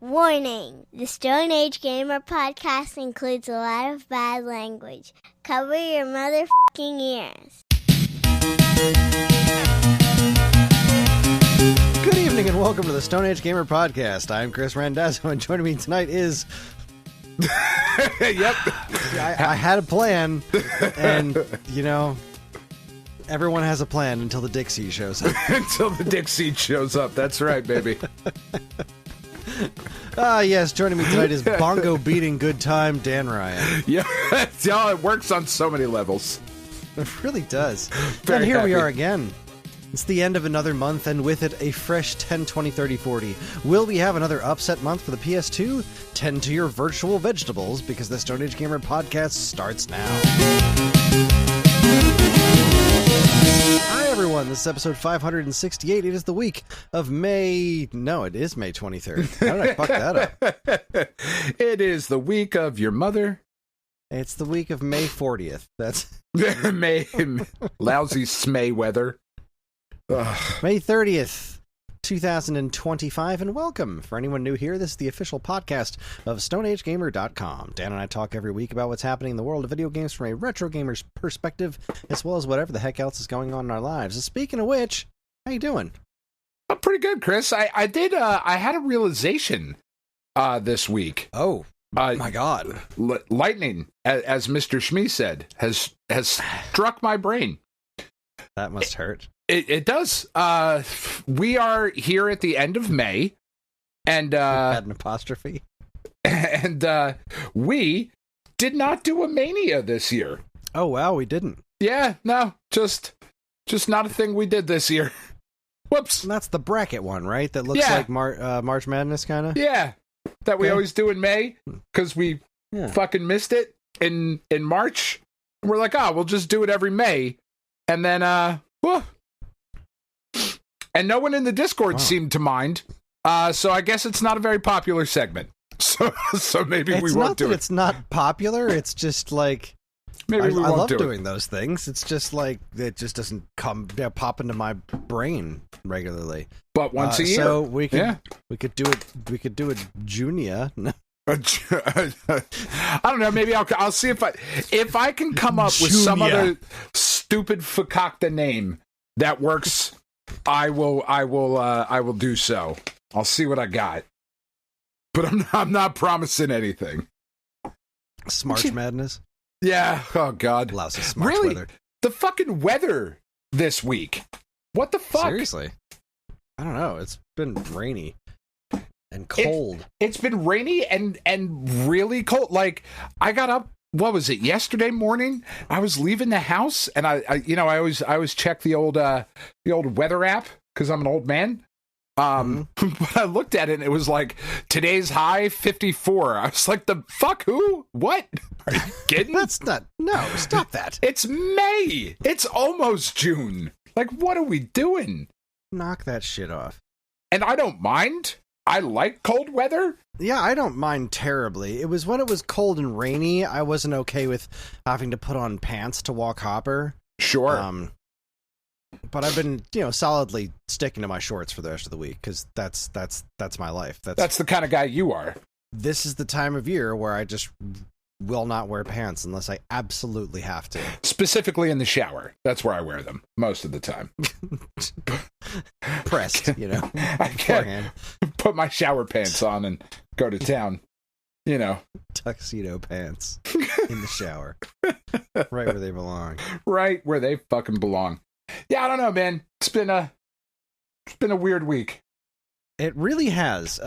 Warning! The Stone Age Gamer podcast includes a lot of bad language. Cover your motherfucking ears. Good evening and welcome to the Stone Age Gamer podcast. I'm Kris Randazzo and joining me tonight is... Yep. I had a plan and, you know, everyone has a plan until the Dixie shows up. Until the Dixie shows up. That's right, baby. Yes, joining me tonight is bongo beating good time Dan Ryan. Yeah, it works on so many levels. It really does. Very and here happy. we are again. It's the end of another month, and with it, a fresh 10, 20, 30, 40. Will we have another upset month for the PS2? Tend to your virtual vegetables, because the Stone Age Gamer podcast starts now. Hi, everyone. This is episode 568. It is the week of May... No, it is May 23rd. How did I fuck that up? It is the week of your mother. It's the week of May 40th. That's... May lousy smay weather. Ugh. May 30th, 2025, and welcome. For anyone new here, this is the official podcast of StoneAgeGamer.com. Dan and I talk every week about what's happening in the world of video games from a retro gamer's perspective, as well as whatever the heck else is going on in our lives. And speaking of which, how you doing? I'm pretty good, Kris. I had a realization this week. Oh, my God. Lightning, as Mr. Shmee said, has struck my brain. That must hurt. It does. We are here at the end of May, and Had an apostrophe. And we did not do a Mania this year. Oh wow, we didn't. Yeah, no, just not a thing we did this year. Whoops. And that's the bracket one, right? That looks Yeah. like March Madness, kind of. Yeah, that we Okay. always do in May because we fucking missed it in March. We're like, we'll just do it every May, and then and no one in the Discord seemed to mind. So I guess it's not a very popular segment. So maybe we won't do it. It's not popular. It's just like Maybe we I won't love do doing it. those things. It's just like it just doesn't pop into my brain regularly. But once a year, so we could yeah. we could do it. We could do it, Junia. I don't know. Maybe I'll see if I can come up with some Junior. other stupid fakakta name that works. I will do so. I'll see what I got, but I'm not promising anything. Smarch Madness. Yeah. Oh God. Lousy Smarch Really? weather. The fucking weather this week. What the fuck? Seriously. I don't know. It's been rainy and cold. It's been rainy and really cold. Like I got up. What was it? Yesterday morning, I was leaving the house, and I always check the old weather app because I'm an old man. But I looked at it, and it was like today's high 54. I was like, the fuck? Who? What? Are you kidding? That's not. No, stop that. It's May. It's almost June. Like, what are we doing? Knock that shit off. And I don't mind. I like cold weather. Yeah, I don't mind terribly. It was when it was cold and rainy, I wasn't okay with having to put on pants to walk Hopper. Sure. But I've been, solidly sticking to my shorts for the rest of the week because that's my life. That's the kind of guy you are. This is the time of year where I just will not wear pants unless I absolutely have to. Specifically in the shower. That's where I wear them most of the time. Pressed, I beforehand. can't put my shower pants on and go to town. Tuxedo pants in the shower. Right where they belong. Right where they fucking belong. Yeah, I don't know, man. It's been a weird week. It really has.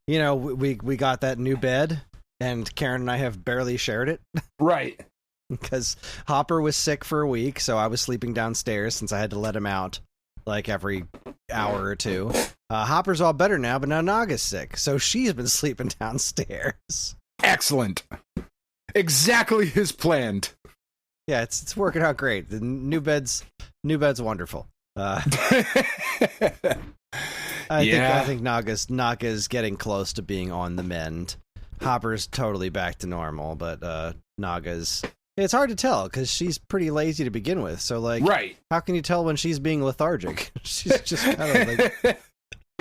We got that new bed, and Karen and I have barely shared it. Right. Because Hopper was sick for a week, so I was sleeping downstairs since I had to let him out like every hour or two. Hopper's all better now, but now Naga's sick, so she's been sleeping downstairs. Excellent. Exactly as planned. Yeah, it's working out great. The new bed's wonderful. I think Naga's getting close to being on the mend. Hopper's totally back to normal, but Naga's... It's hard to tell, because she's pretty lazy to begin with, so, like, right. How can you tell when she's being lethargic? She's just kind of, like...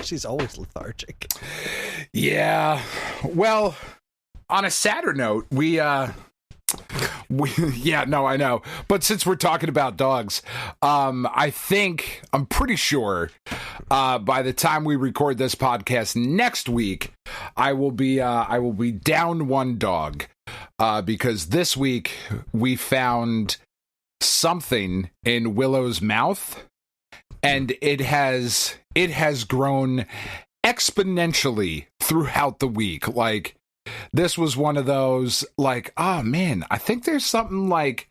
She's always lethargic. Yeah. Well, on a sadder note, yeah, no, I know. But since we're talking about dogs, I'm pretty sure by the time we record this podcast next week, I will be down one dog because this week we found something in Willow's mouth, and it has grown exponentially throughout the week. Like, this was one of those, like, oh man, I think there's something, like,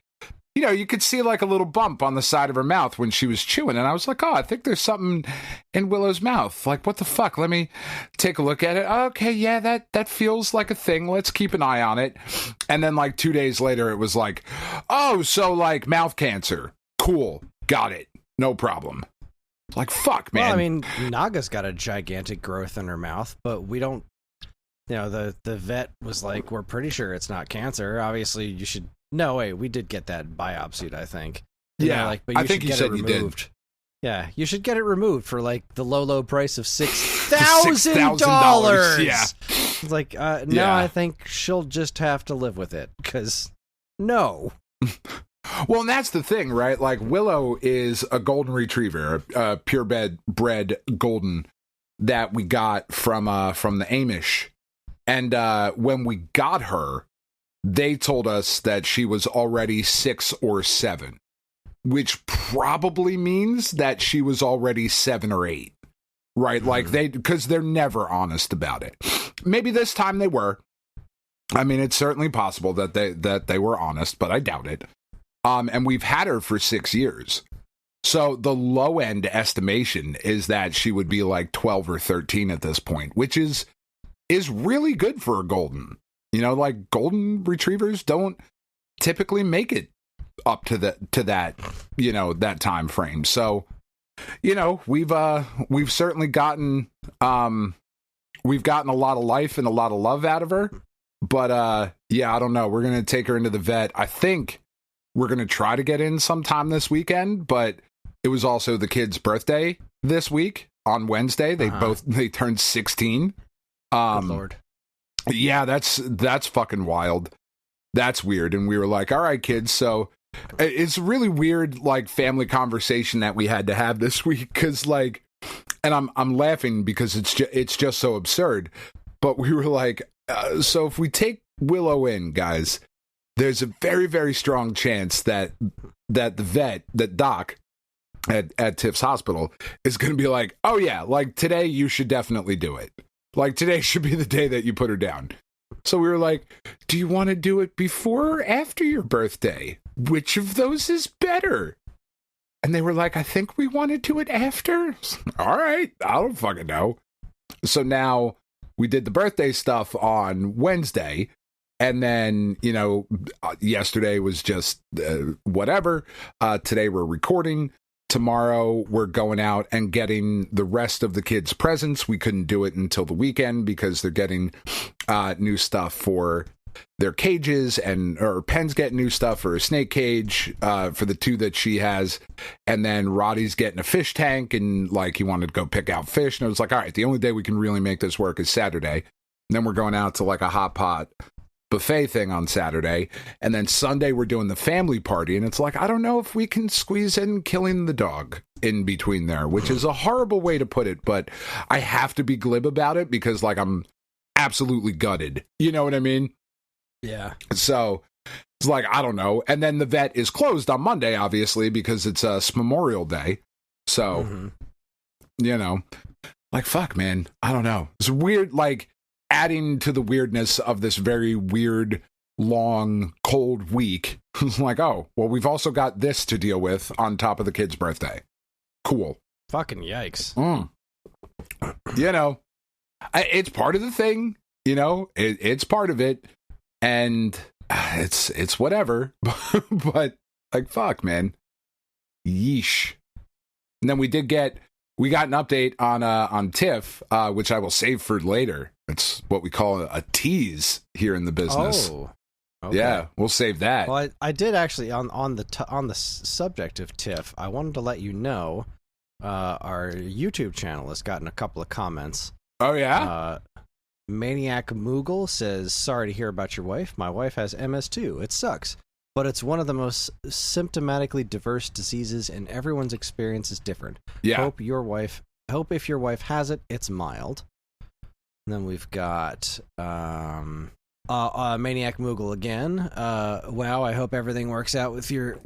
you know, you could see like a little bump on the side of her mouth when she was chewing. And I was like, oh, I think there's something in Willow's mouth. Like, what the fuck? Let me take a look at it. Okay, yeah, that feels like a thing. Let's keep an eye on it. And then like 2 days later, it was like, oh, so like mouth cancer. Cool. Got it. No problem. Like, fuck, man. Well, I mean, Naga's got a gigantic growth in her mouth, but we don't, you know, the vet was like, we're pretty sure it's not cancer. Obviously, you should. No, wait, we did get that biopsied, I think. And yeah, like, but you I think should you get said it removed. you did. Yeah, you should get it removed for like the low price of $6,000. Yeah, it's like, no, yeah. I think she'll just have to live with it because no. Well, and that's the thing, right? Like, Willow is a golden retriever, a purebred golden that we got from the Amish, and when we got her, they told us that she was already 6 or 7, which probably means that she was already 7 or 8, right? Mm-hmm. Like, because they're never honest about it. Maybe this time they were. I mean, it's certainly possible that they were honest, but I doubt it. And we've had her for 6 years. So the low end estimation is that she would be like 12 or 13 at this point, which is really good for a golden. You know, like, golden retrievers don't typically make it up to that, you know, that time frame. So, you know, we've certainly gotten a lot of life and a lot of love out of her. But yeah, I don't know. We're gonna take her into the vet. I think we're gonna try to get in sometime this weekend, but it was also the kid's birthday this week on Wednesday. They turned 16. Good Lord. Yeah, that's fucking wild. That's weird. And we were like, all right, kids. So it's a really weird, like, family conversation that we had to have this week. Cause like, and I'm laughing because it's just so absurd. But we were like, so if we take Willow in, guys, there's a very, very strong chance that the doc at Tiff's hospital is going to be like, oh yeah, like, today you should definitely do it. Like, today should be the day that you put her down. So we were like, do you want to do it before or after your birthday? Which of those is better? And they were like, I think we want to do it after. All right, I don't fucking know. So now we did the birthday stuff on Wednesday. And then, you know, yesterday was just whatever. Today we're recording. Tomorrow, we're going out and getting the rest of the kids' presents. We couldn't do it until the weekend because they're getting new stuff for their cages, or Penn's getting new stuff for a snake cage for the 2 that she has. And then Roddy's getting a fish tank, and like, he wanted to go pick out fish. And it was like, all right, the only day we can really make this work is Saturday. And then we're going out to like a hot pot buffet thing on Saturday, and then Sunday we're doing the family party, and it's like, I don't know if we can squeeze in killing the dog in between there, which is a horrible way to put it, but I have to be glib about it because, like, I'm absolutely gutted, you know what I mean? Yeah. So it's like, I don't know. And then the vet is closed on Monday, obviously, because it's Memorial Day. So you know, like, fuck, man, I don't know. It's weird, like, adding to the weirdness of this very weird, long, cold week. Like, oh, well, we've also got this to deal with on top of the kid's birthday. Cool. Fucking yikes. You know, it's part of the thing, you know, it's part of it, and it's whatever. But, like, fuck, man. Yeesh. And then we got an update on Tiff, which I will save for later. It's what we call a tease here in the business. Oh, okay. Yeah, we'll save that. Well, I did actually on the subject of Tiff. I wanted to let you know our YouTube channel has gotten a couple of comments. Oh, yeah? Maniac Moogle says, sorry to hear about your wife. My wife has MS2. It sucks, but it's one of the most symptomatically diverse diseases, and everyone's experience is different. Yeah. Hope if your wife has it, it's mild. And then we've got Maniac Moogle again. Wow, I hope everything works out with your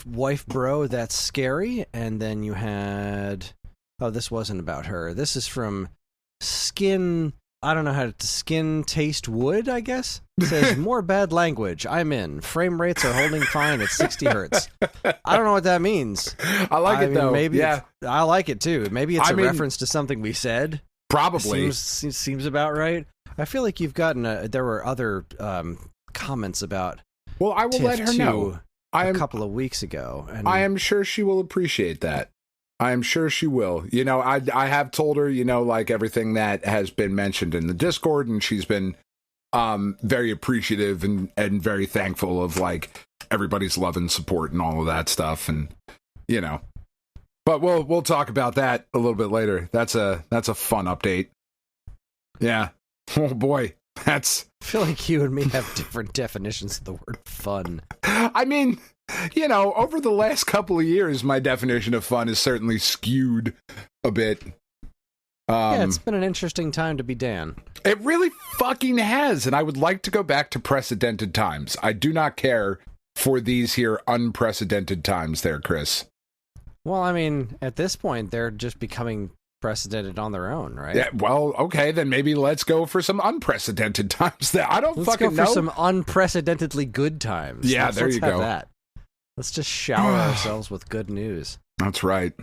wife, bro. That's scary. And then you had... Oh, this wasn't about her. This is from Skin... I don't know how to... Skin Taste Wood, I guess? It says, more bad language. I'm in. Frame rates are holding fine at 60 hertz. I don't know what that means. I like it, though. Maybe yeah. I like it, too. Maybe it's a reference to something we said. Probably. Seems about right. I feel like you've gotten there were other comments about Well, I will Tiff let her know. A couple of weeks ago. And I am sure she will appreciate that. I am sure she will. You know, I have told her, you know, like everything that has been mentioned in the Discord, and she's been very appreciative and very thankful of like everybody's love and support and all of that stuff, and you know. But we'll talk about that a little bit later. That's a fun update. Yeah. Oh boy. I feel like you and me have different definitions of the word fun. I mean, you know, over the last couple of years, my definition of fun is certainly skewed a bit. Yeah, it's been an interesting time to be Dan. It really fucking has, and I would like to go back to precedented times. I do not care for these here unprecedented times there, Kris. Well, I mean, at this point, they're just becoming precedented on their own, right? Yeah, well, okay, then maybe let's go for some unprecedented times. Let's go for some unprecedentedly good times. Yeah, let's go. That. Let's just shower ourselves with good news. That's right.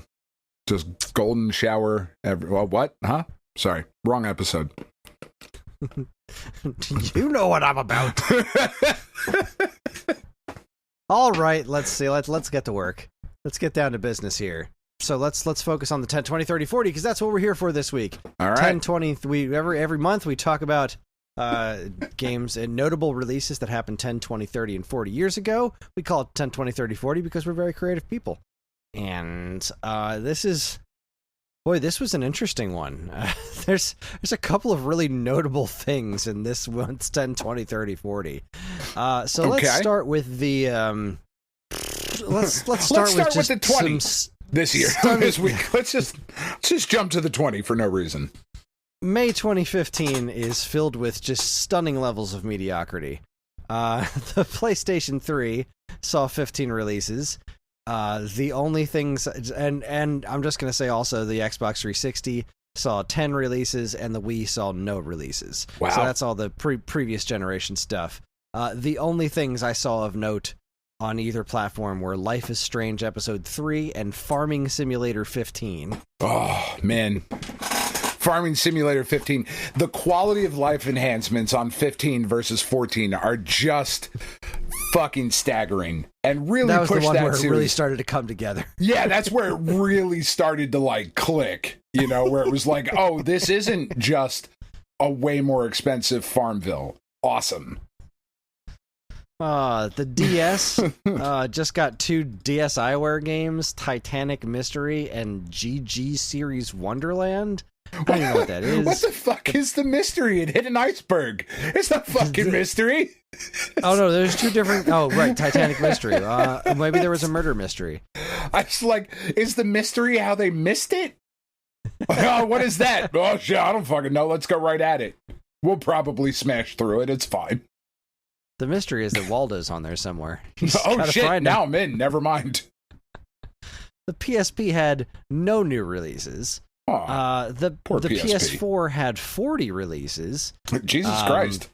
Just golden shower. What? Huh? Sorry, wrong episode. You know what I'm about. All right, let's see. Let's get to work. Let's get down to business here. So let's focus on the 10, 20, 30, 40, because that's what we're here for this week. All right. 10, 20, every month we talk about games and notable releases that happened 10, 20, 30, and 40 years ago. We call it 10, 20, 30, 40 because we're very creative people. And this was an interesting one. There's a couple of really notable things in this one's 10, 20, 30, 40. Let's start with the... Let's start with the 20 this year. This week. Let's just jump to the 20 for no reason. May 2015 is filled with just stunning levels of mediocrity. The PlayStation 3 saw 15 releases. The only things, and I'm just going to say also the Xbox 360 saw 10 releases, and the Wii saw no releases. Wow. So that's all the previous generation stuff. The only things I saw of note on either platform were Life is Strange Episode 3 and Farming Simulator 15. Oh, man. Farming Simulator 15. The quality of life enhancements on 15 versus 14 are just fucking staggering. And really that was pushed the one that where series. It really started to come together. Yeah, that's where it really started to, like, click. You know, where it was like, oh, this isn't just a way more expensive Farmville. Awesome. The DS just got 2 DSiWare games, Titanic Mystery and GG Series Wonderland. I don't even know what that is. What the fuck is the mystery? It hit an iceberg. It's not fucking mystery. Oh, no, there's 2 different... Oh, right, Titanic Mystery. Maybe there was a murder mystery. I was like, is the mystery how they missed it? Oh, what is that? Oh, shit, I don't fucking know. Let's go right at it. We'll probably smash through it. It's fine. The mystery is that Waldo's on there somewhere. Oh, shit, now I'm in. Never mind. The PSP had no new releases. The PS4 had 40 releases. Jesus Christ.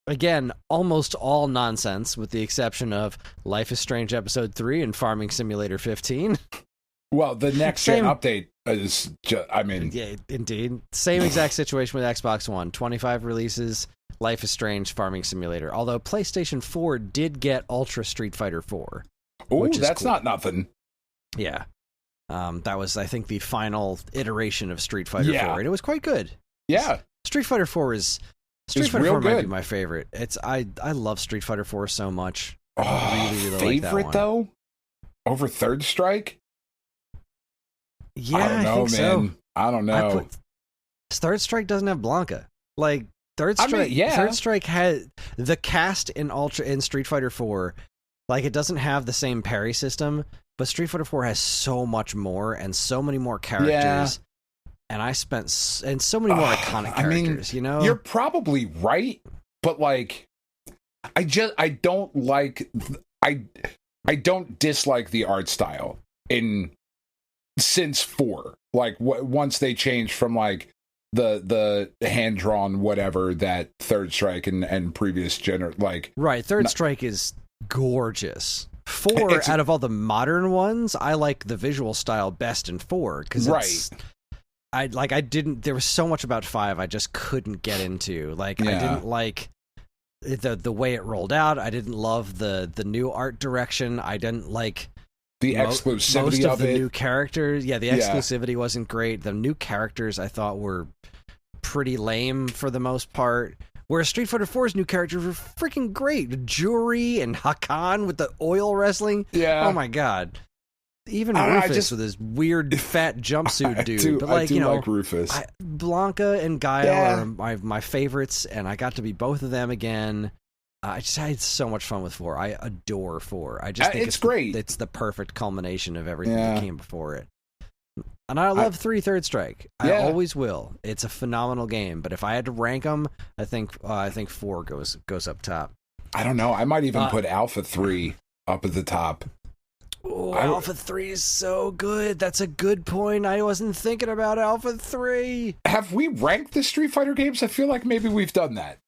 Again, almost all nonsense, with the exception of Life is Strange Episode 3 and Farming Simulator 15. Well, the next gen update is just, I mean... Yeah, indeed. Same exact situation with Xbox One. 25 releases, Life is Strange, Farming Simulator. Although PlayStation 4 did get Ultra Street Fighter 4. Oh, that's cool. Not nothing. Yeah. That was, I think, the final iteration of Street Fighter 4, and it was quite good. Yeah. Street Fighter 4 Street Fighter 4 might be my favorite. I love Street Fighter 4 so much. I really favorite, like that one. Though? Over Third Strike? Yeah, I don't know, think man. so. I don't know. Third Strike doesn't have Blanca. Like Third Strike, Third Strike had the cast in Street Fighter 4. Like, it doesn't have the same parry system, but Street Fighter 4 has so much more and so many more characters. And I spent and so many more iconic characters. You know, you're probably right, but like, I don't like. I don't dislike the art style since 4. Like, once they changed from like the hand drawn whatever that Third Strike and previous right. Third Strike is gorgeous. 4 out of all the modern ones, I like the visual style best in 4 because there was so much about 5 I just couldn't get into. Like, I didn't like the way it rolled out. I didn't love the new art direction. I didn't like the exclusivity most of the it. New characters. Yeah, the exclusivity wasn't great. The new characters I thought were pretty lame for the most part. Whereas Street Fighter 4's new characters were freaking great. Juri and Hakan with the oil wrestling. Yeah. Oh my god. Even Rufus with his weird fat jumpsuit dude. But like, like Rufus. Blanca and Guile are my favorites, and I got to be both of them again. I had so much fun with 4. I adore 4. I just think it's great. It's the perfect culmination of everything that came before it. And I love 3 Third Strike. I always will. It's a phenomenal game. But if I had to rank them, I think 4 goes up top. I don't know. I might even put Alpha 3 up at the top. Oh, Alpha 3 is so good. That's a good point. I wasn't thinking about Alpha 3. Have we ranked the Street Fighter games? I feel like maybe we've done that.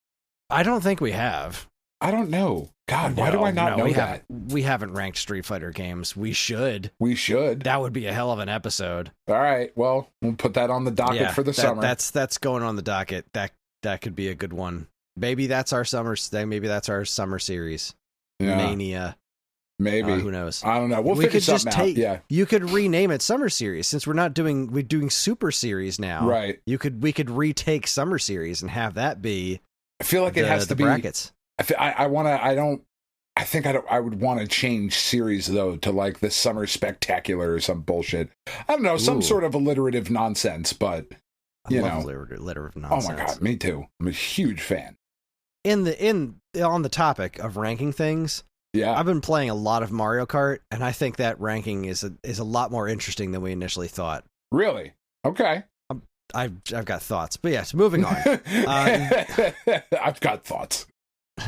I don't think we have. I don't know. God, why do I not know that? We haven't ranked Street Fighter games. We should. We should. That would be a hell of an episode. All right. Well, we'll put that on the docket for the summer. That's going on the docket. That could be a good one. Maybe that's our summer. Maybe that's our summer series. Yeah. Mania. Maybe. Who knows? I don't know. We'll figure something out. Yeah. You could rename it Summer Series since we're doing Super Series now. Right. We could retake Summer Series and have that be. I feel like it has to be brackets. I would want to change series though to like the Summer Spectacular or some bullshit. I don't know, some sort of alliterative nonsense, but I love alliterative nonsense. Oh my god, me too. I'm a huge fan. On the topic of ranking things, I've been playing a lot of Mario Kart, and I think that ranking is a lot more interesting than we initially thought. Really? Okay. I've got thoughts, but yes, moving on. I've got thoughts.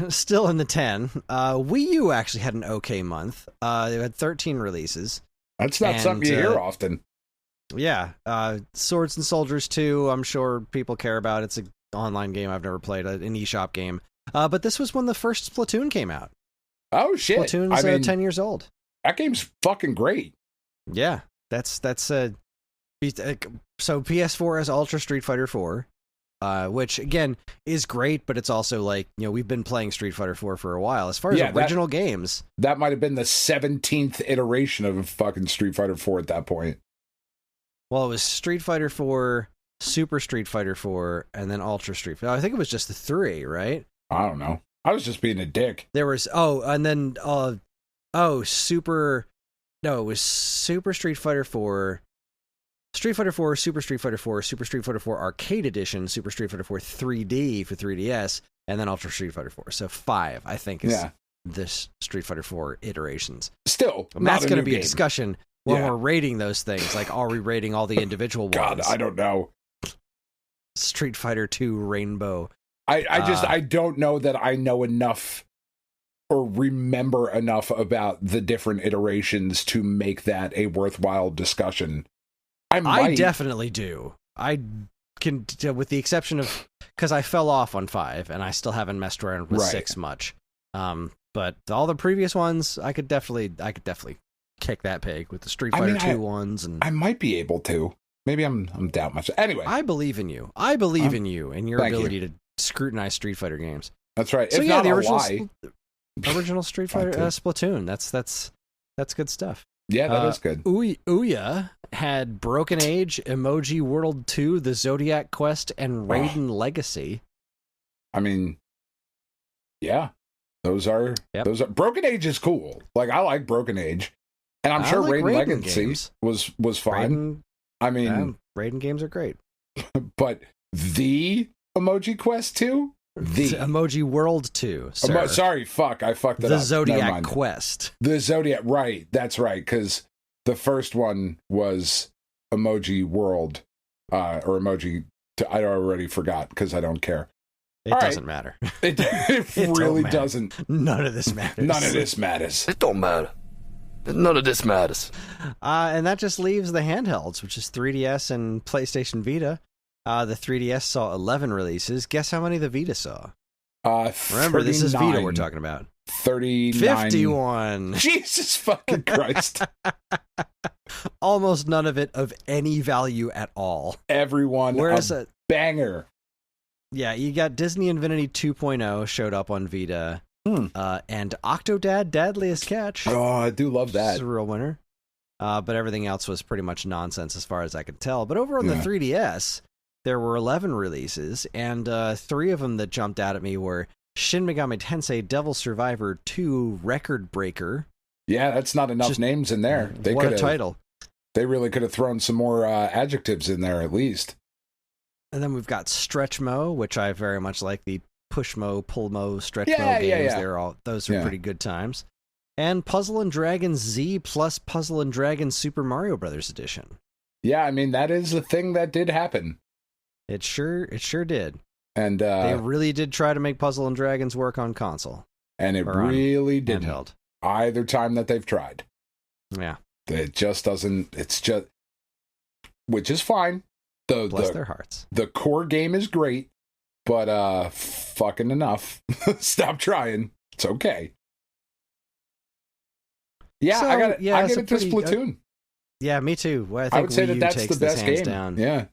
Still in the 10. Wii U actually had an okay month. They had 13 releases. That's not something you hear often. Yeah. Swords and Soldiers 2, I'm sure people care about. It's an online game I've never played, an eShop game. But this was when the first Splatoon came out. Oh, shit. Splatoon's 10 years old. That game's fucking great. Yeah. That's so PS4 has Ultra Street Fighter 4. Which again is great, but it's also like, we've been playing Street Fighter 4 for a while. As far as original games, that might have been the 17th iteration of fucking Street Fighter 4 at that point. Well, it was Street Fighter 4, Super Street Fighter 4, and then Ultra Street Fighter. I think it was just the 3, right? I don't know. I was just being a dick. There was it was Super Street Fighter 4. Street Fighter 4, Super Street Fighter 4, Super Street Fighter 4 Arcade Edition, Super Street Fighter 4 3D for 3DS, and then Ultra Street Fighter 4. So 5, I think, is this Street Fighter 4 iterations. Still, and that's going to be a discussion when we're rating those things. Like, are we rating all the individual ones? God, I don't know. Street Fighter 2 Rainbow. I don't know that I know enough or remember enough about the different iterations to make that a worthwhile discussion. I definitely do. I can, with the exception of, because I fell off on 5 and I still haven't messed around with 6 much. But all the previous ones, I could definitely kick that pig with the Street Fighter 2 ones. And I might be able to. Maybe I'm doubt myself. Anyway, I believe in you. I believe in you and your ability to scrutinize Street Fighter games. That's right. So if yeah, not the original Street Fighter Splatoon. That's good stuff. Yeah, that is good. Ouya had Broken Age, Emoji World 2, The Zodiac Quest, and Raiden Legacy. I mean, yeah, those are Broken Age is cool. Like, I like Broken Age, and I'm sure Raiden Legacy was fine. I mean, raiding games are great. But the Emoji Quest 2? The Emoji World 2. Sir. Sorry, fuck. I fucked it the up. The Zodiac Quest. The Zodiac, right. That's right. Because the first one was Emoji World, or Emoji. I already forgot because I don't care. It doesn't matter. It really doesn't. None of this matters. None of this matters. It don't matter. None of this matters. And that just leaves the handhelds, which is 3DS and PlayStation Vita. The 3DS saw 11 releases. Guess how many the Vita saw? Remember, this is Vita we're talking about. 39. 51. Jesus fucking Christ. Almost none of it of any value at all. Everyone, whereas a banger. Yeah, you got Disney Infinity 2.0 showed up on Vita. And Octodad Deadliest Catch. Oh, I do love that. It's a real winner. But everything else was pretty much nonsense as far as I could tell. But over on the 3DS, there were 11 releases, and 3 of them that jumped out at me were Shin Megami Tensei Devil Survivor 2 Record Breaker. Yeah, that's not enough names in there. What a title. They really could have thrown some more adjectives in there at least. And then we've got Stretch Mo, which I very much like, the Push Mo, Pull Mo, Stretch Mo games. Those are pretty good times. And Puzzle and Dragon Z plus Puzzle and Dragon Super Mario Brothers Edition. Yeah, I mean, that is a thing that did happen. It sure did. And they really did try to make Puzzle and Dragons work on console. And it really didn't. Handheld. Either time that they've tried. Yeah. It just doesn't, it's just, which is fine. Bless their hearts. The core game is great, but fucking enough. Stop trying. It's okay. Yeah, so, I give it to Splatoon. Yeah, me too. Well, I would say that's the best game. Down. Yeah.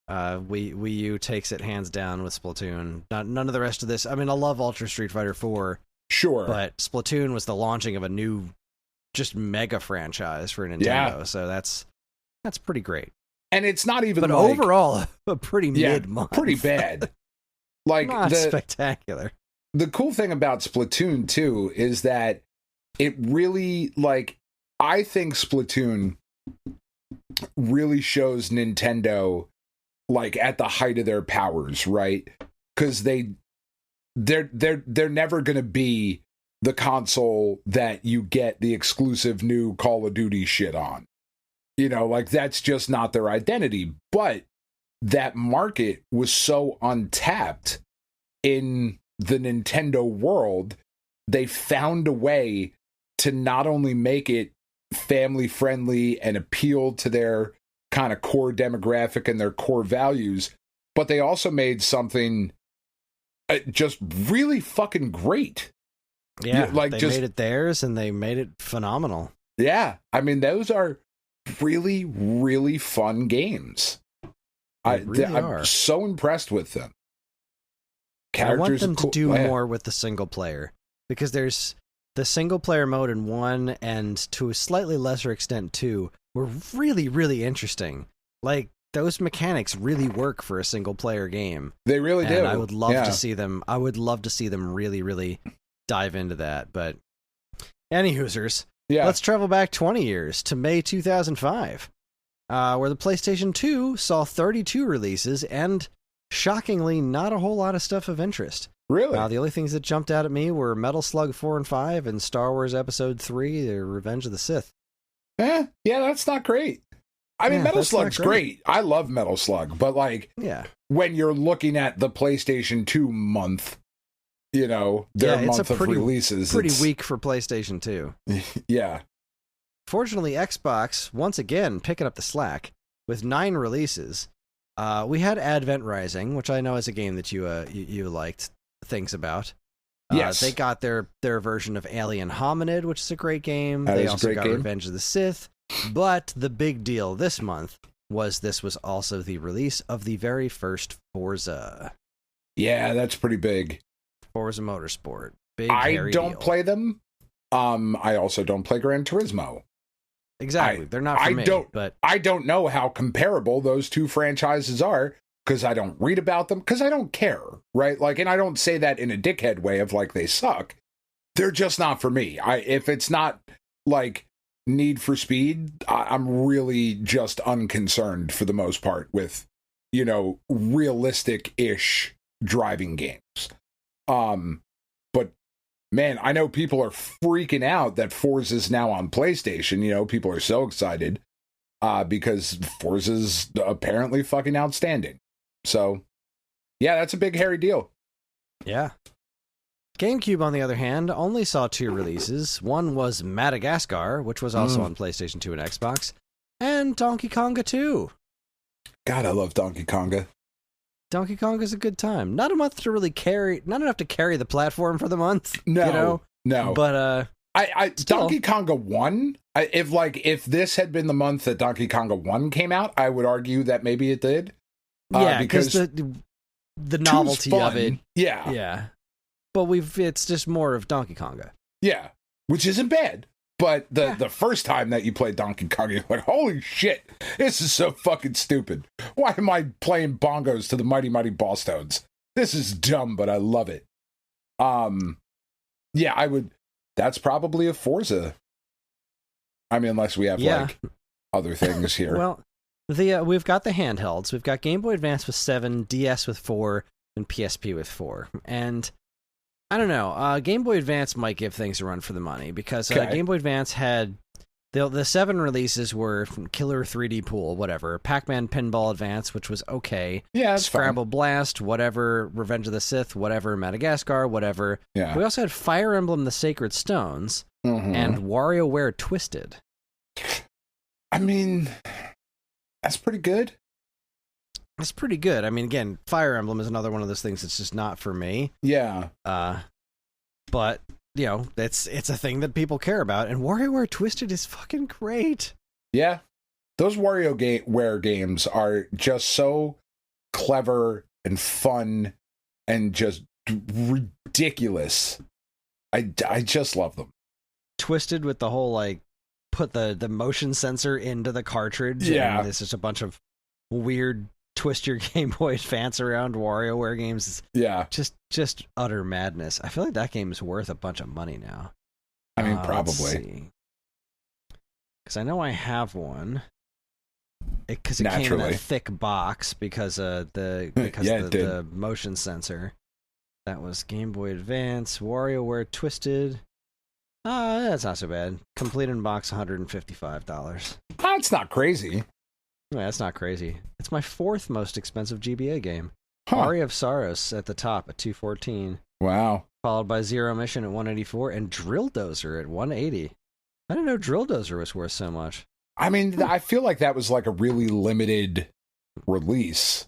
Wii U takes it hands down with Splatoon. None of the rest of this. I mean, I love Ultra Street Fighter 4. Sure. But Splatoon was the launching of a new, just mega franchise for Nintendo. Yeah. So that's pretty great. And it's not even, but overall, a pretty mid-month. Pretty bad. Like not spectacular. The cool thing about Splatoon 2 is that it really, like, I think Splatoon really shows Nintendo, like, at the height of their powers, right? Because they're never going to be the console that you get the exclusive new Call of Duty shit on. You know, like, that's just not their identity. But that market was so untapped in the Nintendo world, they found a way to not only make it family friendly and appeal to their kind of core demographic and their core values, but they also made something just really fucking great. Yeah, like they made it theirs and they made it phenomenal. Yeah, I mean, those are really, really fun games. I'm so impressed with them. I want them to do more with the single player, because there's the single player mode in 1 and to a slightly lesser extent 2 were really, really interesting. Like, those mechanics really work for a single player game. They really do. I would love to see them. I would love to see them really, really dive into that. But any hoosers. Yeah. Let's travel back 20 years to May 2005, where the PlayStation 2 saw 32 releases and, shockingly, not a whole lot of stuff of interest. Really? The only things that jumped out at me were Metal Slug 4 and 5 and Star Wars Episode 3, The Revenge of the Sith. Yeah, that's not great. I mean, Metal Slug's great. I love Metal Slug, but, like, when you're looking at the PlayStation 2 month, you know, their month of releases. Pretty weak for PlayStation 2. Yeah. Fortunately, Xbox, once again, picking up the slack with 9 releases. We had Advent Rising, which I know is a game that you liked things about. Yes. They got their version of Alien Hominid, which is a great game. They also got Revenge of the Sith. But the big deal this month was this was also the release of the very first Forza. Yeah, that's pretty big. Forza Motorsport. I don't play them. I also don't play Gran Turismo. Exactly. They're not for me. But I don't know how comparable those two franchises are, because I don't read about them, because I don't care, right? Like, and I don't say that in a dickhead way of, like, they suck. They're just not for me. If it's not, like, Need for Speed, I'm really just unconcerned for the most part with, realistic-ish driving games. But man, I know people are freaking out that Forza's now on PlayStation. People are so excited because Forza's apparently fucking outstanding. So, yeah, that's a big, hairy deal. Yeah. GameCube, on the other hand, only saw 2 releases. One was Madagascar, which was also on PlayStation 2 and Xbox, and Donkey Konga 2. God, I love Donkey Konga. Donkey Konga's a good time. Not enough to carry the platform for the month. No. But Donkey Konga 1, if this had been the month that Donkey Konga 1 came out, I would argue that maybe it did. Yeah, because the novelty of it. Yeah. Yeah. But it's just more of Donkey Konga. Yeah, which isn't bad. But the first time that you played Donkey Konga, you're like, holy shit, this is so fucking stupid. Why am I playing bongos to the Mighty Mighty Boss Toads? This is dumb, but I love it. Yeah, I would. That's probably a Forza. I mean, unless we have other things here. Well, we've got the handhelds. We've got Game Boy Advance with 7, DS with 4, and PSP with 4. And I don't know. Game Boy Advance might give things a run for the money because Game Boy Advance had the 7 releases were Killer 3D Pool, whatever, Pac-Man Pinball Advance, which was okay, Scrabble Blast, whatever, Revenge of the Sith, whatever, Madagascar, whatever. Yeah. We also had Fire Emblem: The Sacred Stones and WarioWare Twisted. I mean, that's pretty good. It's pretty good. I mean, again, Fire Emblem is another one of those things that's just not for me. Yeah. But, it's a thing that people care about, and WarioWare Twisted is fucking great. Yeah. Those WarioWare games are just so clever and fun and just ridiculous. I just love them. Twisted with the whole, put the motion sensor into the cartridge. Yeah. And it's just a bunch of weird twist your Game Boy Advance around WarioWare games. Yeah. Just utter madness. I feel like that game is worth a bunch of money now. I mean, probably. Because I know I have one. Because it came in a thick box because the motion sensor. That was Game Boy Advance, WarioWare Twisted. That's not so bad. Complete in box, $155. That's not crazy. Yeah, that's not crazy. It's my 4th most expensive GBA game. Huh. Aria of Sorrows at the top at $214. Wow. Followed by Zero Mission at $184 and Drill Dozer at $180. I didn't know Drill Dozer was worth so much. I mean, I feel like that was like a really limited release.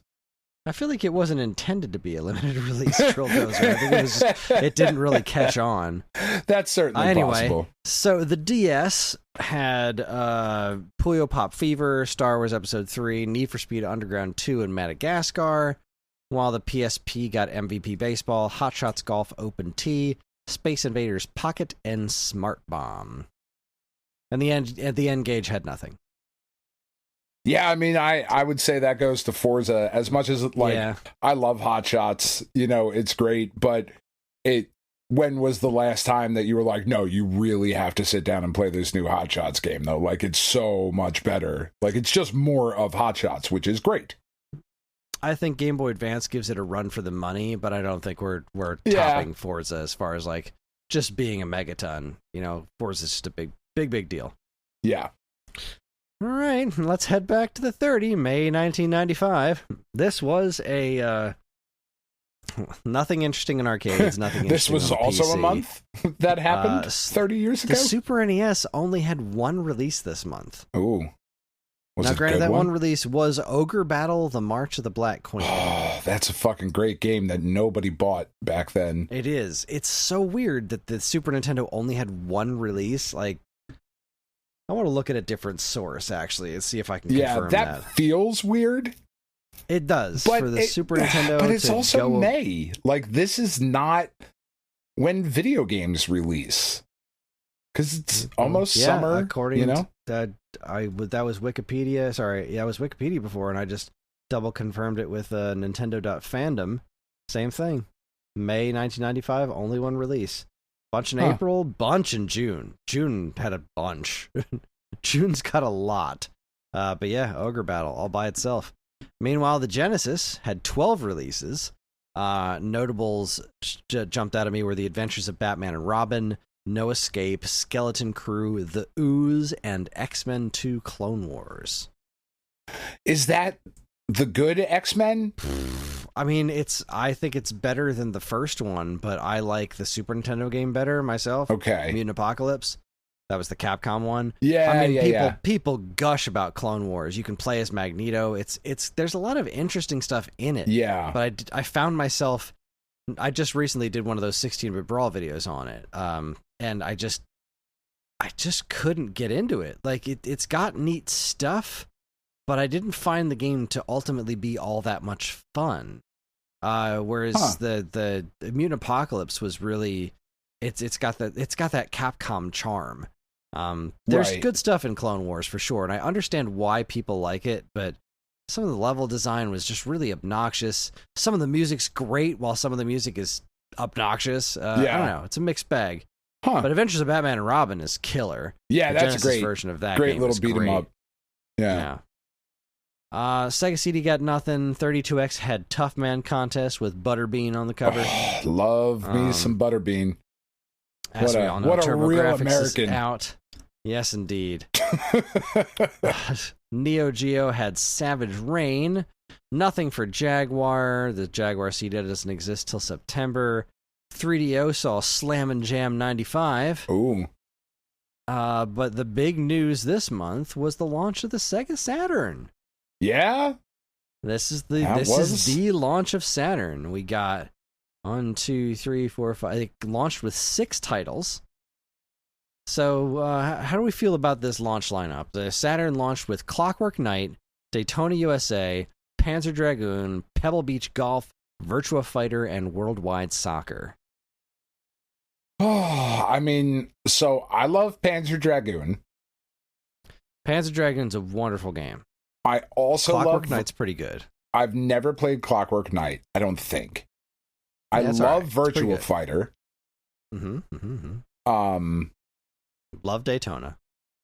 I feel like it wasn't intended to be a limited release Drill Dozer. I think it didn't really catch on. That's certainly possible. So the DS had Puyo Pop Fever, Star Wars Episode 3, Need for Speed Underground 2, and Madagascar, while the PSP got MVP Baseball, Hot Shots Golf Open T, Space Invaders Pocket, and Smart Bomb. And the N-Gage had nothing. Yeah, I mean, I would say that goes to Forza as much as I love Hot Shots, it's great, but when was the last time that you were like, no, you really have to sit down and play this new Hot Shots game though? Like, it's so much better. Like, it's just more of Hot Shots, which is great. I think Game Boy Advance gives it a run for the money, but I don't think we're topping Forza as far as just being a megaton. Forza's just a big deal. Yeah. All right, let's head back to the 30, May 1995. This was a nothing interesting in arcades, nothing interesting This was on also PC. A month that happened 30 years ago? The Super NES only had one release this month. Ooh. Now, granted, that one release was Ogre Battle, The March of the Black Queen. Oh, that's a fucking great game that nobody bought back then. It is. It's so weird that the Super Nintendo only had one release. I want to look at a different source, actually, and see if I can confirm that. Yeah, that feels weird. It does, for the Super Nintendo. But it's also May. This is not when video games release. Because it's almost summer, according to that was Wikipedia. Sorry, it was Wikipedia before, and I just double confirmed it with Nintendo.fandom. Same thing. May 1995, only one release. Bunch in April, bunch in June. June had a bunch. June's got a lot. But yeah, Ogre Battle all by itself. Meanwhile, the Genesis had 12 releases. Notables jumped out at me were The Adventures of Batman and Robin, No Escape, Skeleton Crew, The Ooze, and X-Men 2 Clone Wars. Is that the good X-Men? I mean, I think it's better than the first one, but I like the Super Nintendo game better myself. Okay. Mutant Apocalypse. That was the Capcom one. Yeah, I mean, people gush about Clone Wars. You can play as Magneto. It's there's a lot of interesting stuff in it. Yeah. But I found myself, I just recently did one of those 16-bit brawl videos on it. And I just couldn't get into it. Like it's got neat stuff, but I didn't find the game to ultimately be all that much fun. Whereas the Mutant Apocalypse was really, it's got that Capcom charm. There's good stuff in Clone Wars for sure, and I understand why people like it, but some of the level design was just really obnoxious. Some of the music's great, while some of the music is obnoxious. I don't know. It's a mixed bag. But Adventures of Batman and Robin is killer. Yeah, the that's Genesis a great version of that great game little beat 'em up. Yeah. Sega CD got nothing. 32X had Tough Man contest with Butterbean on the cover. Love me some Butterbean. As we all know, what a real TurboGrafx American. is out. Yes, indeed. Neo Geo had Savage Rain. Nothing for Jaguar. The Jaguar CD doesn't exist till September. 3DO saw Slam & Jam 95. Ooh. But the big news this month was the launch of the Sega Saturn. Yeah? This is the launch of Saturn. We got 1, 2, 3, 4, 5. It launched with 6 titles. So, how do we feel about this launch lineup? The Saturn launched with Clockwork Knight, Daytona USA, Panzer Dragoon, Pebble Beach Golf, Virtua Fighter, and Worldwide Soccer. Oh, I mean, so I love Panzer Dragoon. Panzer Dragoon's a wonderful game. I also Clockwork Knight's pretty good. I've never played Clockwork Knight, I don't think. I love Virtua Fighter. Love Daytona.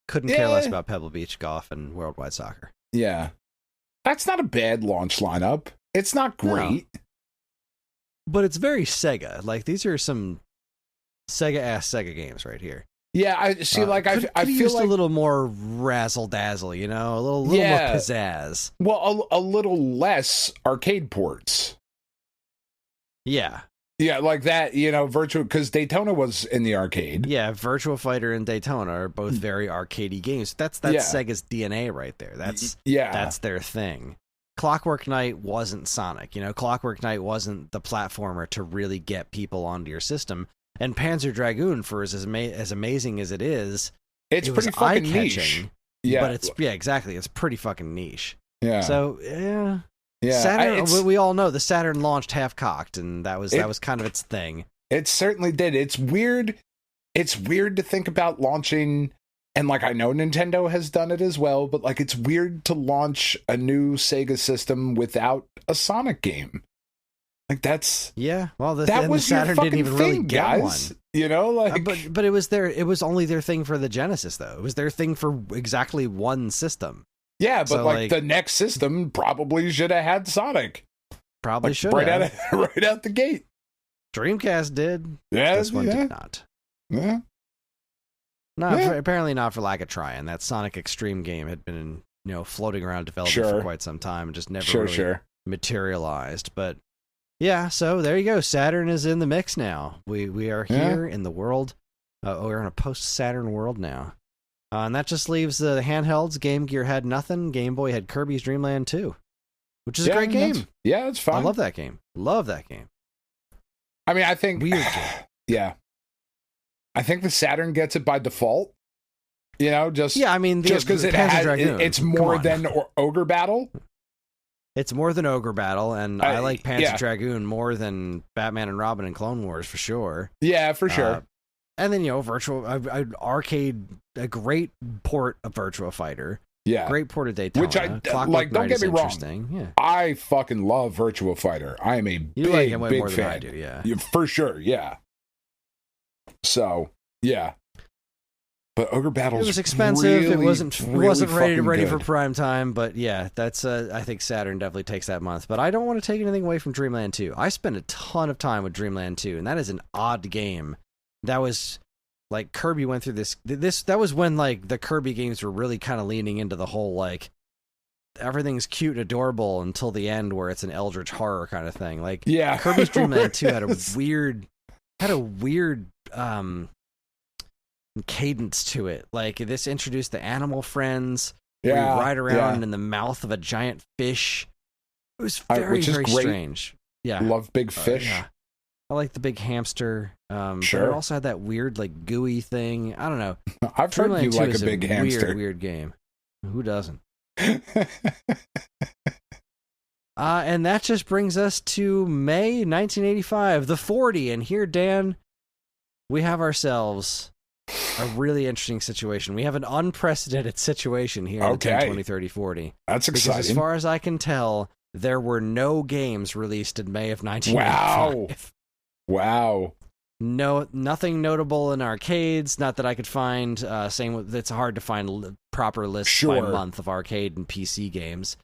Couldn't care less about Pebble Beach Golf and Worldwide Soccer. Yeah. That's not a bad launch lineup. It's not great. No. But it's very Sega. Like, these are some Sega games right here. Yeah, I see. I feel used like a little more razzle dazzle, you know, a little more pizzazz. Well, a little less arcade ports. Yeah, like that. You know, because Daytona was in the arcade. Yeah, Virtua Fighter and Daytona are both very arcadey games. That's Sega's DNA right there. That's their thing. Clockwork Knight wasn't Sonic. You know, Clockwork Knight wasn't the platformer to really get people onto your system. And Panzer Dragoon, for as amazing as it is, it's pretty fucking niche. Yeah, but exactly. It's pretty fucking niche. Yeah. So Saturn. We all know the Saturn launched half cocked, and that was kind of its thing. It certainly did. It's weird. It's weird to think about launching, and like I know Nintendo has done it as well, but like it's weird to launch a new Sega system without a Sonic game. Like that's well, the Saturn didn't even really thing, get guys. one. You know, like but it was only their thing for the Genesis though. It was their thing for exactly one system. Yeah, but so, like the next system probably should have had Sonic. Probably should have. Right out the gate. Dreamcast did. Yeah, this one did not. Yeah. Apparently not for lack of trying. That Sonic Extreme game had been floating around development for quite some time and just never really materialized. But yeah, so there you go. Saturn is in the mix now. We are here in the world. We're in a post-Saturn world now. And that just leaves the handhelds. Game Gear had nothing. Game Boy had Kirby's Dream Land 2, which is a great game. It's fun. I love that game. I mean, I think... Weird game. Yeah. I think the Saturn gets it by default. You know, just... Yeah, I mean... just because it's more than Ogre Battle. It's more than Ogre Battle, and I like Panzer Dragoon more than Batman and Robin and Clone Wars for sure. Yeah, for sure. And then arcade, a great port of Virtua Fighter. Yeah, great port of Daytona. Which like. Don't get me wrong. Yeah, I fucking love Virtua Fighter. I am a big fan. More than I do. Yeah, for sure. Yeah. So yeah. But Ogre Battles, it was expensive. Really, it wasn't ready good. for prime time. But yeah, that's I think Saturn definitely takes that month. But I don't want to take anything away from Dreamland 2. I spent a ton of time with Dreamland 2, and that is an odd game. That was like Kirby went through this. That was when like the Kirby games were really kind of leaning into the whole like everything's cute and adorable until the end, where it's an eldritch horror kind of thing. Like Kirby's Dreamland 2 had a weird cadence to it. Like this introduced the animal friends. Where you ride around in the mouth of a giant fish. It was very strange. Yeah, love big fish. Yeah. I like the big hamster. Sure. But it also had that weird like gooey thing. I don't know. I've heard you like a big hamster. Weird game. Who doesn't? And that just brings us to May 1985, the 40. And here, Dan, we have ourselves a really interesting situation. We have an unprecedented situation here in 2030-40. That's exciting. Because as far as I can tell, there were no games released in May of 1985. Wow. No, nothing notable in arcades. Not that I could find. Same with, it's hard to find proper lists by month of arcade and PC games.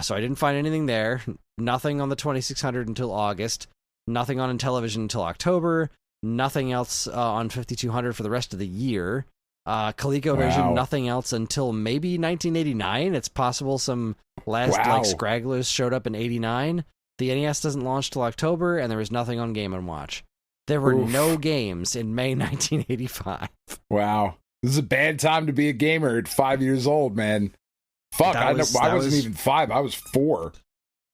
So I didn't find anything there. Nothing on the 2600 until August. Nothing on Intellivision until October. Nothing else on 5200 for the rest of the year. ColecoVision, nothing else until maybe 1989. It's possible some last like scragglers showed up in 89. The NES doesn't launch till October, and there was nothing on Game & Watch. There were no games in May 1985. Wow. This is a bad time to be a gamer at 5 years old, man. Fuck, I wasn't even 5. I was 4.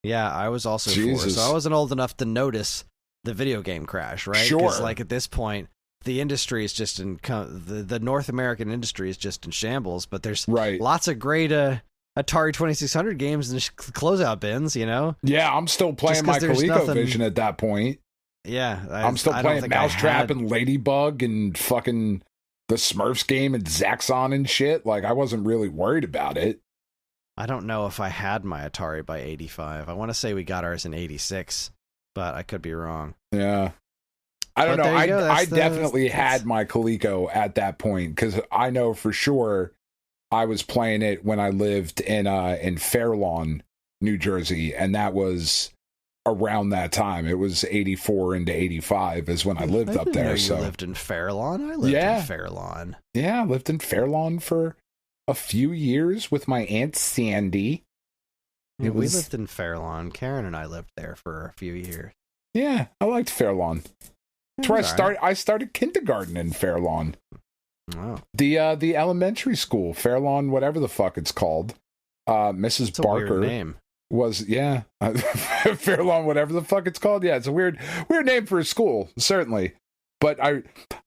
Yeah, I was also 4. So I wasn't old enough to notice the video game crash, right? Sure. Because like at this point, the industry is just in the North American industry is just in shambles. But there's lots of great Atari 2600 games in the closeout bins, you know? Yeah, I'm still playing my ColecoVision at that point. Yeah. I'm still playing Mousetrap and Ladybug and fucking the Smurfs game and Zaxxon and shit. Like, I wasn't really worried about it. I don't know if I had my Atari by 85. I want to say we got ours in 86, but I could be wrong. Yeah. I don't know. I definitely had my Coleco at that point because I know for sure I was playing it when I lived in Fair Lawn, New Jersey, and that was around that time. It was 84 into 85 is when I lived up there. So you lived in Fair Lawn? I lived in Fair Lawn. Yeah, I lived in Fair Lawn for a few years with my Aunt Sandy. Yeah, we lived in Fair Lawn. Karen and I lived there for a few years. Yeah, I liked Fair Lawn. That's where I started kindergarten in Fair Lawn. Oh. The elementary school, Fair Lawn, whatever the fuck it's called. Mrs. That's Barker a weird name. Was Fair Lawn, whatever the fuck it's called. Yeah, it's a weird name for a school, certainly. But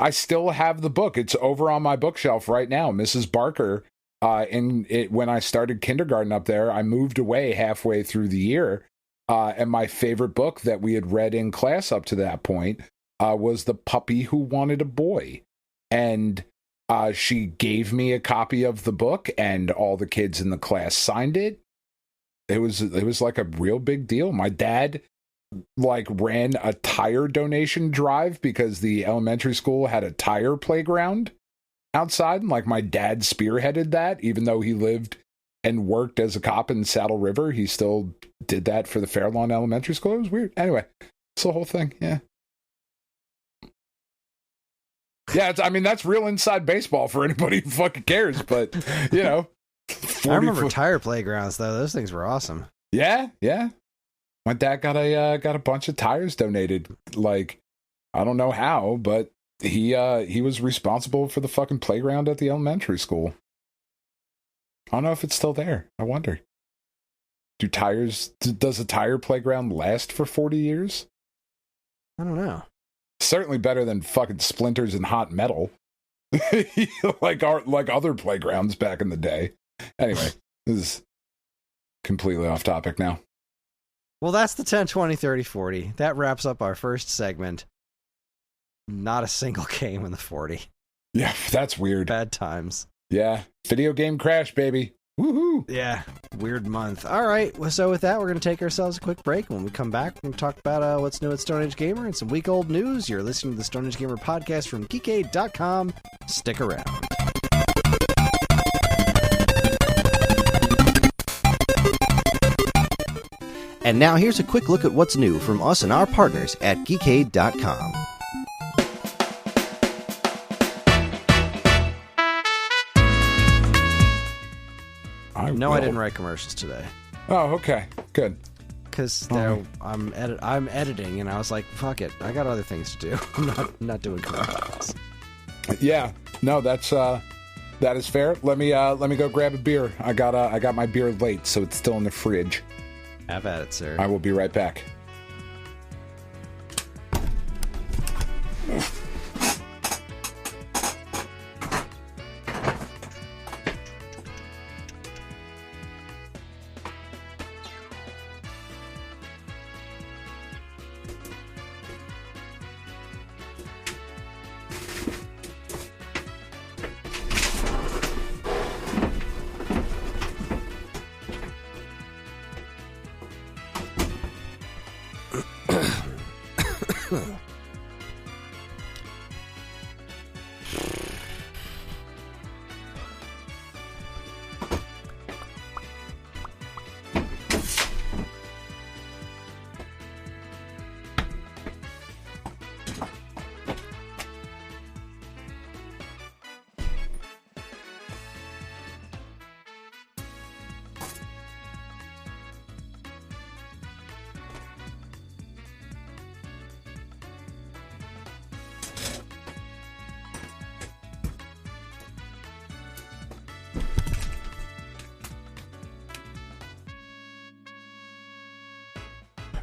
I still have the book. It's over on my bookshelf right now. Mrs. Barker. When I started kindergarten up there, I moved away halfway through the year, and my favorite book that we had read in class up to that point was The Puppy Who Wanted a Boy, and she gave me a copy of the book, and all the kids in the class signed it. It was like a real big deal. My dad like ran a tire donation drive because the elementary school had a tire playground outside, and like my dad spearheaded that. Even though he lived and worked as a cop in Saddle River, he still did that for the Fair Lawn Elementary School. It was weird. Anyway, it's the whole thing. Yeah, that's real inside baseball for anybody who fucking cares. But you know, I remember tire playgrounds though; those things were awesome. Yeah. My dad got a bunch of tires donated. Like, I don't know how, but he was responsible for the fucking playground at the elementary school. I don't know if it's still there. I wonder. Does a tire playground last for 40 years? I don't know. Certainly better than fucking splinters and hot metal. like other playgrounds back in the day. Anyway, this is completely off topic now. Well, that's the 10, 20, 30, 40. That wraps up our first segment. Not a single game in the 40. Yeah, that's weird. Bad times. Yeah, video game crash, baby. Woohoo! Yeah, weird month. All right, so with that, we're going to take ourselves a quick break. When we come back, we're going to talk about what's new at Stone Age Gamer and some week-old news. You're listening to the Stone Age Gamer podcast from geekade.com. Stick around. And now here's a quick look at what's new from us and our partners at geekade.com. I didn't write commercials today. Oh, okay. Good. Because I'm editing, and I was like, fuck it. I got other things to do. I'm not doing commercials. Yeah. No, that is fair. Let me go grab a beer. I got my beer late, so it's still in the fridge. Have at it, sir. I will be right back.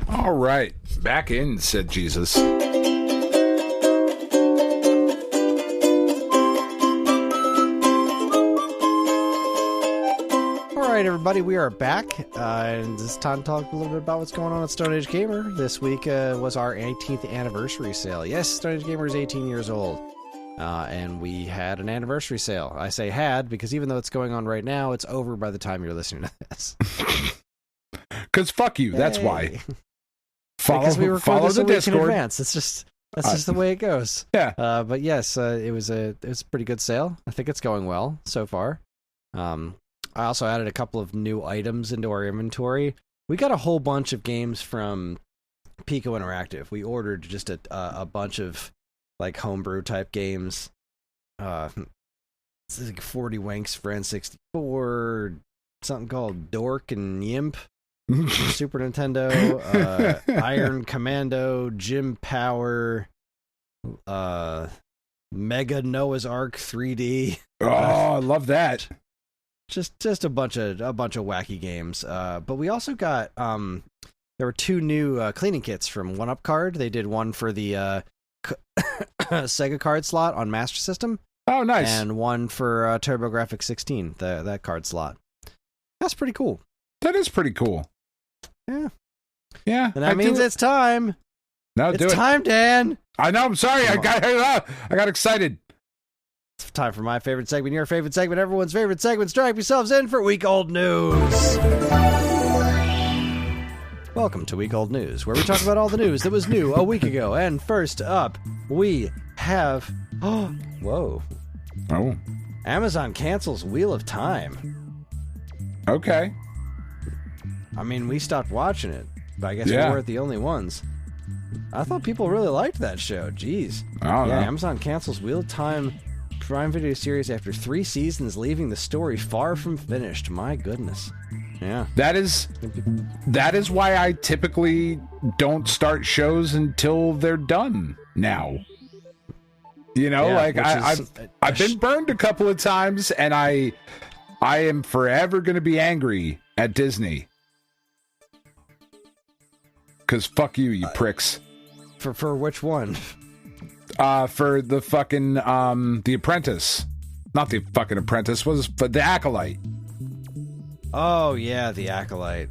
All right, back in, said Jesus. All right, everybody, we are back, and it's time to talk a little bit about what's going on at Stone Age Gamer. This week was our 18th anniversary sale. Yes, Stone Age Gamer is 18 years old, and we had an anniversary sale. I say had because even though it's going on right now, it's over by the time you're listening to this. Because fuck you, that's why. Because we record this the a week Discord. in advance. That's just the way it goes. Yeah. But yes, it was a pretty good sale. I think it's going well so far. I also added a couple of new items into our inventory. We got a whole bunch of games from Pico Interactive. We ordered just a bunch of like homebrew type games. It's like 40 Wanks for N64, something called Dork and Yimp. Super Nintendo, Iron Commando, Jim Power, Mega Noah's Ark 3D. Oh, I love that. Just a bunch of wacky games. But we also got there were two new cleaning kits from One Up Card. They did one for the Sega card slot on Master System. Oh, nice. And one for TurboGrafx 16, that card slot. That's pretty cool. That is pretty cool. Yeah. Yeah. And that means it's time. No, it's do it. time, Dan. I know. I'm sorry. I got excited. It's time for my favorite segment, your favorite segment, everyone's favorite segment. Strap yourselves in for Week Old News. Welcome to Week Old News, where we talk about all the news that was new a week ago. And first up, we have... whoa. Oh. Amazon cancels Wheel of Time. Okay. I mean, we stopped watching it, but I guess we Yeah. weren't the only ones. I thought people really liked that show. Jeez. I don't know. Amazon cancels Wheel of Time Prime Video series after 3 seasons, leaving the story far from finished. My goodness. Yeah. That is why I typically don't start shows until they're done now. You know, Yeah, like which I've been burned a couple of times, and I am forever going to be angry at Disney. Because fuck you, you pricks. For which one? For the fucking The Apprentice. Not The fucking Apprentice, but The Acolyte. Oh yeah, The Acolyte.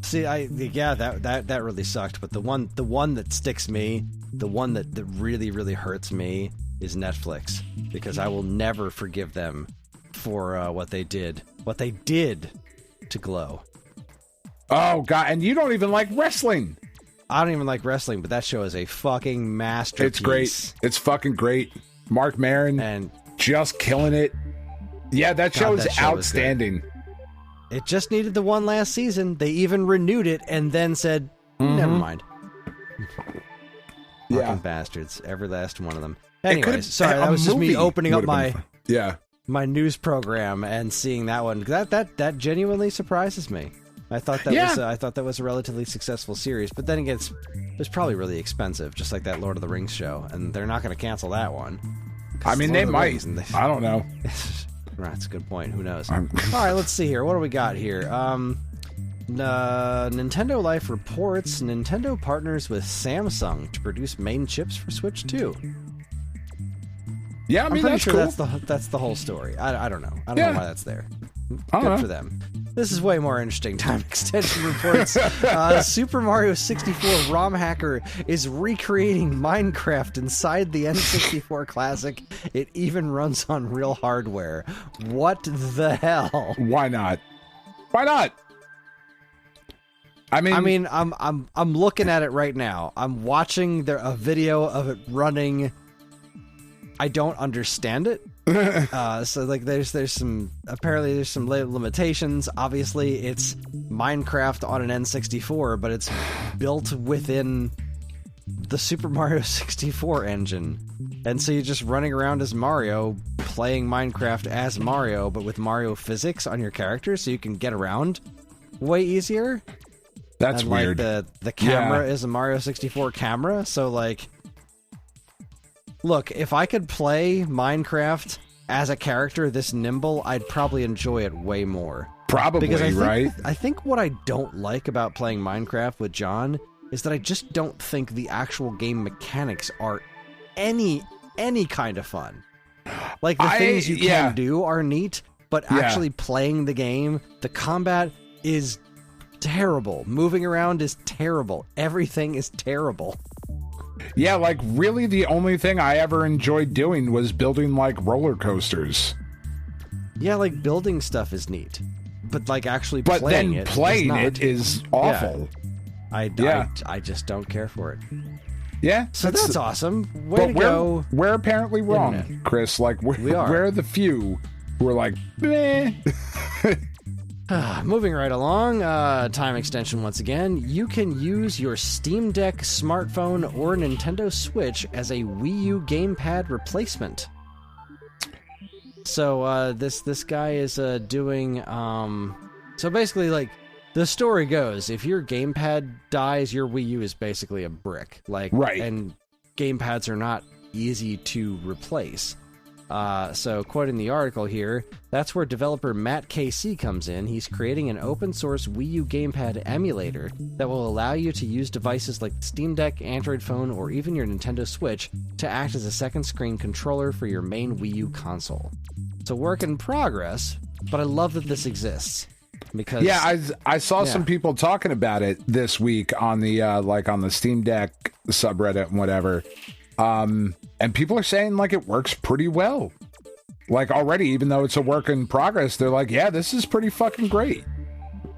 See, that really sucked. But the one that sticks me, the one that really, really hurts me is Netflix, because I will never forgive them for what they did what they did to Glow. Oh, God. And you don't even like wrestling. I don't even like wrestling, but that show is a fucking masterpiece. It's great. It's fucking great. Mark Maron and just killing it. Yeah, that show is outstanding. It just needed the one last season. They even renewed it and then said, never mind. Fucking bastards. Every last one of them. Anyways, sorry, that was just me opening up my news program and seeing that one. That genuinely surprises me. I thought that was a relatively successful series, but then again, it was probably really expensive, just like that Lord of the Rings show, and they're not going to cancel that one. I mean, they might. I don't know. That's a good point. Who knows? All right, let's see here. What do we got here? Nintendo Life reports Nintendo partners with Samsung to produce main chips for Switch 2. Yeah, I mean, I'm pretty that's sure cool. that's the whole story. I don't know. I don't know why that's there. Good for them. This is way more interesting. Time Extension reports Super Mario 64 ROM hacker is recreating Minecraft inside the N64 Classic. It even runs on real hardware. What the hell? Why not? Why not? I mean, I'm looking at it right now. I'm watching a video of it running. I don't understand it. So like there's some limitations. Obviously it's Minecraft on an N64, but it's built within the Super Mario 64 engine, and so you're just running around as Mario playing Minecraft as Mario, but with Mario physics on your character, so you can get around way easier. That's and, weird. Like, the camera is a Mario 64 camera, so like, look, if I could play Minecraft as a character this nimble, I'd probably enjoy it way more. Probably, because right? I think what I don't like about playing Minecraft with John is that I just don't think the actual game mechanics are any kind of fun. Like, the things you can do are neat, but actually playing the game, the combat is terrible. Moving around is terrible. Everything is terrible. Yeah, like, really the only thing I ever enjoyed doing was building, like, roller coasters. Yeah, like, building stuff is neat. But, like, actually playing it is awful. Yeah. I just don't care for it. Yeah. So that's awesome. Way to go. We're apparently wrong, Chris. Like, we're the few who are like, meh. Moving right along, time extension once again. You can use your Steam Deck, smartphone, or Nintendo Switch as a Wii U gamepad replacement. So this guy is doing. So basically, like, the story goes, if your gamepad dies, your Wii U is basically a brick. Like, right. And gamepads are not easy to replace. So, quoting the article here, that's where developer Matt KC comes in. He's creating an open-source Wii U gamepad emulator that will allow you to use devices like Steam Deck, Android phone, or even your Nintendo Switch to act as a second-screen controller for your main Wii U console. So, work in progress, but I love that this exists. Because I saw some people talking about it this week on the on the Steam Deck subreddit and whatever. And people are saying, like, it works pretty well. Like, already, even though it's a work in progress, they're like, yeah, this is pretty fucking great.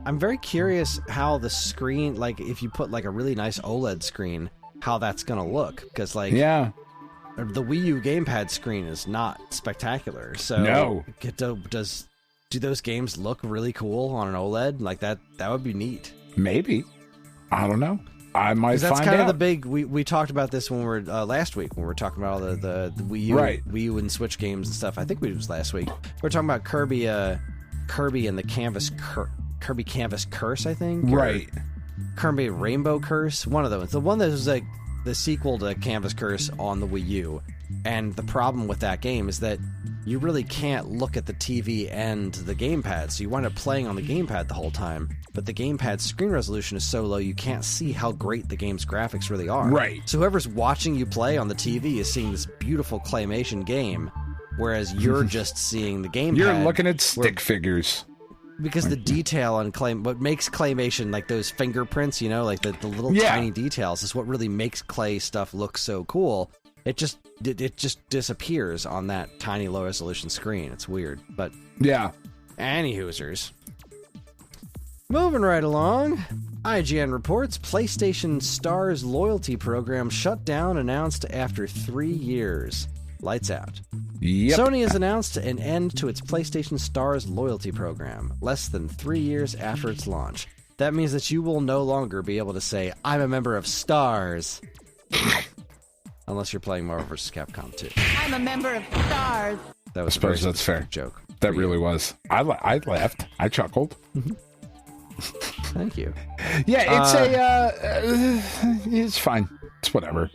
I'm very curious how the screen, like, if you put, like, a really nice OLED screen, how that's gonna look. Because, like, the Wii U gamepad screen is not spectacular. So, no. Do those games look really cool on an OLED? Like, that would be neat. Maybe. I don't know. I might find out. That's kind of the big... We talked about this when we were... last week, when we were talking about all the Wii U, Wii U and Switch games and stuff. I think it was last week. We were talking about Kirby and the Kirby Canvas Curse, I think? Right. Kirby Rainbow Curse. One of those. The one that was, like, the sequel to Canvas Curse on the Wii U. And the problem with that game is that you really can't look at the TV and the gamepad, so you wind up playing on the gamepad the whole time. But the gamepad's screen resolution is so low you can't see how great the game's graphics really are. Right. So whoever's watching you play on the TV is seeing this beautiful claymation game, whereas you're just seeing the gamepad. You're looking at stick figures. Because the detail on what makes claymation, like those fingerprints, you know, like the little tiny details, is what really makes clay stuff look so cool. It just disappears on that tiny low resolution screen. It's weird, but yeah. Any hoosers. Moving right along. IGN reports PlayStation Stars loyalty program shut down, announced after 3 years. Lights out. Yep. Sony has announced an end to its PlayStation Stars loyalty program, less than 3 years after its launch. That means that you will no longer be able to say, I'm a member of Stars. Unless you're playing Marvel vs. Capcom 2. I'm a member of Stars. That was I suppose that's fair. Joke. That really was. I laughed. I chuckled. Thank you. Yeah, it's fine. It's whatever.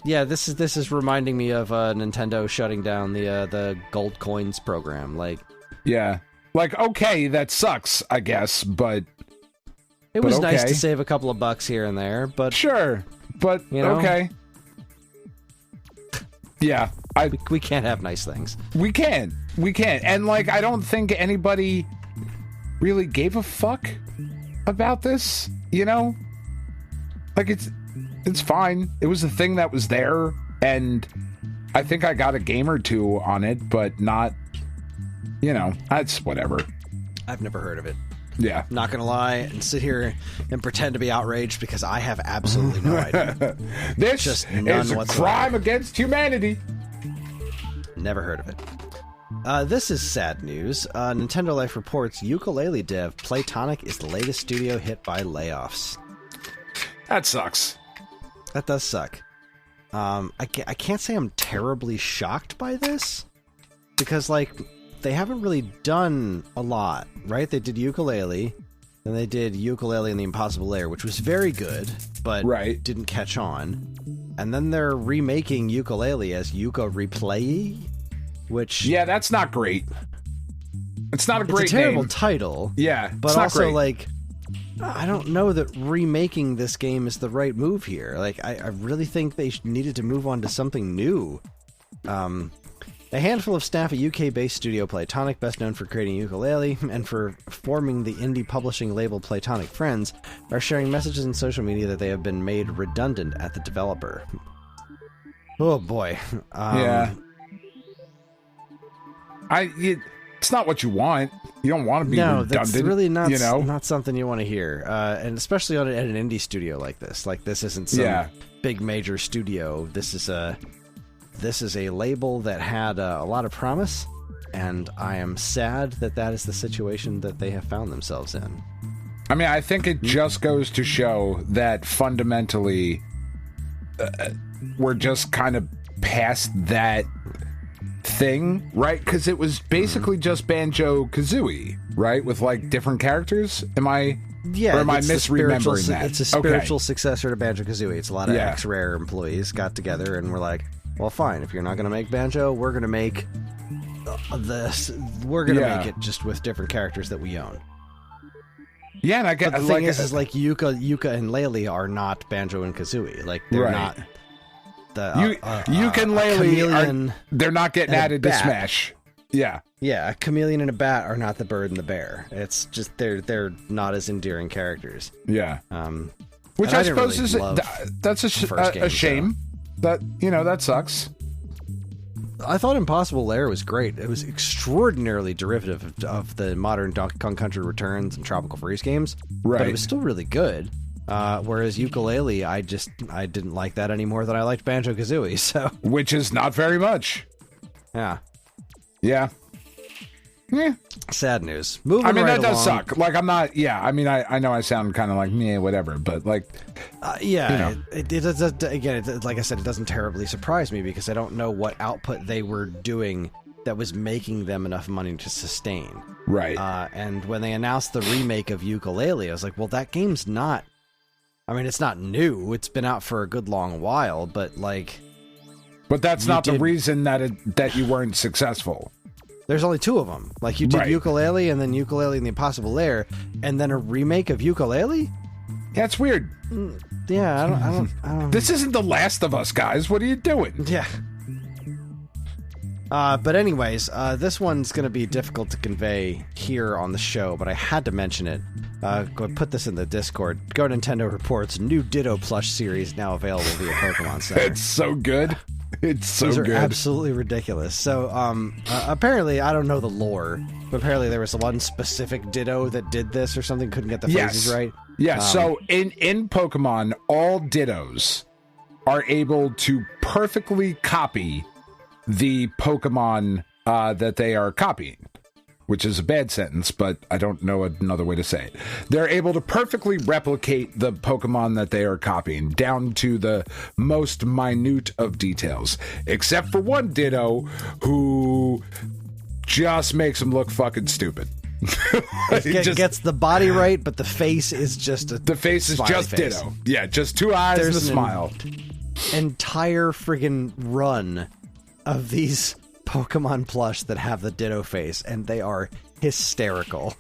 Yeah, this is reminding me of Nintendo shutting down the gold coins program. Like, yeah, like okay, that sucks, I guess, but it was nice okay. to save a couple of bucks here and there, but sure, but you know, okay. Yeah, we can't have nice things. We can, and like I don't think anybody really gave a fuck about this. You know, like it's fine. It was a thing that was there, and I think I got a game or two on it, but not. You know, that's whatever. I've never heard of it. Yeah. Not gonna lie and sit here and pretend to be outraged because I have absolutely no idea. This Just is none a whatsoever. crime against humanity. Never heard of it. This is sad news. Nintendo Life reports ukulele dev Playtonic is the latest studio hit by layoffs. That sucks. That does suck. I can't say I'm terribly shocked by this because, like, they haven't really done a lot, right? They did ukulele, then they did ukulele and the Impossible Lair, which was very good, but didn't catch on. And then they're remaking ukulele as Yuka Replay, which that's not great. It's not a great it's a terrible name. title. Yeah, but it's not also great. like I don't know that remaking this game is the right move here. Like I really think they needed to move on to something new. A handful of staff at UK-based studio Playtonic, best known for creating ukulele and for forming the indie publishing label Playtonic Friends, are sharing messages in social media that they have been made redundant at the developer. Oh boy. It's not what you want. You don't want to be redundant. That's really not, you know? not something you want to hear. And especially at an indie studio like this. Like, this isn't some big major studio. This is a label that had a lot of promise, and I am sad that that is the situation that they have found themselves in. I mean, I think it just goes to show that fundamentally we're just kind of past that thing, right? Because it was basically just Banjo-Kazooie, right? With, like, different characters? Am I misremembering that? It's a spiritual successor to Banjo-Kazooie. It's a lot of X-Rare employees got together and were like, well, fine, if you're not going to make Banjo, we're going to make this. We're going to make it just with different characters that we own. Yeah, and I get the thing is like Yuka and Lele are not Banjo and Kazooie. Like they're not the Yuka and Lele. They're not getting added to Smash. Yeah, a chameleon and a bat are not the bird and the bear. It's just they're not as endearing characters. Yeah, which I suppose really that's a shame. That that sucks. I thought Impossible Lair was great. It was extraordinarily derivative of the modern Donkey Kong Country Returns and Tropical Freeze games, but it was still really good. Whereas Ukulele, I didn't like that any more than I liked Banjo-Kazooie. So, which is not very much. Yeah. Sad news. Moving right that does along. suck. Like, I'm not. Yeah, I mean, I know I sound kind of like whatever, but like, it does. Again, like I said, it doesn't terribly surprise me because I don't know what output they were doing that was making them enough money to sustain. Right. And when they announced the remake of Ukulele, I was like, well, that game's not. I mean, it's not new. It's been out for a good long while, but like. But that's not the reason that you weren't successful. There's only two of them. Like, you did Ukulele and then Ukulele and the Impossible Lair, and then a remake of Ukulele? Yeah, it's weird. Yeah, I don't. This isn't The Last of Us, guys. What are you doing? Yeah. But anyways, this one's going to be difficult to convey here on the show, but I had to mention it. Go put this in the Discord. Go Nintendo reports new Ditto plush series now available via Pokemon Center. It's so good. It's so These are good. absolutely ridiculous. So, apparently, I don't know the lore, but apparently there was one specific Ditto that did this or something, couldn't get the faces right. Yeah, so in Pokemon, all Dittos are able to perfectly copy the Pokemon that they are copying, which is a bad sentence, but I don't know another way to say it. They're able to perfectly replicate the Pokemon that they are copying down to the most minute of details, except for one Ditto who just makes them look fucking stupid. Gets the body right, but the face is just a the face is just face. Ditto. Yeah, just two eyes and a smile. Entire friggin' run of these Pokemon plush that have the Ditto face, and they are hysterical.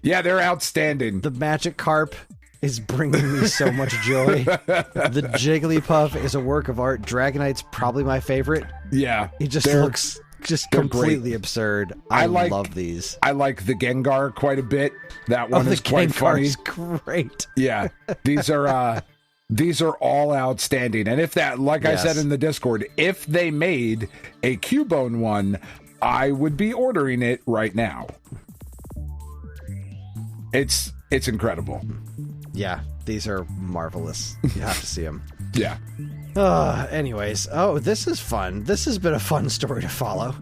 Yeah, they're outstanding. The Magikarp is bringing me so much joy. The Jigglypuff is a work of art. Dragonite's probably my favorite. Yeah. He just looks completely great. absurd. I love these. I like the Gengar quite a bit. That one is quite funny. Great. Yeah. These are all outstanding. And if that, like I said in the Discord, if they made a Cubone one, I would be ordering it right now. It's incredible. Yeah, these are marvelous. You have to see them. Yeah. Anyways, this is fun. This has been a fun story to follow.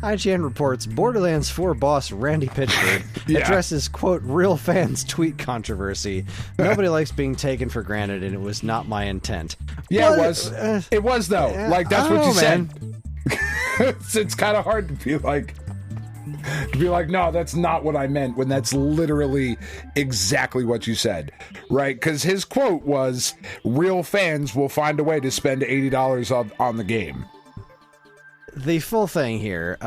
IGN reports Borderlands 4 boss Randy Pitchford addresses, quote, real fans tweet controversy. Nobody likes being taken for granted, and it was not my intent. Yeah, But, it was. It was, though. Like, that's what you said. It's kind of hard to be like, no, that's not what I meant, when that's literally exactly what you said, right? Because his quote was, real fans will find a way to spend $80 on the game. The full thing here,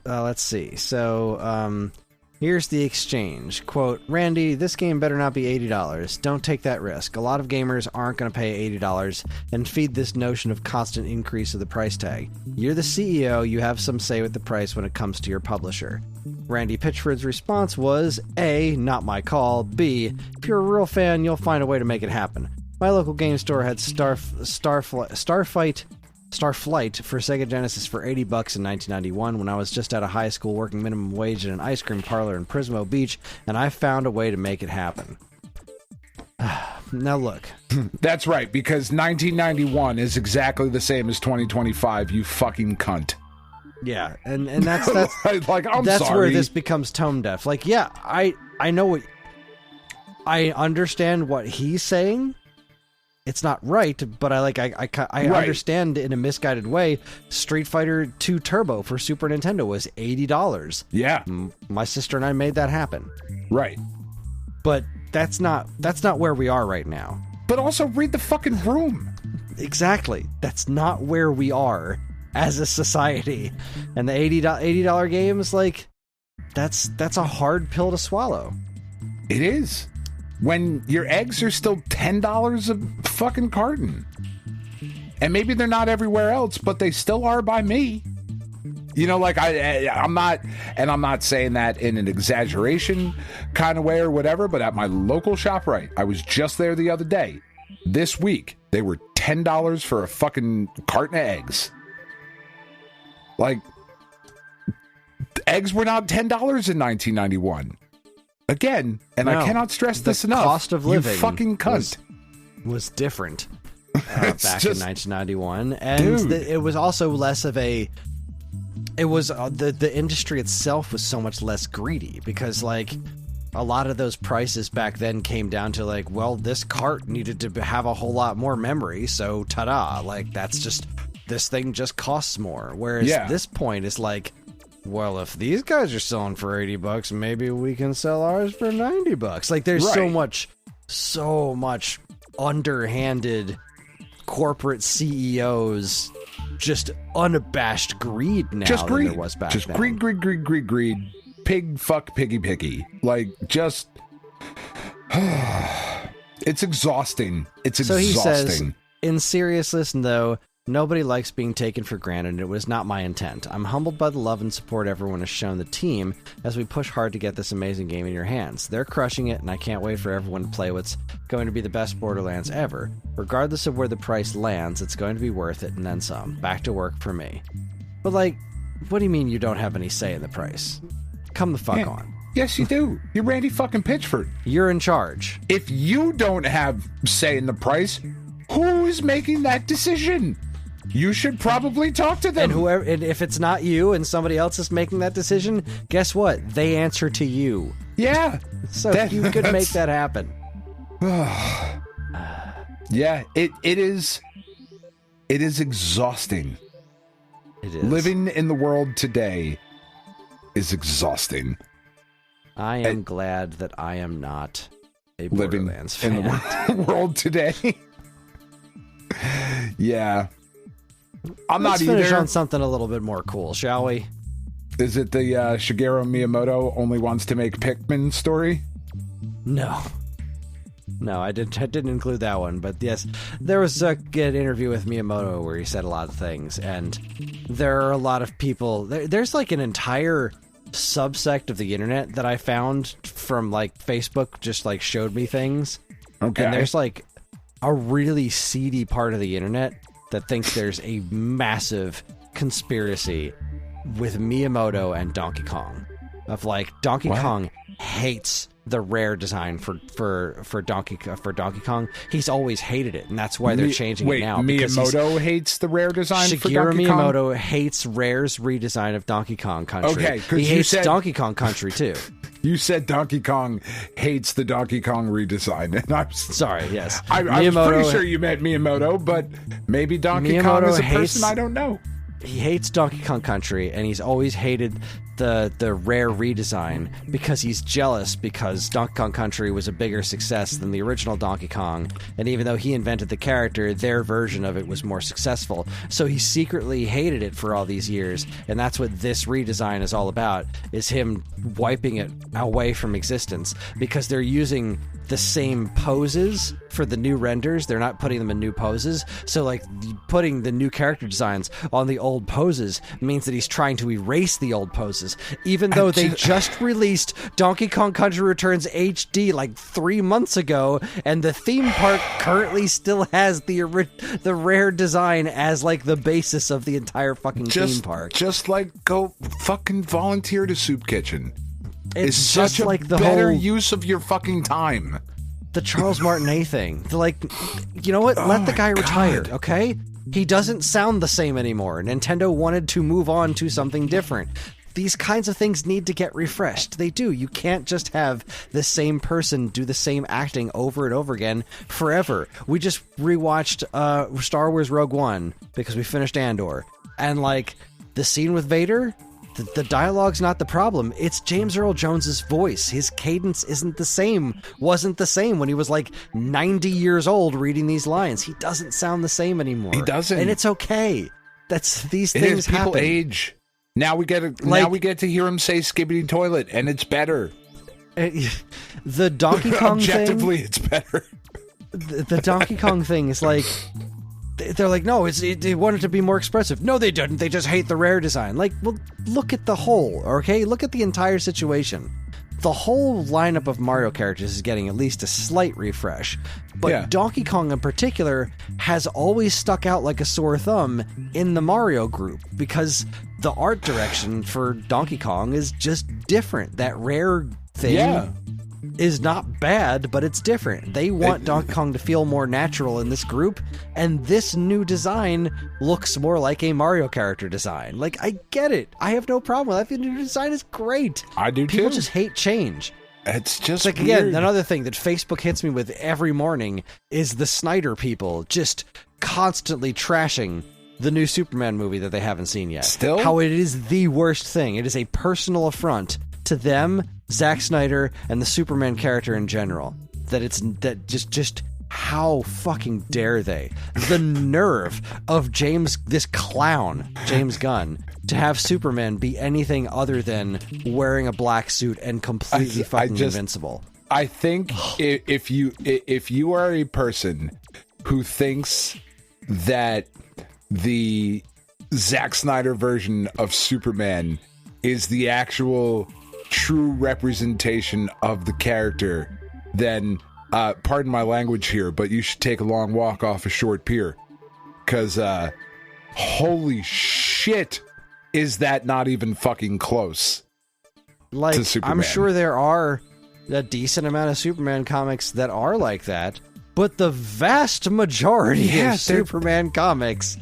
let's see. So, here's the exchange. Quote, Randy, this game better not be $80. Don't take that risk. A lot of gamers aren't going to pay $80 and feed this notion of constant increase of the price tag. You're the CEO. You have some say with the price when it comes to your publisher. Randy Pitchford's response was, A, not my call. B, if you're a real fan, you'll find a way to make it happen. My local game store had Starflight for Sega Genesis for $80 in 1991 when I was just out of high school working minimum wage in an ice cream parlor in Prismo Beach, and I found a way to make it happen. Now look. That's right, because 1991 is exactly the same as 2025, you fucking cunt. Yeah, and that's like, I'm that's sorry. where this becomes tone deaf. Like, yeah, I know what... I understand what he's saying. It's not right, but I understand in a misguided way. Street Fighter 2 Turbo for Super Nintendo was $80. Yeah. My sister and I made that happen. Right. But that's not where we are right now. But also read the fucking room. Exactly. That's not where we are as a society. And the $80 games, like, that's a hard pill to swallow. It is. When your eggs are still $10 a fucking carton. And maybe they're not everywhere else, but they still are by me. You know, like, I'm not saying that in an exaggeration kind of way or whatever, but at my local ShopRite, I was just there the other day. This week, they were $10 for a fucking carton of eggs. Like, eggs were not $10 in 1991. Again, and I cannot stress this enough. The cost of living, you fucking cunt, was different back in 1991, and it was also less of a. It was the industry itself was so much less greedy because, like, a lot of those prices back then came down to, like, well, this cart needed to have a whole lot more memory, so ta-da! Like, that's just, this thing just costs more. Whereas this point is like, well, if these guys are selling for $80, maybe we can sell ours for $90. Like, there's so much underhanded corporate CEOs, just unabashed greed now just greed. Than there was back just then. Greed. Pig, fuck, piggy, picky. Like, just... it's exhausting. It's exhausting. So he says, in seriousness, though, Nobody likes being taken for granted, and it was not my intent. I'm humbled by the love and support everyone has shown the team as we push hard to get this amazing game in your hands. They're crushing it, and I can't wait for everyone to play what's going to be the best Borderlands ever. Regardless of where the price lands, it's going to be worth it, and then some. Back to work for me. But, like, what do you mean you don't have any say in the price? Come the fuck on. Yes, you do. You're Randy fucking Pitchford. You're in charge. If you don't have say in the price, who is making that decision? You should probably talk to them. And if it's not you and somebody else is making that decision, guess what? They answer to you. Yeah. So you could make that happen. Yeah, it is exhausting. It is. Living in the world today is exhausting. I am glad that I am not a Borderlands living fan. in the world today. Yeah. Let's finish on something a little bit more cool, shall we? Is it the Shigeru Miyamoto only wants to make Pikmin story? No, I didn't include that one, but yes, there was a good interview with Miyamoto where he said a lot of things, and there are a lot of people. There's like an entire subsect of the internet that I found from like Facebook, just like showed me things. Okay, and there's like a really seedy part of the internet that thinks there's a massive conspiracy with Miyamoto and Donkey Kong. Of like Donkey Kong hates the rare design for Donkey Kong. He's always hated it, and that's why they're changing it now. Miyamoto hates the rare design for Shigeru Donkey Kong? Miyamoto hates Rare's redesign of Donkey Kong Country. Okay, he hates Donkey Kong Country too. You said Donkey Kong hates the Donkey Kong redesign, and I'm sorry. Yes, I was pretty sure you meant Miyamoto, but maybe Donkey Kong is a person I don't know. He hates Donkey Kong Country, and he's always hated the Rare redesign because he's jealous because Donkey Kong Country was a bigger success than the original Donkey Kong, and even though he invented the character, their version of it was more successful. So he secretly hated it for all these years, and that's what this redesign is all about, is him wiping it away from existence because they're using the same poses for the new renders. They're not putting them in new poses. So like putting the new character designs on the old poses means that he's trying to erase the old poses, even though they just released Donkey Kong Country Returns HD like 3 months ago, and the theme park currently still has the rare design as like the basis of the entire fucking theme park. Just like go fucking volunteer to Soup Kitchen. It's such a like the better whole use of your fucking time. The Charles Martinet thing. Like, you know what? Let the guy retire, okay? He doesn't sound the same anymore. Nintendo wanted to move on to something different. These kinds of things need to get refreshed. They do. You can't just have the same person do the same acting over and over again forever. We just rewatched Star Wars Rogue One because we finished Andor. And, like, the scene with Vader... The dialogue's not the problem. It's James Earl Jones's voice. His cadence wasn't the same when he was like 90 years old reading these lines. He doesn't sound the same anymore. He doesn't. And it's okay. These things happen. People age. Now we get to hear him say skibbity toilet, and it's better. The Donkey Kong Objectively, thing, it's better. The Donkey Kong thing is like... They're like, no, they wanted to be more expressive. No, they didn't. They just hate the rare design. Like, well, look at the whole, okay? Look at the entire situation. The whole lineup of Mario characters is getting at least a slight refresh. But Donkey Kong in particular has always stuck out like a sore thumb in the Mario group because the art direction for Donkey Kong is just different. That rare thing is not bad, but it's different. They want Donkey Kong to feel more natural in this group, and this new design looks more like a Mario character design. Like, I get it. I have no problem with that. The new design is great. I do People too. just hate change. It's just like, weird. again, another thing that Facebook hits me with every morning is the Snyder people just constantly trashing the new Superman movie that they haven't seen yet. Still? How it is the worst thing. It is a personal affront to them, Zack Snyder, and the Superman character in general. Just how fucking dare they? The nerve of this clown, James Gunn, to have Superman be anything other than wearing a black suit and completely invincible. I think if you are a person who thinks that the Zack Snyder version of Superman is the actual true representation of the character, then pardon my language here, but you should take a long walk off a short pier. Because holy shit, is that not even fucking close to Superman? I'm sure there are a decent amount of Superman comics that are like that, but the vast majority of Superman comics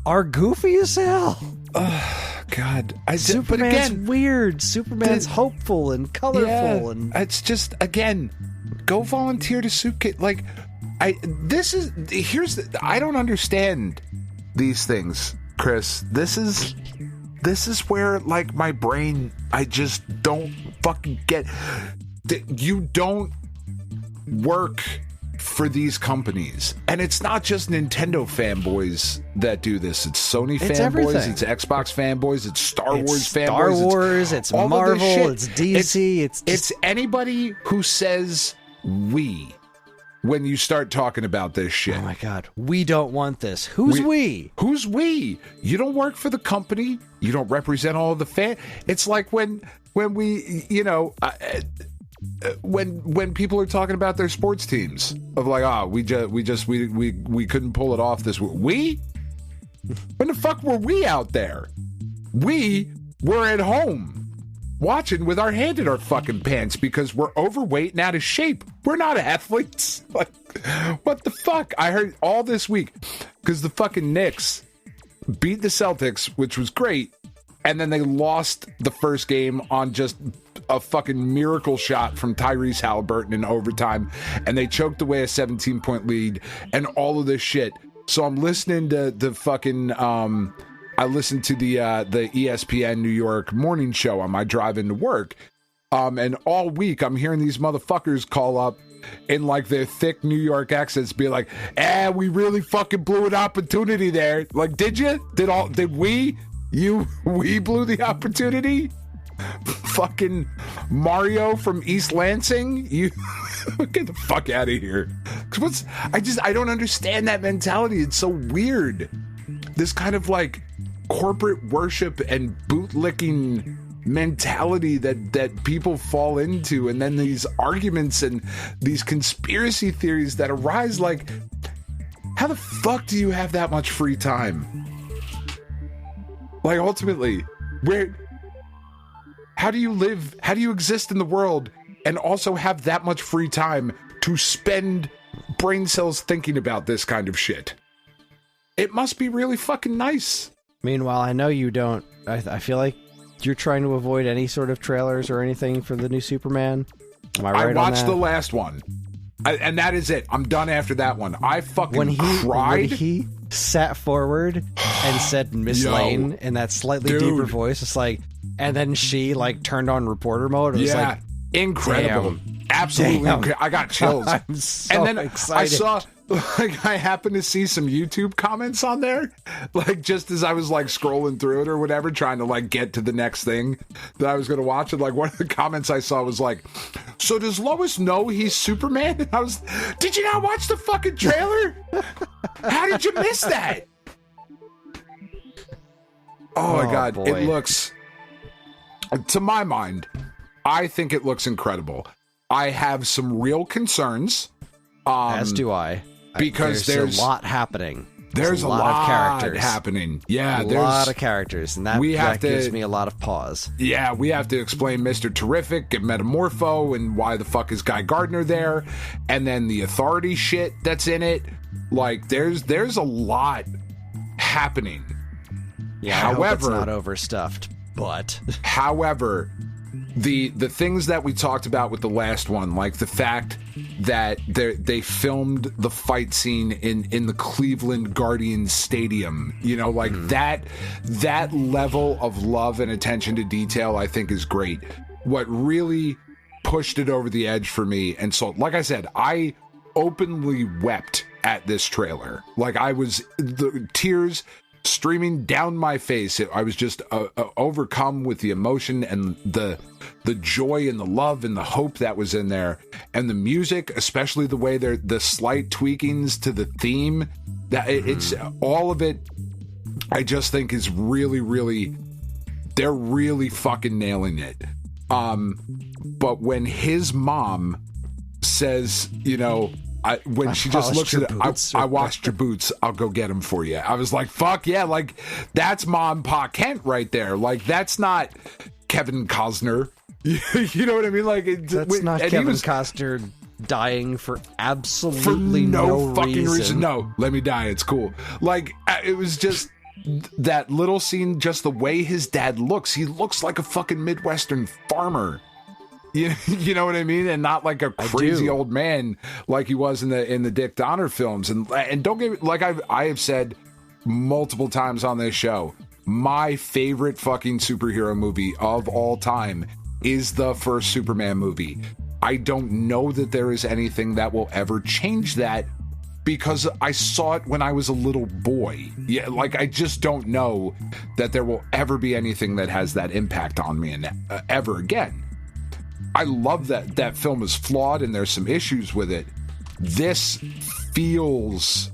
are goofy as hell. Oh, God. Superman's weird. Superman's hopeful and colorful. And it's just, again, go volunteer to suitcase. Like, I don't understand these things, Chris. This is where, like, my brain, I just don't fucking get. You don't work for these companies, and it's not just Nintendo fanboys that do this. It's Sony fanboys, everything. It's Xbox fanboys, it's Star Wars fanboys, Star Wars, it's Marvel, it's DC, it's anybody who says we when you start talking about this shit. Oh my God, we don't want this. Who's we? Who's we? You don't work for the company. You don't represent all of the fan. It's like when we, when people are talking about their sports teams of like, we couldn't pull it off this week. When the fuck were we out there? We were at home watching with our hand in our fucking pants because we're overweight and out of shape. We're not athletes. Like, what the fuck? I heard all this week because the fucking Knicks beat the Celtics, which was great, and then they lost the first game on just a fucking miracle shot from Tyrese Halliburton in overtime, and they choked away a 17-point lead and all of this shit. So I'm listening to the fucking I listened to the ESPN New York morning show on my drive into work, and all week I'm hearing these motherfuckers call up in like their thick New York accents, be like, we really fucking blew an opportunity there. Like, did you? Did we? We blew the opportunity? Fucking Mario from East Lansing, you get the fuck out of here. I don't understand that mentality. It's so weird. This kind of like corporate worship and bootlicking mentality that people fall into, and then these arguments and these conspiracy theories that arise. Like, how the fuck do you have that much free time? Like, ultimately, how do you live? How do you exist in the world and also have that much free time to spend brain cells thinking about this kind of shit? It must be really fucking nice. Meanwhile, I know you don't. I feel like you're trying to avoid any sort of trailers or anything for the new Superman. Am I right on that? I watched the last one. And that is it. I'm done after that one. I fucking cried. When he sat forward and said Miss Lane in that slightly deeper voice, it's like, and then she like turned on reporter mode. It was like, incredible. Damn. Absolutely. Damn. I got chills. I'm so excited. I happened to see some YouTube comments on there, like just as I was like scrolling through it or whatever, trying to like get to the next thing that I was going to watch. And like one of the comments I saw was like, so does Lois know he's Superman? And did you not watch the fucking trailer? How did you miss that? Oh my God. Boy. It looks, to my mind, I think it looks incredible. I have some real concerns. As do I. Because there's a lot happening. There's a lot of characters happening. Yeah, there's a lot of characters, and that gives me a lot of pause. Yeah, we have to explain Mr. Terrific and Metamorpho and why the fuck is Guy Gardner there, and then the Authority shit that's in it. Like, there's a lot happening. Yeah, however, I hope it's not overstuffed, but however, the things that we talked about with the last one, like the fact that they filmed the fight scene in the Cleveland Guardians Stadium, like that level of love and attention to detail, I think is great. What really pushed it over the edge for me, and so, like I said, I openly wept at this trailer. Like, the tears streaming down my face. I was just overcome with the emotion and the joy and the love and the hope that was in there, and the music, especially the way the slight tweakings to the theme It's all of it. I just think is really, really, they're really fucking nailing it. But when his mom says, you know, when she just looks at it, I washed your boots, I'll go get them for you. I was like, fuck yeah, like that's Mom and Pa Kent right there. Like that's not Kevin Costner. You know what I mean? Like that's not Kevin Costner dying for absolutely no fucking reason. No, let me die. It's cool. Like it was just that little scene, just the way his dad looks. He looks like a fucking Midwestern farmer. You know what I mean? And not like a crazy old man like he was in the Dick Donner films. And don't get me, like I have said multiple times on this show, my favorite fucking superhero movie of all time is the first Superman movie. I don't know that there is anything that will ever change that because I saw it when I was a little boy. Yeah, like I just don't know that there will ever be anything that has that impact on me ever again. I love that film is flawed and there's some issues with it. This feels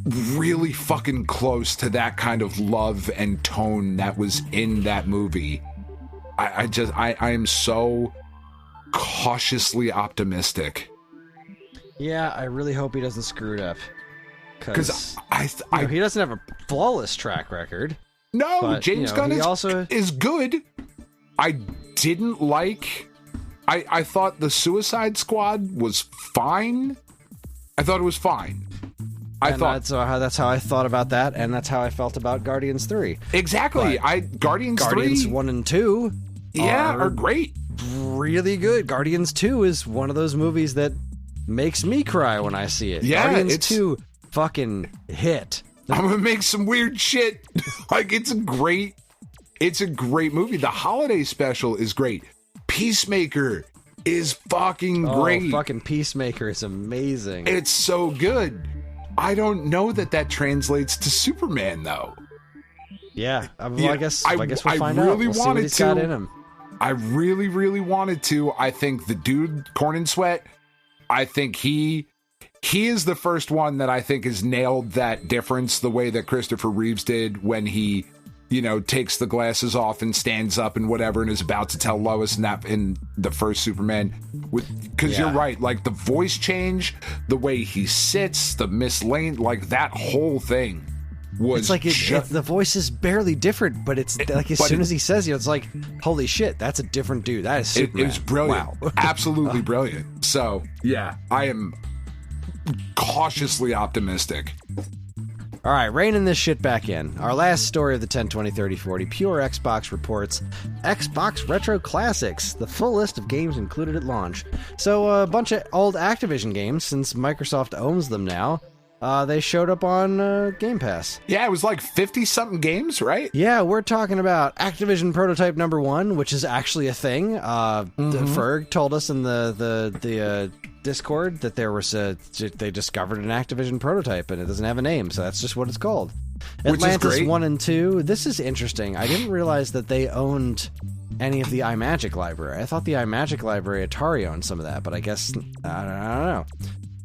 really fucking close to that kind of love and tone that was in that movie. I am so cautiously optimistic. Yeah, I really hope he doesn't screw it up. Because he doesn't have a flawless track record. No, but, James Gunn is good. I didn't like... I thought the Suicide Squad was fine. I thought it was fine. That's how I thought about that, and that's how I felt about Guardians 3. Exactly. Guardians 1 and 2 are great. Really good. Guardians 2 is one of those movies that makes me cry when I see it. Yeah, Guardians 2 fucking hit. I'm gonna make some weird shit. Like it's a great movie. The holiday special is great. Peacemaker is fucking great. Fucking Peacemaker is amazing. It's so good. I don't know that translates to Superman though. Yeah, I guess we'll find out. We'll see what he's got in him. I really, really wanted to. I think the dude, Corn and Sweat, I think he is the first one that I think has nailed that difference the way that Christopher Reeves did when he, you know, takes the glasses off and stands up and whatever and is about to tell Lois in the first Superman. Because you're right, like the voice change, the way he sits, the Miss Lane, like that whole thing was it's like the voice is barely different, but it's like as soon as he says it, it's like, holy shit, that's a different dude. That is Superman. It was brilliant. Wow. Absolutely brilliant. So, yeah, I am cautiously optimistic. All right, reining this shit back in. Our last story of the 10, 20, 30, 40 Pure Xbox reports Xbox Retro Classics, the full list of games included at launch. So a bunch of old Activision games, since Microsoft owns them now. They showed up on Game Pass. Yeah, it was like 50-something games, right? Yeah, we're talking about Activision Prototype number 1, which is actually a thing. Ferg told us in the Discord that they discovered an Activision Prototype, and it doesn't have a name, so that's just what it's called. Atlantis 1 and 2. This is interesting. I didn't realize that they owned any of the iMagic library. I thought the iMagic library, Atari owned some of that, but I guess, I don't know.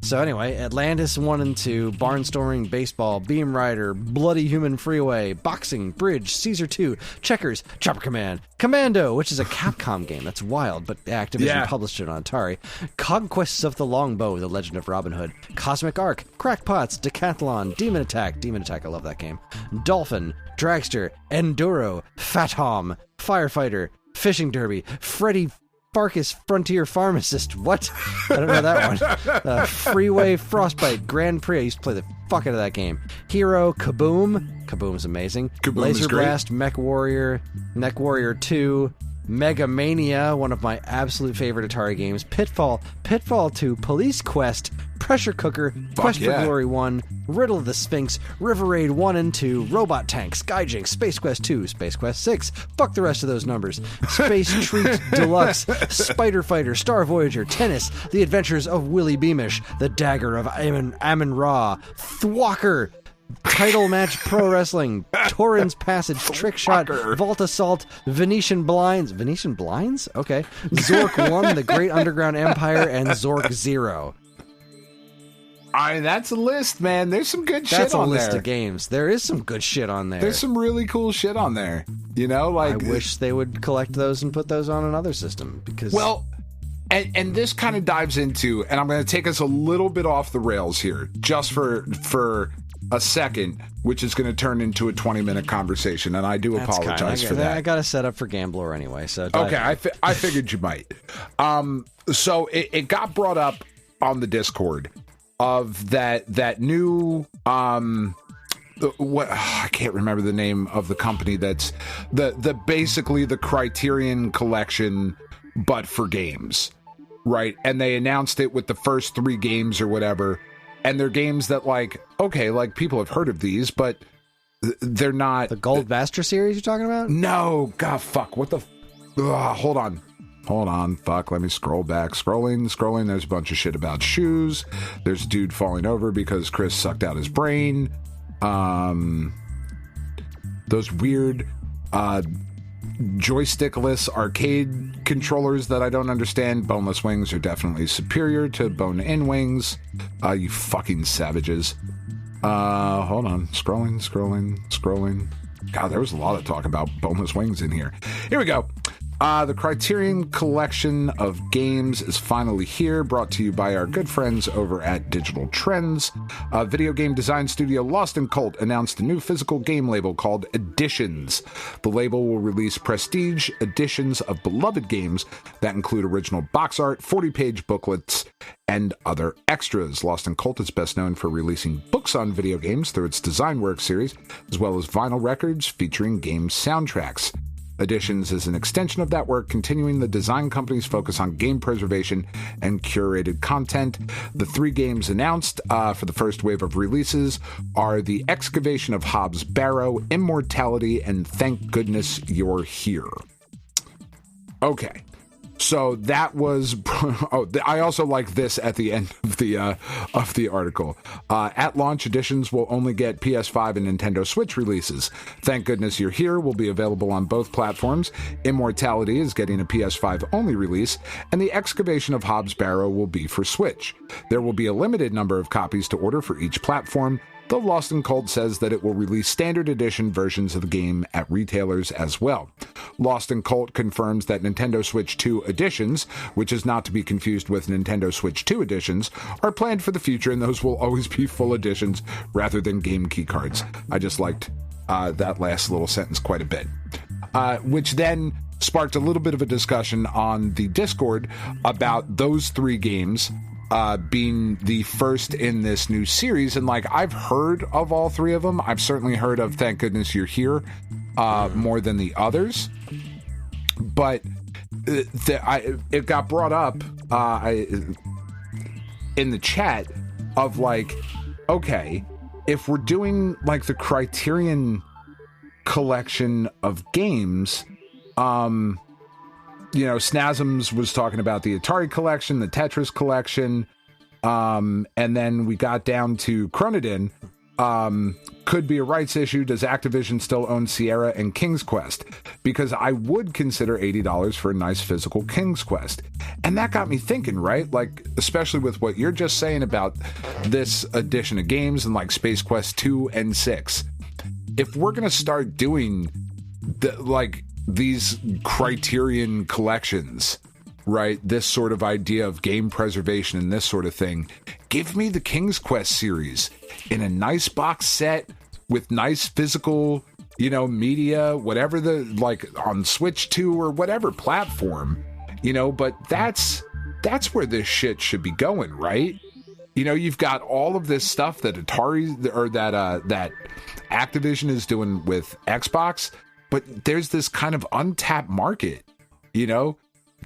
So anyway, Atlantis 1 and 2, Barnstorming, Baseball, Beam Rider, Bloody Human Freeway, Boxing, Bridge, Caesar 2, Checkers, Chopper Command, Commando, which is a Capcom game. That's wild, but Activision published it on Atari. Conquests of the Longbow, The Legend of Robin Hood, Cosmic Arc, Crackpots, Decathlon, Demon Attack, I love that game, Dolphin, Dragster, Enduro, Fathom, Firefighter, Fishing Derby, Freddy Farkas Frontier Pharmacist. What? I don't know that one. Freeway Frostbite Grand Prix. I used to play the fuck out of that game. Hero Kaboom. Kaboom's amazing. Kaboom Laser Blast, Mech Warrior 2, Mega Mania, one of my absolute favorite Atari games. Pitfall 2, Police Quest, Pressure Cooker, Quest for Glory 1, Riddle of the Sphinx, River Raid 1 and 2, Robot Tank, Skyjinx, Space Quest 2, Space Quest 6, fuck the rest of those numbers, Space Treat Deluxe, Spider Fighter, Star Voyager, Tennis, The Adventures of Willie Beamish, The Dagger of Amun-Ra, Thwacker, Title Match Pro Wrestling, Torrens Passage, Trick Shot, Vault Assault, Venetian Blinds? Okay. Zork 1, The Great Underground Empire, and Zork 0. That's a list, man. There's some good shit That's a on list there. of games. There is some good shit on there. There's some really cool shit on there. You know, like I wish they would collect those and put those on another system because and this kind of dives into, and I'm going to take us a little bit off the rails here, just for a second, which is going to turn into a 20-minute conversation, and I do apologize for that. I got to set up for Gambler anyway, so okay, I figured you might. So it got brought up on the Discord of that new what I can't remember the name of the company that's the basically the Criterion Collection, but for games, right? And they announced it with the first 3 games or whatever. And they're games that, like, okay, like, people have heard of these, but they're not... The Gold Master series you're talking about? No, God, fuck, what the... hold on, fuck, let me scroll back. Scrolling, there's a bunch of shit about shoes. There's a dude falling over because Kris sucked out his brain. Those weird, joystickless arcade controllers that I don't understand. Boneless wings are definitely superior to bone-in wings. You fucking savages. Hold on. Scrolling. God, there was a lot of talk about boneless wings in here. Here we go. The Criterion Collection of Games is finally here, brought to you by our good friends over at Digital Trends. Video game design studio Lost & Cult announced a new physical game label called Editions. The label will release prestige editions of beloved games that include original box art, 40-page booklets, and other extras. Lost & Cult is best known for releasing books on video games through its Design Work series, as well as vinyl records featuring game soundtracks. Editions is an extension of that work, continuing the design company's focus on game preservation and curated content. The 3 games announced for the first wave of releases are The Excavation of Hobbs Barrow, Immortality, and Thank Goodness You're Here. Okay. So that was... I also like this at the end of the article. At launch, Editions will only get PS5 and Nintendo Switch releases. Thank Goodness You're Here will be available on both platforms. Immortality is getting a PS5 only release, and The Excavation of Hobbs Barrow will be for Switch. There will be a limited number of copies to order for each platform, though Lost & Cult says that it will release standard edition versions of the game at retailers as well. Lost & Cult confirms that Nintendo Switch 2 editions, which is not to be confused with Nintendo Switch 2 editions, are planned for the future, and those will always be full editions rather than game key cards. I just liked that last little sentence quite a bit. Which then sparked a little bit of a discussion on the Discord about those 3 games being the first in this new series. And like, I've heard of all 3 of them. I've certainly heard of Thank Goodness You're Here more than the others, but it got brought up in the chat of like, okay, if we're doing like the Criterion Collection of games, you know, Snazums was talking about the Atari collection, the Tetris collection, and then we got down to Chronodin. Could be a rights issue. Does Activision still own Sierra and King's Quest? Because I would consider $80 for a nice physical King's Quest. And that got me thinking, right? Like, especially with what you're just saying about this edition of games and like Space Quest 2 and 6. If we're going to start doing these Criterion collections, right? This sort of idea of game preservation and this sort of thing. Give me the King's Quest series in a nice box set with nice physical, you know, media, whatever on Switch 2 or whatever platform, you know, but that's where this shit should be going, right? You know, you've got all of this stuff that Atari or that Activision is doing with Xbox, but there's this kind of untapped market, you know?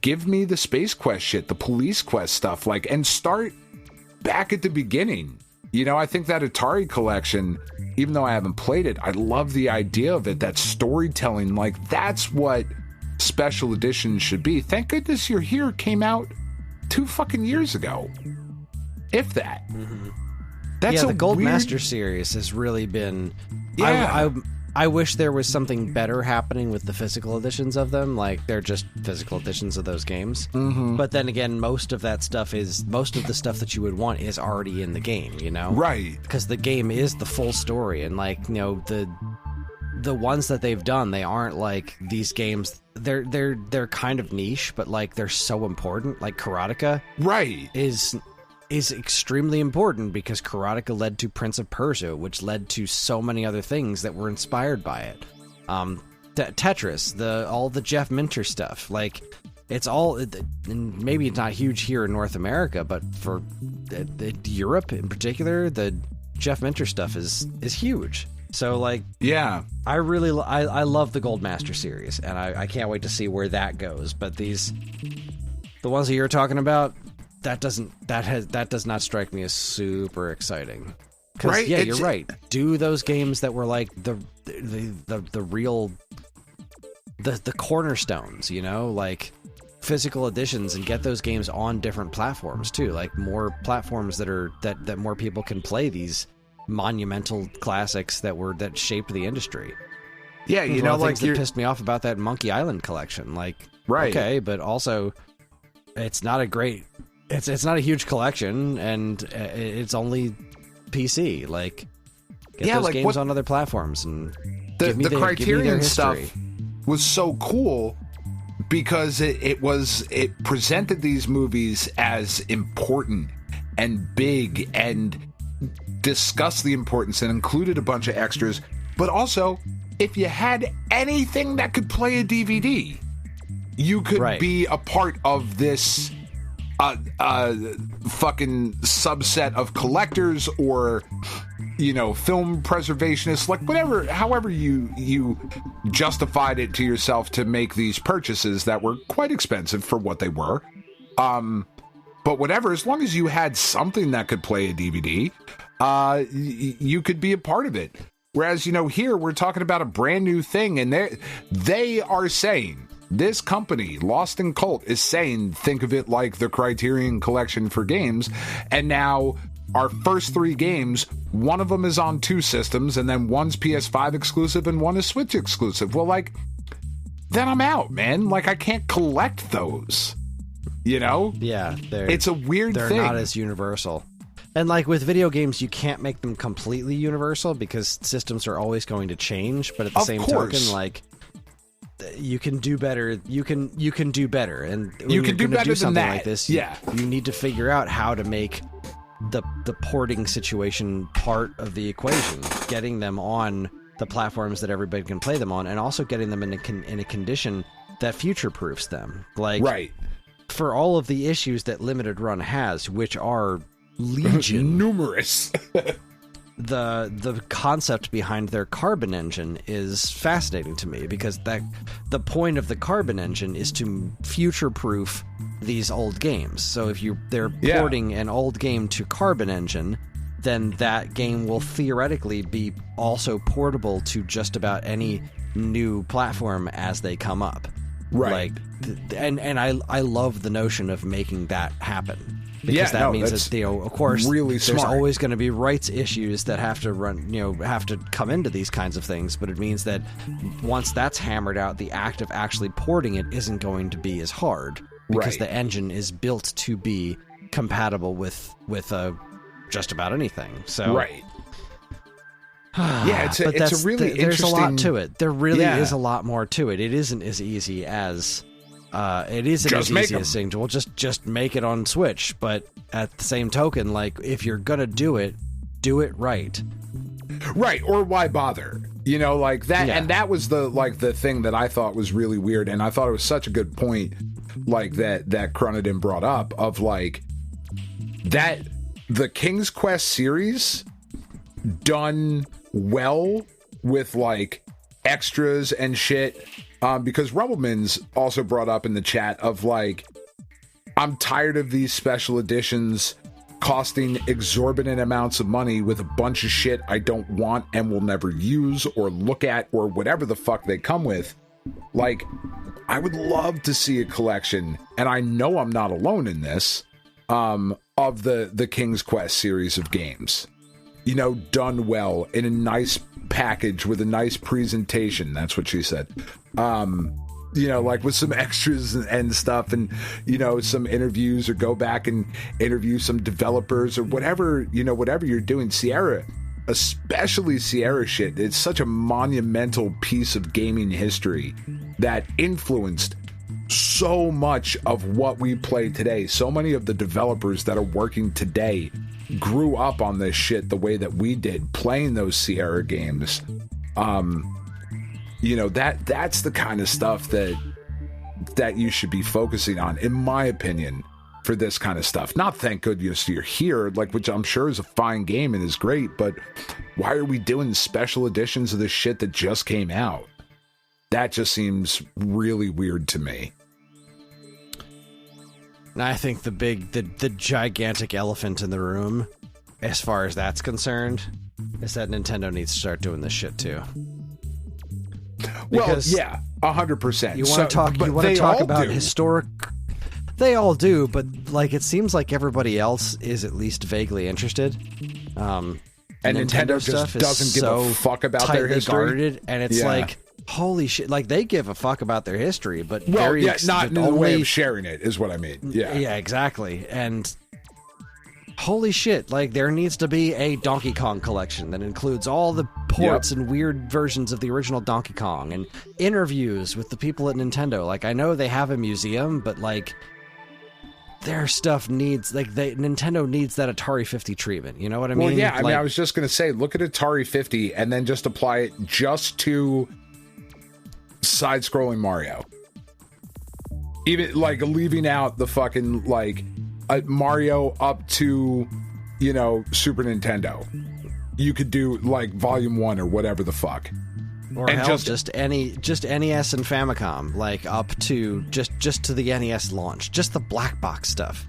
Give me the Space Quest shit, the Police Quest stuff, like, and start back at the beginning. You know, I think that Atari collection, even though I haven't played it, I love the idea of it, that storytelling. Like, that's what special editions should be. Thank Goodness You're Here came out 2 fucking years ago. If that. Mm-hmm. That's the Gold Master series has really been... Yeah. I wish there was something better happening with the physical editions of them. Like, they're just physical editions of those games. Mm-hmm. But then again, most of the stuff that you would want is already in the game, you know? Right. Because the game is the full story, and like, you know, the ones that they've done, they aren't like these games. They're kind of niche, but like they're so important. Like Karateka, right, is extremely important because Karateka led to Prince of Persia, which led to so many other things that were inspired by it. Tetris, all the Jeff Minter stuff, like it's all, and maybe it's not huge here in North America, but for Europe in particular, the Jeff Minter stuff is huge. So, like, yeah, I love the Goldmaster series, and I can't wait to see where that goes. But the ones that you're talking about, that does not strike me as super exciting. Right? Yeah, you're right. Do those games that were like the real the cornerstones, you know, like physical editions, and get those games on different platforms too, like more platforms that more people can play these monumental classics that shaped the industry. Yeah, you know, like that pissed me off about that Monkey Island collection. Like, right, okay, but also it's not a huge collection, and it's only PC. Like, get those games on other platforms, and the Criterion stuff was so cool because it presented these movies as important and big and discussed the importance and included a bunch of extras. But also, if you had anything that could play a DVD, you could be a part of this fucking subset of collectors, or, you know, film preservationists, like whatever, however you justified it to yourself to make these purchases that were quite expensive for what they were. But whatever, as long as you had something that could play a DVD, you could be a part of it. Whereas, you know, here we're talking about a brand new thing, and they are saying, this company, Lost in Cult, is saying, think of it like the Criterion Collection for games. And now our first 3 games, one of them is on 2 systems, and then one's PS5 exclusive and one is Switch exclusive. Well, like, then I'm out, man. Like, I can't collect those. You know? Yeah. It's a weird thing. They're not as universal. And like with video games, you can't make them completely universal because systems are always going to change. But at the same token, like, you can do better. You can do better, and you can do better than that. Like this, yeah, you need to figure out how to make the porting situation part of the equation, getting them on the platforms that everybody can play them on, and also getting them in a condition that future-proofs them. Like, right, for all of the issues that Limited Run has, which are legion, numerous. The concept behind their carbon engine is fascinating to me, because the point of the carbon engine is to future-proof these old games. So if they're porting an old game to carbon engine, then that game will theoretically be also portable to just about any new platform as they come up. Right. Like, and I love the notion of making that happen. Because that means that, you know, of course, really there's always going to be rights issues that have to come into these kinds of things. But it means that once that's hammered out, the act of actually porting it isn't going to be as hard, because the engine is built to be compatible with just about anything. So right. Yeah, it's a really interesting. There's a lot to it. There really is a lot more to it. It isn't as easy as. It isn't as easy as saying, well, just make it on Switch. But at the same token, like, if you're gonna do it right. Right, or why bother? You know, like that. Yeah. And that was the thing that I thought was really weird, and I thought it was such a good point, like that Cronodin brought up, of like that the King's Quest series done well with like extras and shit. Because Rubbleman's also brought up in the chat of like, I'm tired of these special editions costing exorbitant amounts of money with a bunch of shit I don't want and will never use or look at or whatever the fuck they come with. Like, I would love to see a collection, and I know I'm not alone in this, of the King's Quest series of games. You know, done well in a nice package with a nice presentation. That's what she said. Like with some extras and stuff, and some interviews, or go back and interview some developers or whatever you're doing. Sierra, especially Sierra shit, it's such a monumental piece of gaming history that influenced so much of what we play today. So many of the developers that are working today grew up on this shit the way that we did, playing those Sierra games. That's the kind of stuff that you should be focusing on, in my opinion, for this kind of stuff. Not thank goodness you're here, which I'm sure is a fine game and is great, but why are we doing special editions of this shit that just came out? That just seems really weird to me. And I think the gigantic elephant in the room, as far as that's concerned, is that Nintendo needs to start doing this shit too. Because 100%. You want to talk about historic. They all do, but it seems like everybody else is at least vaguely interested. And Nintendo just doesn't give a fuck about their history. Guarded, and it's holy shit! They give a fuck about their history, but not in the way of sharing it is what I mean. Yeah, exactly. And holy shit! There needs to be a Donkey Kong collection that includes all the ports and weird versions of the original Donkey Kong, and interviews with the people at Nintendo. I know they have a museum, but their stuff needs Nintendo needs that Atari 50 treatment. You know what I mean? Well, yeah. I was just gonna say, look at Atari 50 and then just apply it just to side-scrolling Mario. Even leaving out the fucking Mario up to Super Nintendo. You could do Volume 1 or whatever the fuck. Or and hell, just NES and Famicom, up to just to the NES launch, just the black box stuff.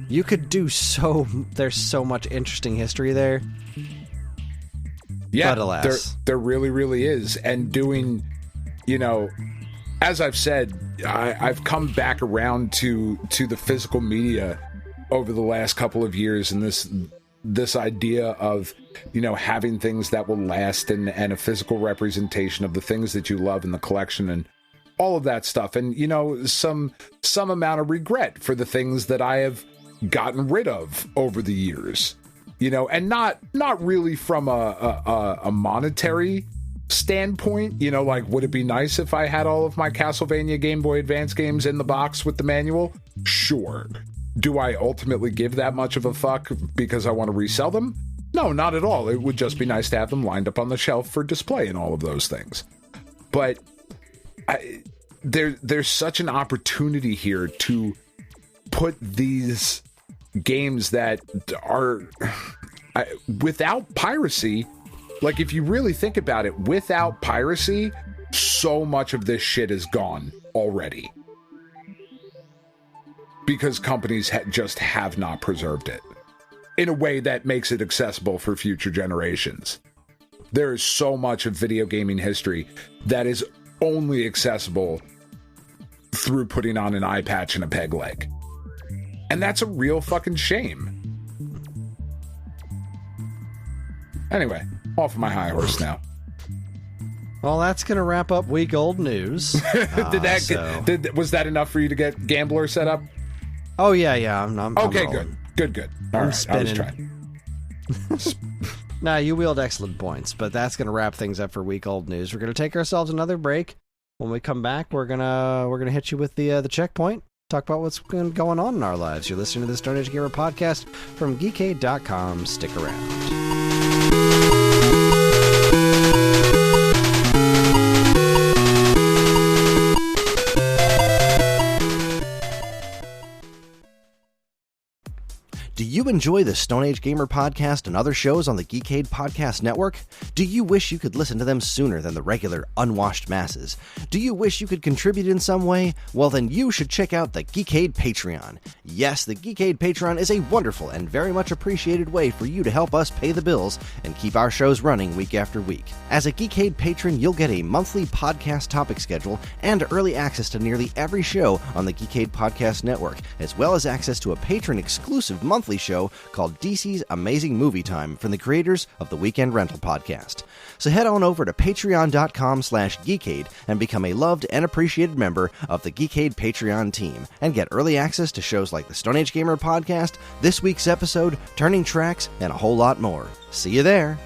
You could do there's so much interesting history there. Yeah, but alas, there really, really is. And doing, as I've said, I've come back around to the physical media over the last couple of years, and this idea of having things that will last, and a physical representation of the things that you love in the collection, and all of that stuff, and some amount of regret for the things that I have gotten rid of over the years, and not really from a monetary standpoint, would it be nice if I had all of my Castlevania Game Boy Advance games in the box with the manual? Sure. Do I ultimately give that much of a fuck because I want to resell them? No, not at all. It would just be nice to have them lined up on the shelf for display and all of those things. But there's such an opportunity here to put these games that are without piracy. If you really think about it, without piracy, so much of this shit is gone already. Because companies just have not preserved it in a way that makes it accessible for future generations. There is so much of video gaming history that is only accessible through putting on an eye patch and a peg leg. And that's a real fucking shame. Anyway, off of my high horse now. Well, that's going to wrap up week old news. Was that enough for you to get Gambler set up? Oh, yeah. I'm okay, good. All right, spinning. I was trying. Nah, you wield excellent points, but that's going to wrap things up for week old news. We're going to take ourselves another break. When we come back, we're gonna hit you with the checkpoint. Talk about what's been going on in our lives. You're listening to the Stone Age Gamer podcast from Geekade.com. Stick around. Do you enjoy the Stone Age Gamer podcast and other shows on the Geekade Podcast Network? Do you wish you could listen to them sooner than the regular unwashed masses? Do you wish you could contribute in some way? Well, then you should check out the Geekade Patreon. Yes, the Geekade Patreon is a wonderful and very much appreciated way for you to help us pay the bills and keep our shows running week after week. As a Geekade patron, you'll get a monthly podcast topic schedule and early access to nearly every show on the Geekade Podcast Network, as well as access to a patron-exclusive monthly show show called DC's Amazing Movie Time from the creators of the Weekend Rental podcast. So head on over to patreon.com/geekade and become a loved and appreciated member of the Geekade Patreon team and get early access to shows like the Stone Age Gamer podcast, this week's episode, Turning Tracks, and a whole lot more. See you there.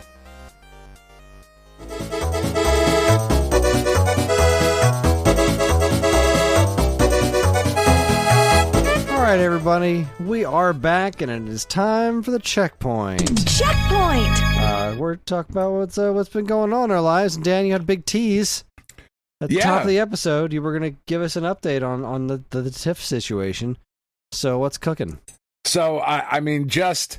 All right, everybody, we are back, and it is time for the checkpoint. Checkpoint! We're talking about what's been going on in our lives. And Dan, you had a big tease at the top of the episode. You were going to give us an update on the Tiff situation. So what's cooking? So I mean, just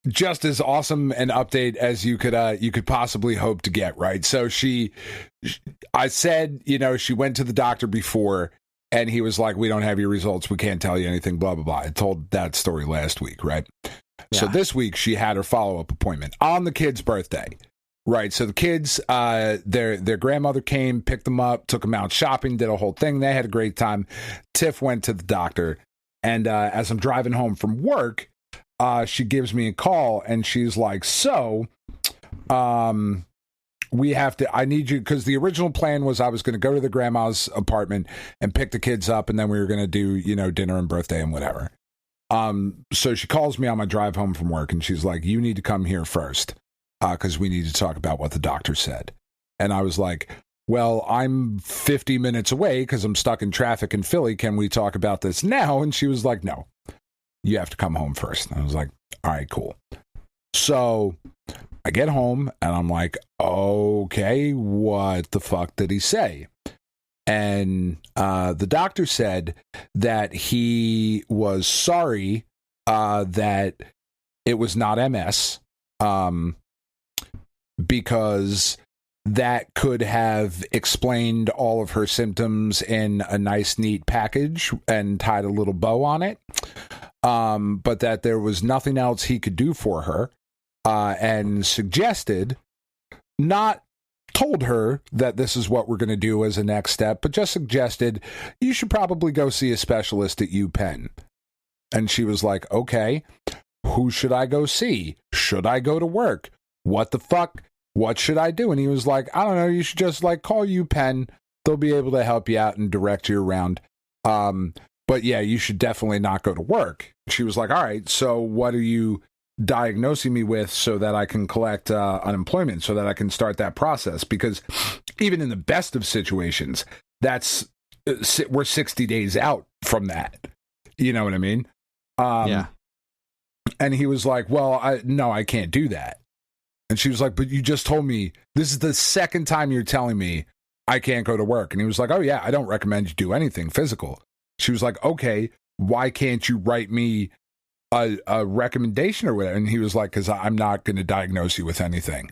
as awesome an update as you could possibly hope to get, right? So I said, she went to the doctor before. And he was like, we don't have your results. We can't tell you anything, blah, blah, blah. I told that story last week, right? Yeah. So this week, she had her follow-up appointment on the kid's birthday, right? So the kids, their grandmother came, picked them up, took them out shopping, did a whole thing. They had a great time. Tiff went to the doctor. And as I'm driving home from work, she gives me a call, and she's like, I need you, because the original plan was I was going to go to the grandma's apartment and pick the kids up, and then we were going to do, dinner and birthday and whatever. So she calls me on my drive home from work, and she's like, you need to come here first, because we need to talk about what the doctor said. And I was like, well, I'm 50 minutes away because I'm stuck in traffic in Philly. Can we talk about this now? And she was like, no, you have to come home first. And I was like, all right, cool. So I get home and I'm like, okay, what the fuck did he say? And the doctor said that he was sorry that it was not MS, because that could have explained all of her symptoms in a nice, neat package and tied a little bow on it, but that there was nothing else he could do for her. And suggested, not told her that this is what we're going to do as a next step, but just suggested, you should probably go see a specialist at UPenn. And she was like, okay, who should I go see? Should I go to work? What the fuck? What should I do? And he was like, I don't know, you should just call UPenn. They'll be able to help you out and direct you around. But yeah, you should definitely not go to work. She was like, all right, so what are you diagnosing me with so that I can collect unemployment, so that I can start that process? Because even in the best of situations, we're 60 days out from that. You know what I mean? Yeah. And he was like, well, I can't do that. And she was like, but you just told me, this is the second time you're telling me I can't go to work. And he was like, oh yeah, I don't recommend you do anything physical. She was like, okay, why can't you write me a recommendation or whatever? And he was like, because I'm not going to diagnose you with anything.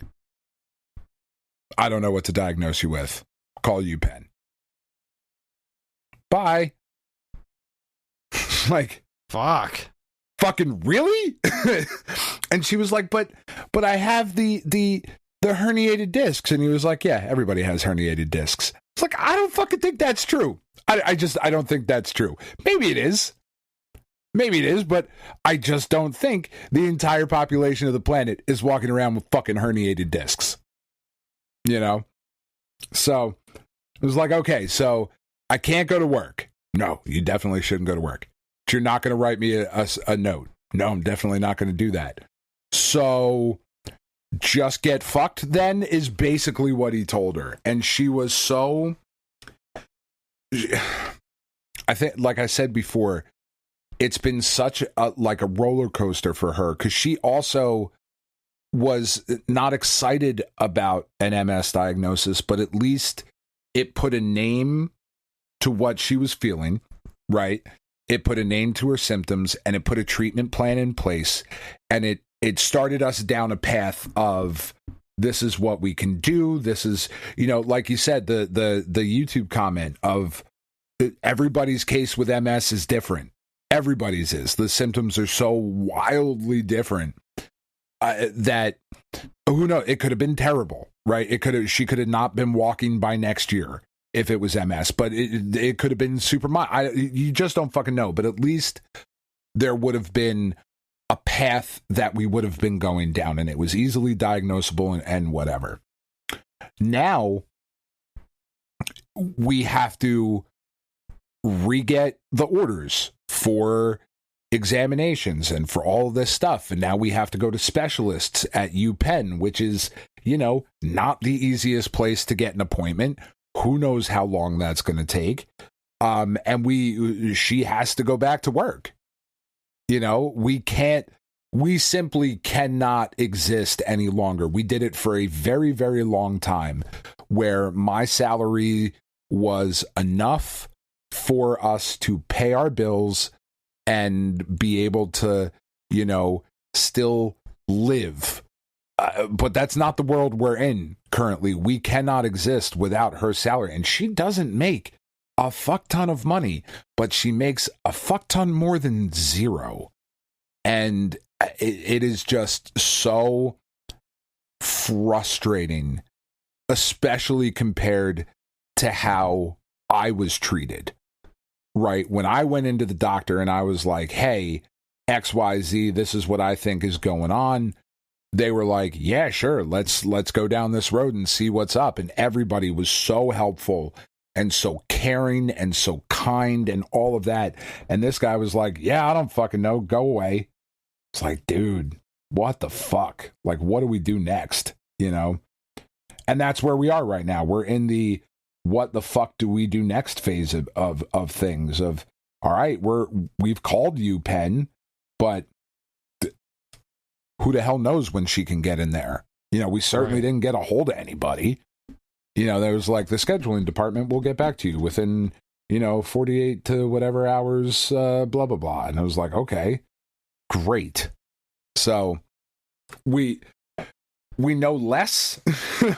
I don't know what to diagnose you with. Call UPenn. Bye. Like, fucking really? And she was like, but I have the herniated discs. And he was like, yeah, everybody has herniated discs. It's like, I don't fucking think that's true. I don't think that's true. Maybe it is, but I just don't think the entire population of the planet is walking around with fucking herniated discs. So it was like, okay, so I can't go to work. No, you definitely shouldn't go to work. But you're not going to write me a note. No, I'm definitely not going to do that. So just get fucked then, is basically what he told her. And she was so, I think, like I said before, it's been such a roller coaster for her, because she also was not excited about an MS diagnosis, but at least it put a name to what she was feeling, right? It put a name to her symptoms, and it put a treatment plan in place, and it started us down a path of, this is what we can do. This is, like you said, the YouTube comment of everybody's case with MS is different. Everybody's is. The symptoms are so wildly different that, who knows, it could have been terrible, right? She could have not been walking by next year if it was MS, but it could have been super mild. You just don't fucking know. But at least there would have been a path that we would have been going down, and it was easily diagnosable and whatever. Now we have to re-get the orders for examinations and for all of this stuff, and now we have to go to specialists at UPenn, which is, you know, not the easiest place to get an appointment. Who knows how long that's going to take. And she has to go back to work. You know, we simply cannot exist any longer. We did it for a very, very long time where my salary was enough for us to pay our bills and be able to, you know, still live. But that's not the world we're in currently. We cannot exist without her salary. And she doesn't make a fuck ton of money, but she makes a fuck ton more than zero. And it is just so frustrating, especially compared to how I was treated. Right? When I went into the doctor and I was like, hey, XYZ, this is what I think is going on. They were like, yeah, sure. Let's go down this road and see what's up. And everybody was so helpful and so caring and so kind and all of that. And this guy was like, yeah, I don't fucking know. Go away. It's like, dude, what the fuck? Like, what do we do next? You know? And that's where we are right now. We're in the what the fuck do we do next phase of things of, all right, we've called you, Penn, but who the hell knows when she can get in there? You know, we certainly didn't get a hold of anybody. You know, there was like the scheduling department will get back to you within, you know, 48 to whatever hours, blah, blah, blah. And I was like, okay, great. So we know less,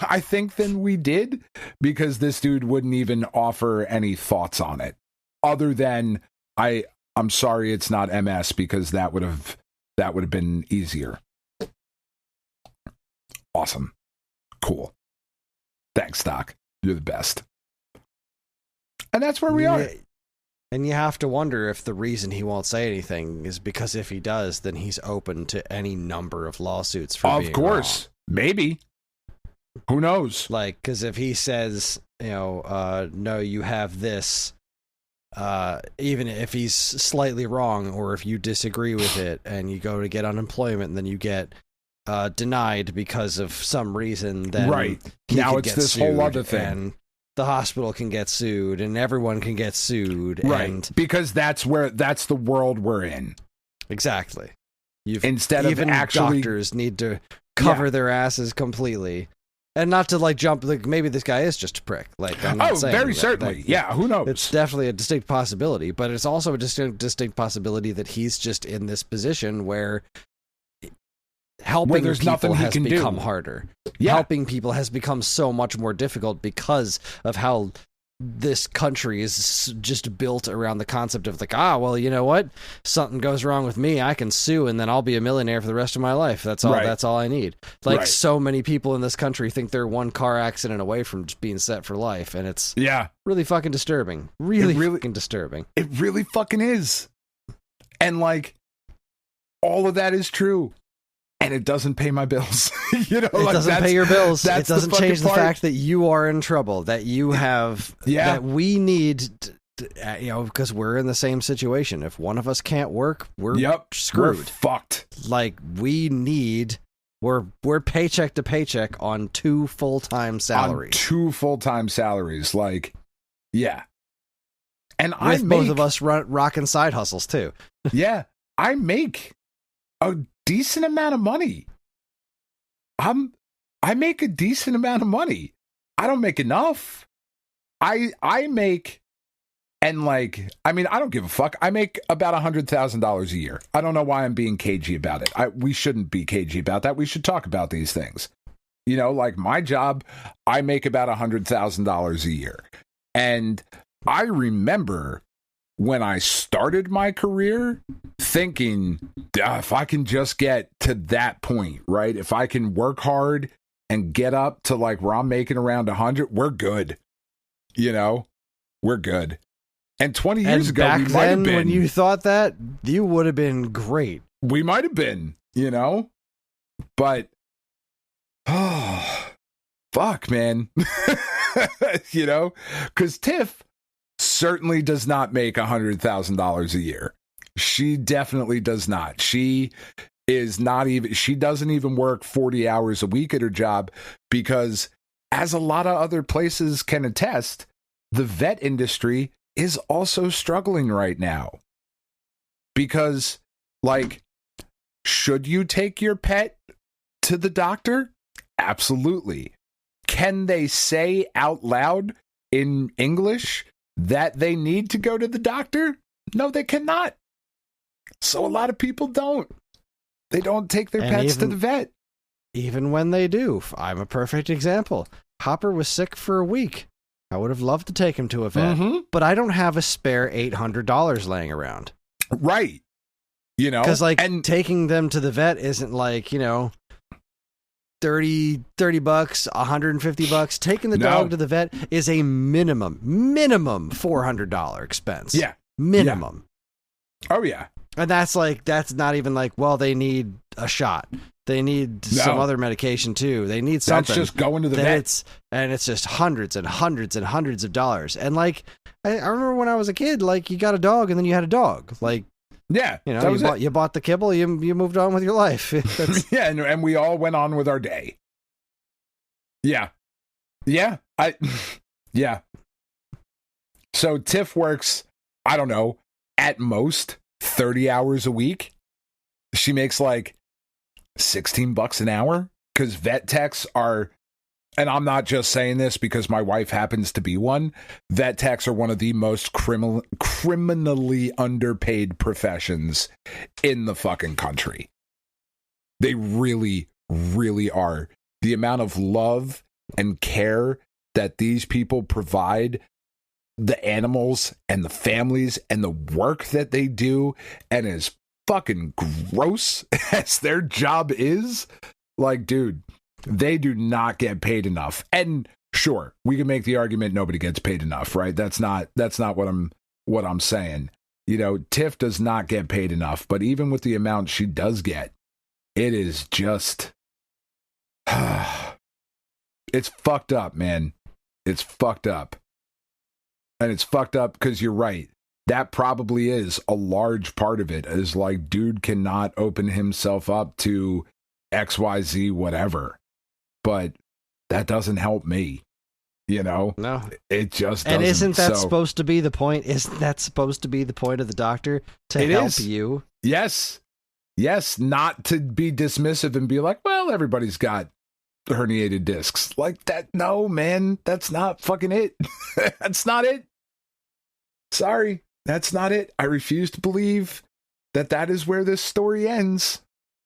I think, than we did, because this dude wouldn't even offer any thoughts on it other than I'm sorry it's not MS, because that would have been easier. Awesome. Cool. Thanks, Doc. You're the best. And that's where we are. And you have to wonder if the reason he won't say anything is because if he does, then he's open to any number of lawsuits for being wrong. Maybe. Who knows? Like, because if he says, you know, no, you have this, even if he's slightly wrong, or if you disagree with it and you go to get unemployment and then you get denied because of some reason, then now it's this whole other thing. And the hospital can get sued and everyone can get sued. Right. And because that's the world we're in. Exactly. Instead even of actually doctors need to cover their asses completely, and not to like jump, like maybe this guy is just a prick, like I'm not saying very that, certainly like, yeah, who knows. It's definitely a distinct possibility, but it's also a distinct possibility that he's just in this position where helping people has become harder. Helping people has become so much more difficult because of how this country is just built around the concept of like, well, you know what? Something goes wrong with me, I can sue, and then I'll be a millionaire for the rest of my life. That's all. Right. That's all I need. Like so many people in this country think they're one car accident away from just being set for life, and it's really fucking disturbing. Really fucking disturbing. It really fucking is. And like, all of that is true. And it doesn't pay my bills. You know, it doesn't pay your bills. It doesn't change the fact that you are in trouble, that you have, that we need, you know, because we're in the same situation. If one of us can't work, we're screwed. We're fucked. Like, we're paycheck to paycheck on 2 full-time salaries. 2 full-time salaries. Like, yeah. And with both of us rocking side hustles, too. Yeah. I make a decent amount of money. I make a decent amount of money. I don't make enough. I make, and like, I mean, I don't give a fuck. I make about $100,000 a year. I don't know why I'm being cagey about it. We shouldn't be cagey about that. We should talk about these things. You know, like my job, I make about $100,000 a year. And I remember when I started my career thinking, if I can just get to that point, right? If I can work hard and get up to like where I'm making around 100, we're good. You know, we're good. And 20 years ago, back we might have then, been. when you thought that, you would have been great. We might have been, but oh, fuck, man. Because Tiff certainly does not make $100,000 a year. She definitely does not. She doesn't even work 40 hours a week at her job because, as a lot of other places can attest, the vet industry is also struggling right now. Because, should you take your pet to the doctor? Absolutely. Can they say out loud in English that they need to go to the doctor? No, they cannot. So a lot of people don't. They don't take their pets to the vet. Even when they do. I'm a perfect example. Hopper was sick for a week. I would have loved to take him to a vet, but I don't have a spare $800 laying around. Right. Because taking them to the vet isn't $30 bucks, $150. Taking the dog to the vet is a minimum $400 expense. Yeah. Minimum. Yeah. Oh yeah. And that's not even they need a shot. They need some other medication too. They need something. That's just going to the vet. It's just hundreds and hundreds and hundreds of dollars. And I remember when I was a kid, you got a dog and then you had a dog. Yeah, you bought the kibble, you moved on with your life. Yeah, and we all went on with our day. Yeah. Yeah. So Tiff works, I don't know, at most 30 hours a week. She makes $16 an hour because vet techs are, and I'm not just saying this because my wife happens to be one, vet techs are one of the most criminally underpaid professions in the fucking country. They really, really are. The amount of love and care that these people provide the animals and the families and the work that they do, and as fucking gross as their job is, dude, they do not get paid enough. And sure, we can make the argument nobody gets paid enough, right? That's not what I'm saying. Tiff does not get paid enough, but even with the amount she does get, it is just it's fucked up, man. It's fucked up. And it's fucked up because you're right. That probably is a large part of it, is dude cannot open himself up to XYZ whatever. But that doesn't help me. No. It just doesn't. And isn't that supposed to be the point? Isn't that supposed to be the point of the doctor? To help you? Yes. Yes, not to be dismissive and be well, everybody's got herniated discs. That. No, man, that's not fucking it. That's not it. Sorry, that's not it. I refuse to believe that is where this story ends.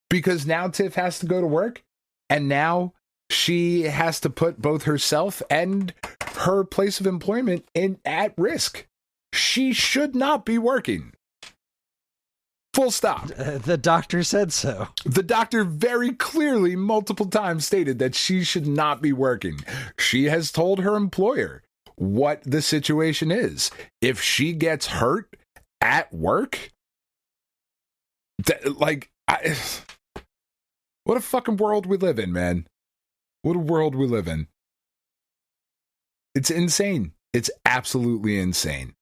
Because now Tiff has to go to work, and now she has to put both herself and her place of employment at risk. She should not be working. Full stop. The doctor said so. The doctor very clearly multiple times stated that she should not be working. She has told her employer what the situation is. If she gets hurt at work, what a fucking world we live in, man. What a world we live in. It's insane. It's absolutely insane.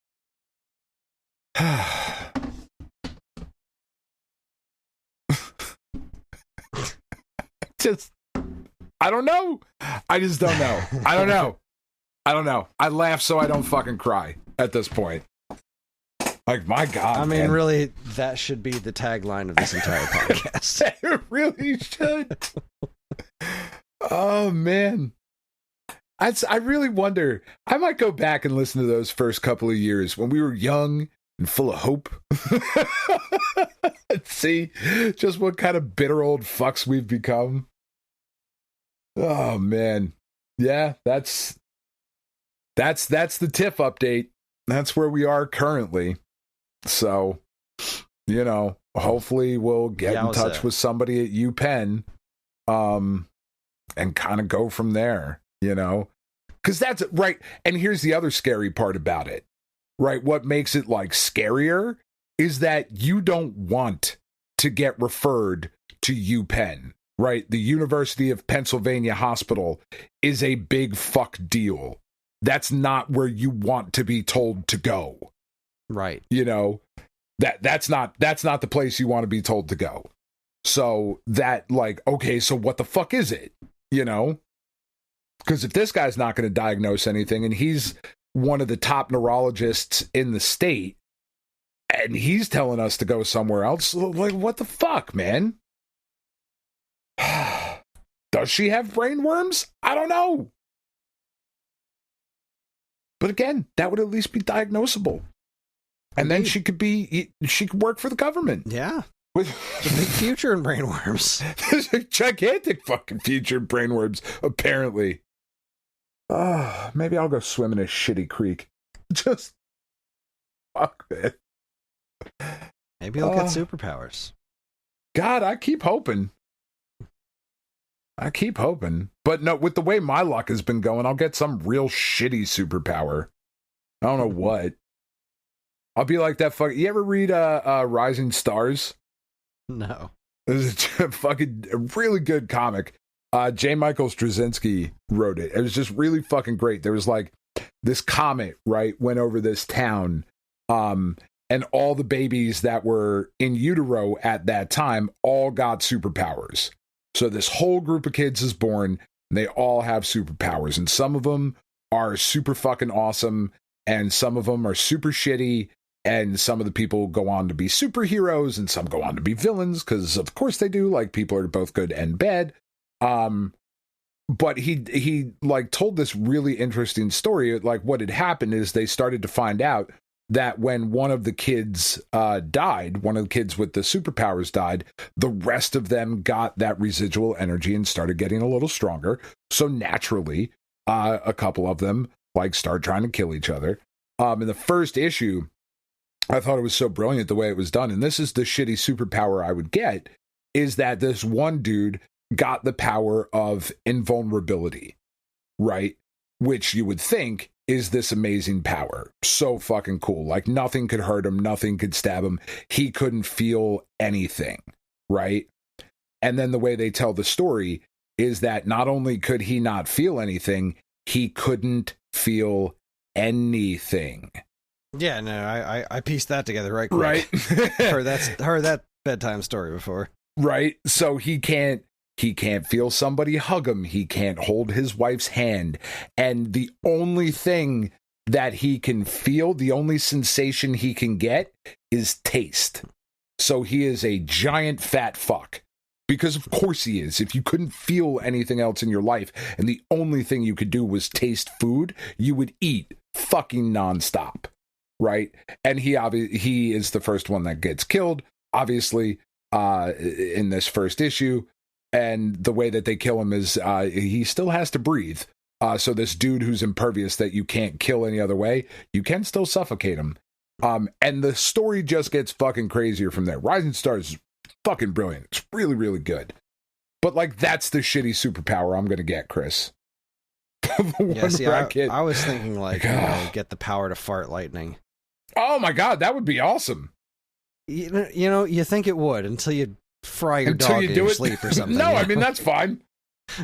I don't know. I just don't know. I don't know. I laugh so I don't fucking cry at this point. My God. I mean, man. Really, that should be the tagline of this entire podcast. It really should. Oh, man. I really wonder. I might go back and listen to those first couple of years when we were young and full of hope. See just what kind of bitter old fucks we've become. Oh, man. Yeah, that's the Tiff update. That's where we are currently. So, hopefully we'll get in touch with somebody at UPenn, and kind of go from there, because that's right. And here's the other scary part about it, right? What makes it scarier is that you don't want to get referred to UPenn, right? The University of Pennsylvania Hospital is a big fuck deal. That's not where you want to be told to go. Right. You know, that's not the place you want to be told to go. So that, like, okay, so what the fuck is it? You know? Because if this guy's not going to diagnose anything, and he's one of the top neurologists in the state, and he's telling us to go somewhere else, like, what the fuck, man? Does she have brain worms? I don't know. But again, that would at least be diagnosable. And then she could work for the government. Yeah. There's a big future in brainworms. There's a gigantic fucking future in brainworms, apparently. Maybe I'll go swim in a shitty creek. Just fuck it. Maybe he'll get superpowers. God, I keep hoping. But no, with the way my luck has been going, I'll get some real shitty superpower. I don't know what. I'll be like that fuck. You ever read Rising Stars? No. It's a fucking really good comic. J. Michael Straczynski wrote it. It was just really fucking great. There was like this comet, right, went over this town, and all the babies that were in utero at that time all got superpowers. So this whole group of kids is born, and they all have superpowers, and some of them are super fucking awesome, and some of them are super shitty, and some of the people go on to be superheroes, and some go on to be villains, because of course they do. Like, people are both good and bad. But he like told this really interesting story. Like, what had happened is they started to find out that when one of the kids died, one of the kids with the superpowers died, the rest of them got that residual energy and started getting a little stronger. So naturally, a couple of them like start trying to kill each other. In the first issue, I thought it was so brilliant the way it was done. And this is the shitty superpower I would get, is that this one dude got the power of invulnerability, right? Which you would think is this amazing power. So fucking cool. Like, nothing could hurt him. Nothing could stab him. He couldn't feel anything, right? And then the way they tell the story is that not only could he not feel anything, he couldn't feel anything. Yeah, no, I pieced that together right quick. Right. heard that bedtime story before. Right. So he can't feel somebody hug him. He can't hold his wife's hand. And the only thing that he can feel, the only sensation he can get, is taste. So he is a giant fat fuck. Because of course he is. If you couldn't feel anything else in your life, and the only thing you could do was taste food, you would eat fucking nonstop. Right? And he is the first one that gets killed, obviously, in this first issue. And the way that they kill him is he still has to breathe. So this dude who's impervious that you can't kill any other way, you can still suffocate him. And the story just gets fucking crazier from there. Rising Stars is fucking brilliant. It's really, really good. But, like, that's the shitty superpower I'm going to get, Chris. I was thinking, like, get the power to fart lightning. Oh, my God, that would be awesome. You know, you think it would until you fry your dog in your sleep or something. No, I mean, that's fine.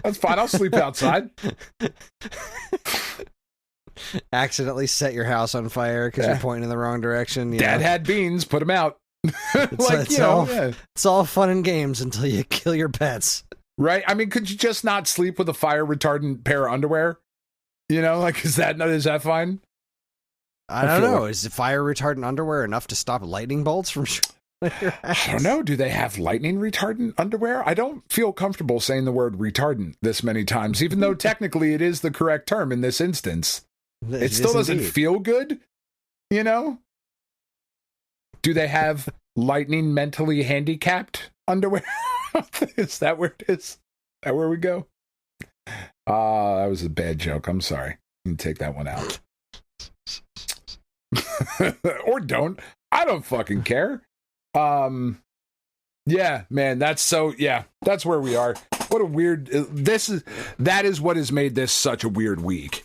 That's fine. I'll sleep outside. Accidentally set your house on fire because you're pointing in the wrong direction. Dad had beans. Put them out. It's all fun and games until you kill your pets. Right? I mean, could you just not sleep with a fire retardant pair of underwear? You know, like, is that fine? I don't know. Is fire retardant underwear enough to stop lightning bolts from your ass? I don't know. Do they have lightning retardant underwear? I don't feel comfortable saying the word retardant this many times, even though technically it is the correct term in this instance. It still doesn't feel good, you know? Do they have lightning mentally handicapped underwear? Is that where it is? Is that where we go? That was a bad joke. I'm sorry. You can take that one out. Or don't. I don't fucking care. Yeah, man, that's where we are. What a weird, that is what has made this such a weird week.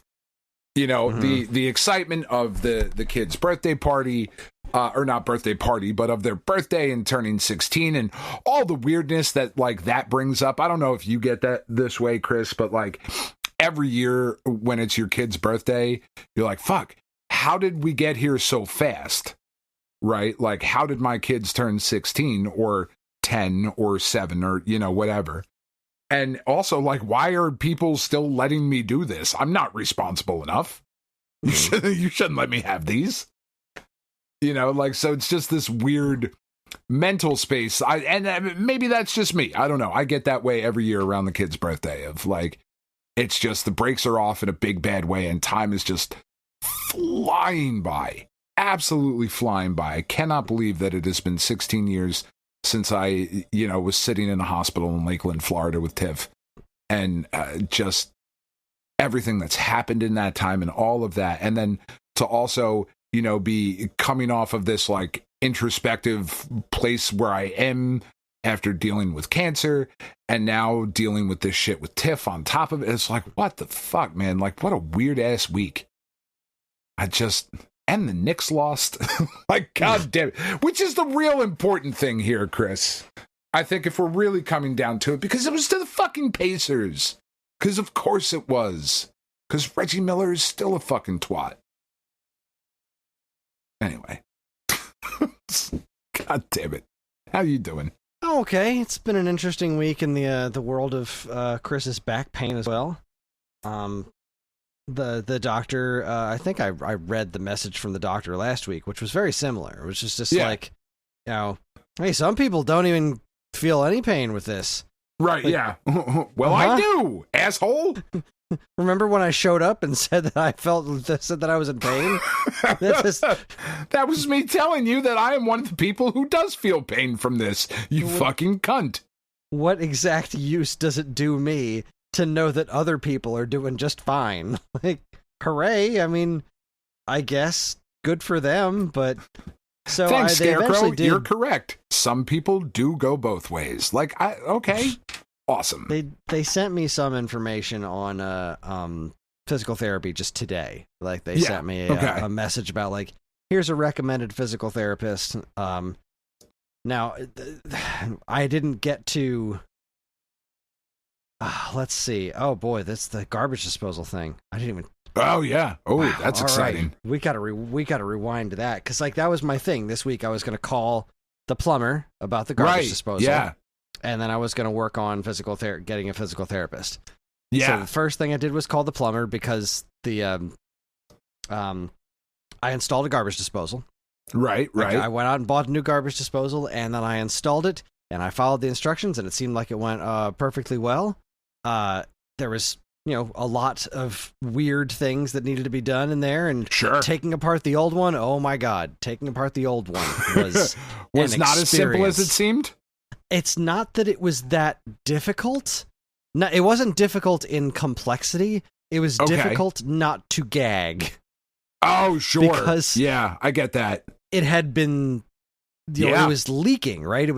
You know, the excitement of the kid's birthday party, or not birthday party, but of their birthday and turning 16 and all the weirdness that like that brings up. I don't know if you get that this way, Kris, but like every year when it's your kid's birthday, you're like, fuck, how did we get here so fast? Right? Like, how did my kids turn 16 or 10 or 7 or, you know, whatever? And also, like, why are people still letting me do this? I'm not responsible enough. You shouldn't let me have these. You know, like, so it's just this weird mental space. And maybe that's just me. I don't know. I get that way every year around the kid's birthday of like, it's just the brakes are off in a big bad way and time is just flying by. Absolutely flying by. I cannot believe that it has been 16 years since I, you know, was sitting in a hospital in Lakeland, Florida with Tiff. And just everything that's happened in that time and all of that. And then to also, you know, be coming off of this like introspective place where I am after dealing with cancer and now dealing with this shit with Tiff on top of it. It's like, what the fuck, man? Like, what a weird ass week. And the Knicks lost. Like, god damn it. Which is the real important thing here, Kris. I think if we're really coming down to it, because it was to the fucking Pacers. Because of course it was. Because Reggie Miller is still a fucking twat. Anyway. God damn it. How you doing? Okay, it's been an interesting week in the world of Kris's back pain as well. The doctor, I think I read the message from the doctor last week, which was very similar. It was just like, you know, hey, some people don't even feel any pain with this. Right, like, yeah. Well, I do, asshole. Remember when I showed up and said that I was in pain? That was me telling you that I am one of the people who does feel pain from this, you fucking cunt. What exact use does it do me to know that other people are doing just fine? Like, hooray. I mean, I guess good for them, but so thanks, Scarecrow. You're correct. Some people do go both ways. Like, okay. Awesome. They sent me some information on physical therapy just today. Like they sent me a message about like, here's a recommended physical therapist. Now I didn't get to let's see. Oh boy, that's the garbage disposal thing. I didn't even. Oh yeah. Oh, wow, that's exciting. Right. We gotta rewind to that because like that was my thing this week. I was gonna call the plumber about the garbage disposal. Yeah. And then I was gonna work on getting a physical therapist. Yeah. So the first thing I did was call the plumber because I installed a garbage disposal. Right. I went out and bought a new garbage disposal, and then I installed it, and I followed the instructions, and it seemed like it went perfectly well. There was, you know, a lot of weird things that needed to be done in there, and taking apart the old one, oh my god, taking apart the old one was not as simple as it seemed. It's not that it was that difficult. No, it wasn't difficult in complexity. It was difficult not to gag. Oh, sure. Because I get that. It had been, you know, it was leaking, right? There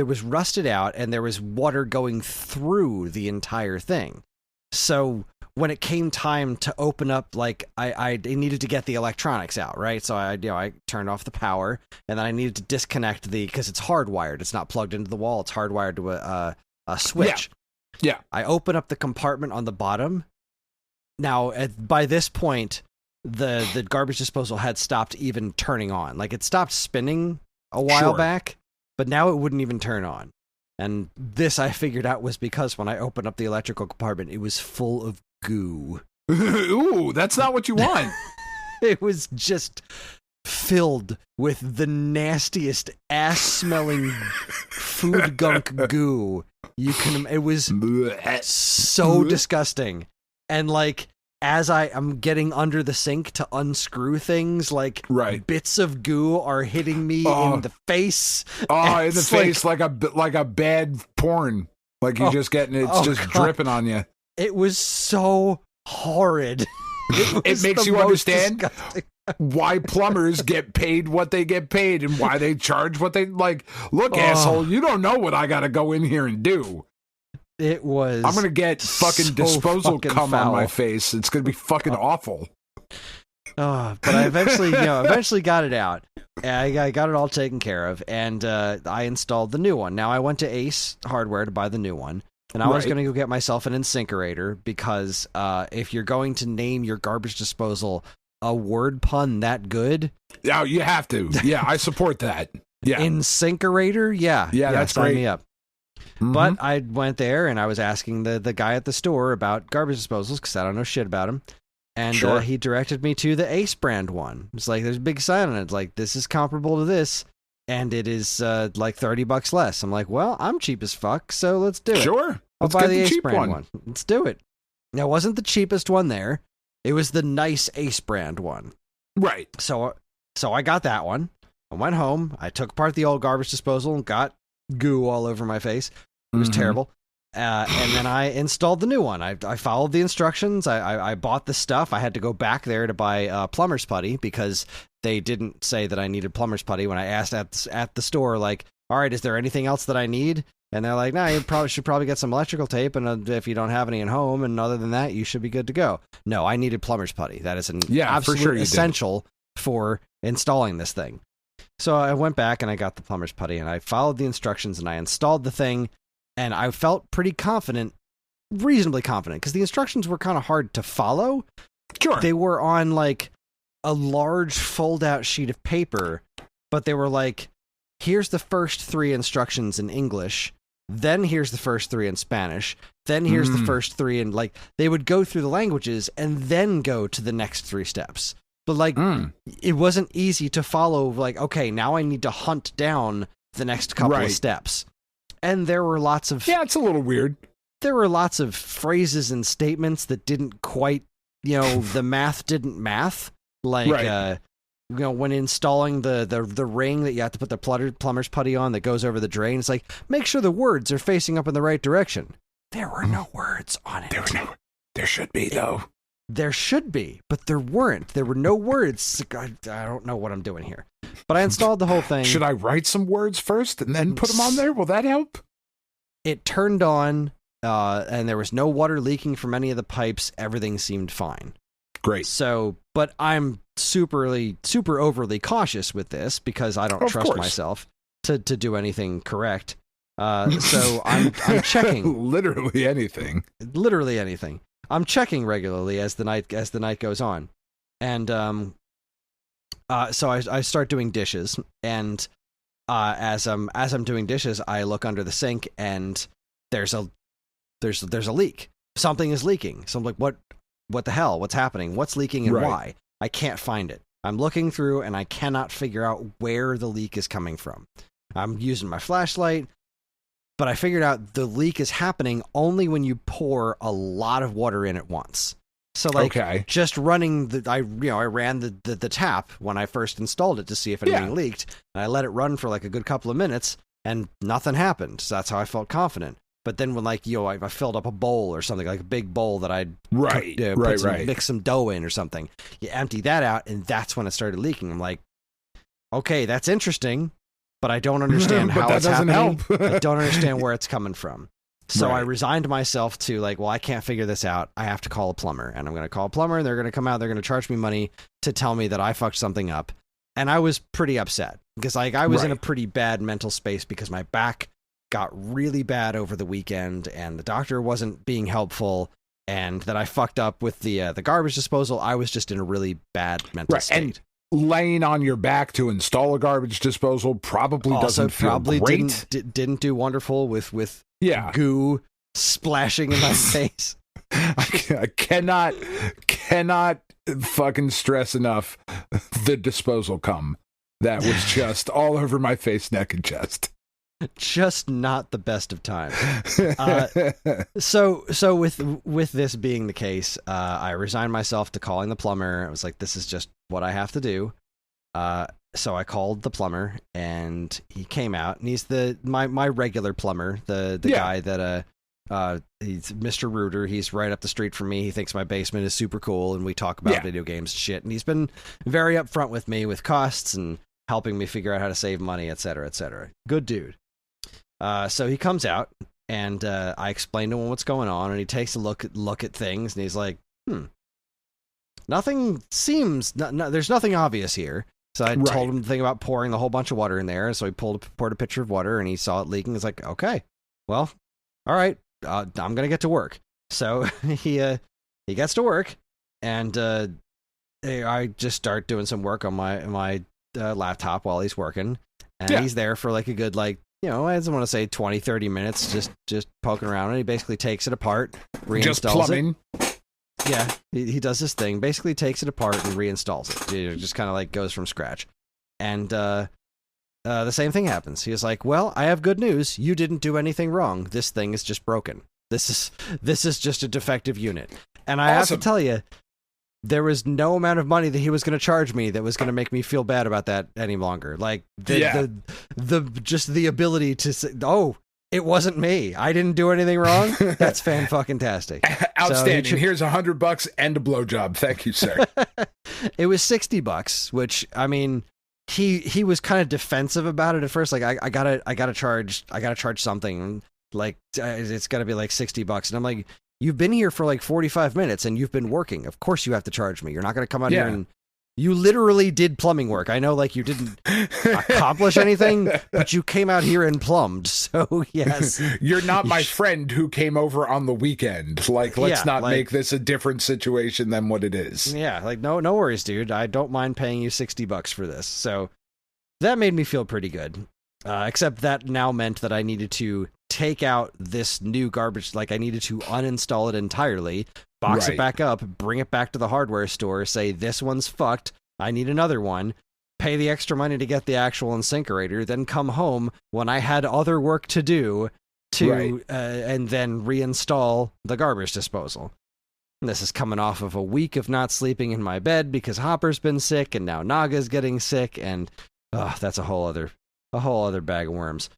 was rusted out and there was water going through the entire thing. So when it came time to open up, like I needed to get the electronics out, right? So I turned off the power and then I needed to disconnect because it's hardwired. It's not plugged into the wall. It's hardwired to a switch. Yeah. I open up the compartment on the bottom. Now, by this point, the garbage disposal had stopped even turning on. Like, it stopped spinning a while back, but now it wouldn't even turn on. And this I figured out was because when I opened up the electrical compartment, it was full of goo. Ooh, that's not what you want. It was just filled with the nastiest ass-smelling food gunk goo. It was so disgusting. And like, as I'm getting under the sink to unscrew things, like bits of goo are hitting me in the face. Oh, in the face, like a bad porn. Like you're just getting it's just dripping on you. It was so horrid. It makes you understand why plumbers get paid what they get paid and why they charge what they like. Look, asshole, you don't know what I got to go in here and do. It was. I'm gonna get fucking disposal cum on my face. It's gonna be fucking awful. But I eventually got it out. I got it all taken care of, and I installed the new one. Now I went to Ace Hardware to buy the new one, and I was going to go get myself an incinerator because if you're going to name your garbage disposal a word pun that good, oh, you have to. Yeah, I support that. Yeah, incinerator. Yeah, that's sign great. me up. Mm-hmm. But I went there and I was asking the guy at the store about garbage disposals because I don't know shit about them. And he directed me to the Ace brand one. It's like, there's a big sign on it. It's like, this is comparable to this, and it is like $30 less. I'm like, well, I'm cheap as fuck, so let's do it. Sure. I'll buy the Ace brand one. Let's do it. Now, it wasn't the cheapest one there. It was the nice Ace brand one. Right. So I got that one. I went home. I took apart the old garbage disposal and got goo all over my face. It was terrible. And then I installed the new one. I followed the instructions. I bought the stuff. I had to go back there to buy plumber's putty because they didn't say that I needed plumber's putty when I asked at the store, like, all right, is there anything else that I need? And they're like, no, you should probably get some electrical tape, and if you don't have any at home, and other than that, you should be good to go. No, I needed plumber's putty. That is an absolute essential for installing this thing. So I went back and I got the plumber's putty, and I followed the instructions, and I installed the thing. And I felt pretty confident, reasonably confident, because the instructions were kind of hard to follow. Sure. They were on, like, a large fold-out sheet of paper, but they were like, here's the first 3 instructions in English, then here's the first 3 in Spanish, then here's the first 3 in, like, they would go through the languages and then go to the next 3 steps. But, like, it wasn't easy to follow, like, okay, now I need to hunt down the next couple of steps. And there were lots of... Yeah, it's a little weird. There were lots of phrases and statements that didn't quite, the math didn't math. Like, when installing the ring that you have to put the plumber's putty on that goes over the drain, it's like, make sure the words are facing up in the right direction. There were no words on it. There should be, though. There should be, but there weren't. There were no words. I don't know what I'm doing here. But I installed the whole thing. Should I write some words first and then put them on there? Will that help? It turned on, and there was no water leaking from any of the pipes. Everything seemed fine. Great. So, but I'm super overly cautious with this because I don't trust myself to do anything correct. So I'm checking. Literally anything. Literally anything. I'm checking regularly as the night goes on, and so I start doing dishes, and as I'm doing dishes, I look under the sink, and there's a leak. Something is leaking. So I'm like, what the hell? What's happening? What's leaking and why? I can't find it. I'm looking through, and I cannot figure out where the leak is coming from. I'm using my flashlight. But I figured out the leak is happening only when you pour a lot of water in at once. So, like, just running I ran the tap when I first installed it to see if anything leaked, and I let it run for like a good couple of minutes, and nothing happened. So that's how I felt confident. But then when, like, I filled up a bowl or something, like a big bowl that I'd mix some dough in or something, you empty that out, and that's when it started leaking. I'm like, okay, that's interesting. But I don't understand how it's happening. I don't understand where it's coming from. So I resigned myself to, like, well, I can't figure this out. I have to call a plumber. And I'm going to call a plumber, and they're going to come out. They're going to charge me money to tell me that I fucked something up. And I was pretty upset because, like, I was in a pretty bad mental space because my back got really bad over the weekend, and the doctor wasn't being helpful, and that I fucked up with the garbage disposal. I was just in a really bad mental state. And laying on your back to install a garbage disposal probably doesn't feel great. Didn't do wonderful with goo splashing in my face. I cannot fucking stress enough the disposal cum that was just all over my face, neck, and chest. Just not the best of times. So with this being the case, I resigned myself to calling the plumber. I was like, this is just what I have to do. So I called the plumber, and he came out, and he's my regular plumber, the guy that he's Mr. Rooter. He's right up the street from me. He thinks my basement is super cool, and we talk about video games and shit. And he's been very upfront with me with costs and helping me figure out how to save money, et cetera, et cetera. Good dude. So he comes out, and I explain to him what's going on, and he takes a look at things, and he's like, nothing seems, there's nothing obvious here. So I told him to think about pouring the whole bunch of water in there. So he poured a pitcher of water, and he saw it leaking. He's like, okay, well, all right, I'm going to get to work. So he gets to work, and I just start doing some work on my laptop while he's working. And he's there for like a good, like, I don't want to say 20, 30 minutes, just poking around. And he basically takes it apart, reinstalls just plumbing. it. Yeah, he does this thing, basically takes it apart and reinstalls it. It just kind of like goes from scratch. And the same thing happens. He was like, well, I have good news. You didn't do anything wrong. This thing is just broken. This is just a defective unit. And I have to tell you, there was no amount of money that he was going to charge me that was going to make me feel bad about that any longer. Like the just the ability to say, oh, it wasn't me. I didn't do anything wrong. That's fan-fucking-tastic. Outstanding. So here's $100 and a blowjob. Thank you, sir. It was $60, which, I mean, he was kind of defensive about it at first. Like, I gotta charge something. Like, it's gotta be like $60. And I'm like, you've been here for like 45 minutes and you've been working. Of course you have to charge me. You're not gonna come out here and you literally did plumbing work. I know, like, you didn't accomplish anything, but you came out here and plumbed. So, yes. You're not my friend who came over on the weekend. Like, let's not make this a different situation than what it is. Yeah, like, no worries, dude. I don't mind paying you $60 for this. So, that made me feel pretty good. Except that now meant that I needed to take out this new garbage. Like, I needed to uninstall it entirely, box it back up, bring it back to the hardware store, say, this one's fucked, I need another one, pay the extra money to get the actual incinerator, then come home when I had other work to do and then reinstall the garbage disposal. And this is coming off of a week of not sleeping in my bed because Hopper's been sick, and now Naga's getting sick, and that's a whole other bag of worms.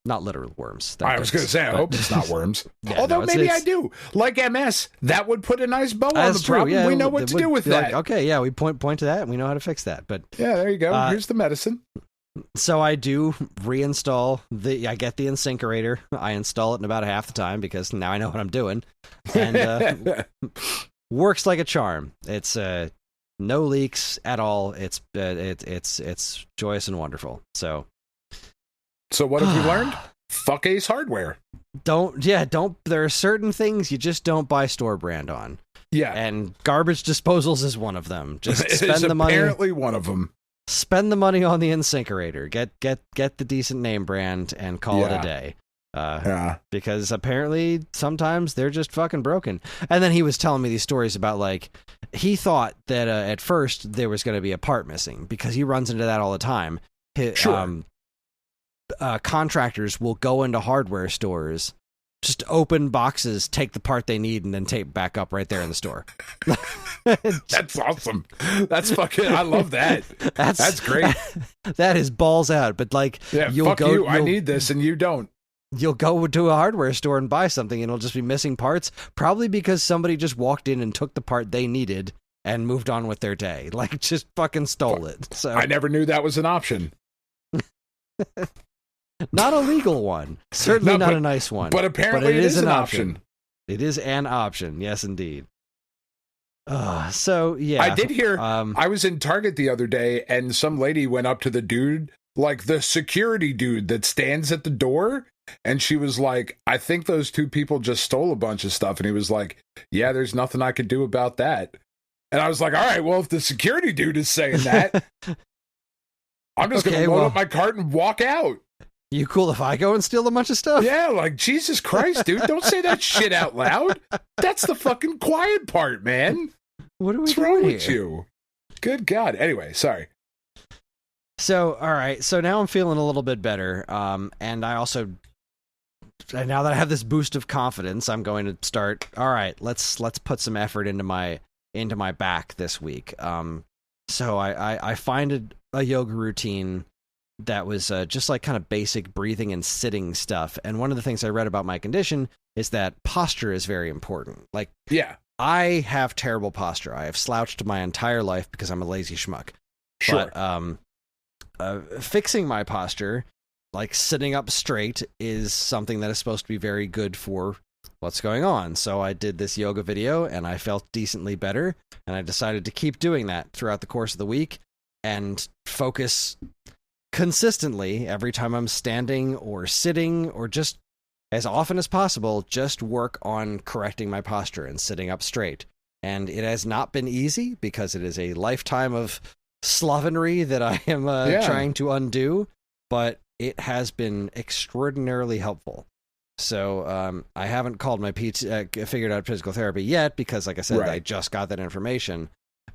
Not literal worms. I was going to say, I hope it's not worms. Yeah, although maybe I do. Like MS, that would put a nice bow on the problem. Yeah, we know what to do with that. Like, okay, yeah, we point to that, and we know how to fix that. But yeah, there you go. Here's the medicine. So I do reinstall I get the incinerator. I install it in about half the time because now I know what I'm doing. And works like a charm. It's no leaks at all. It's joyous and wonderful. So what have we learned? Fuck Ace Hardware. Don't. There are certain things you just don't buy store brand on. Yeah. And garbage disposals is one of them. Just spend the money. Apparently one of them. Spend the money on the incinerator. Get the decent name brand and call it a day. Because apparently sometimes they're just fucking broken. And then he was telling me these stories about, like, he thought that at first there was going to be a part missing because he runs into that all the time. Contractors will go into hardware stores, just open boxes, take the part they need, and then tape back up right there in the store. That's awesome. That's fucking, I love that. That's great. That is balls out. But, like, I need this and you don't. You'll go to a hardware store and buy something and it'll just be missing parts, probably because somebody just walked in and took the part they needed and moved on with their day. Like, just fucking stole it. So I never knew that was an option. Not a legal one. Certainly not a nice one. But apparently it is an option. It is an option. Yes, indeed. So, yeah. I did hear, I was in Target the other day and some lady went up to the dude, like the security dude that stands at the door. And she was like, I think those two people just stole a bunch of stuff. And he was like, yeah, there's nothing I could do about that. And I was like, all right, well, if the security dude is saying that, I'm just going to load up my cart and walk out. You cool if I go and steal a bunch of stuff? Yeah, like, Jesus Christ, dude, don't say that shit out loud. That's the fucking quiet part, man. What's wrong with you? Good God. Anyway, sorry. So, all right. So now I'm feeling a little bit better. And I also, now that I have this boost of confidence, I'm going to start, all right, let's put some effort into my back this week. So I find a yoga routine that was just like kind of basic breathing and sitting stuff. And one of the things I read about my condition is that posture is very important. Like, yeah, I have terrible posture. I have slouched my entire life because I'm a lazy schmuck. Sure. But fixing my posture, like sitting up straight, is something that is supposed to be very good for, what's going on? So I did this yoga video, and I felt decently better, and I decided to keep doing that throughout the course of the week and focus consistently every time I'm standing or sitting, or just as often as possible, just work on correcting my posture and sitting up straight. And it has not been easy, because it is a lifetime of slovenry that I am trying to undo, but it has been extraordinarily helpful. So I haven't called my figured out physical therapy yet, because, like I said, I just got that information.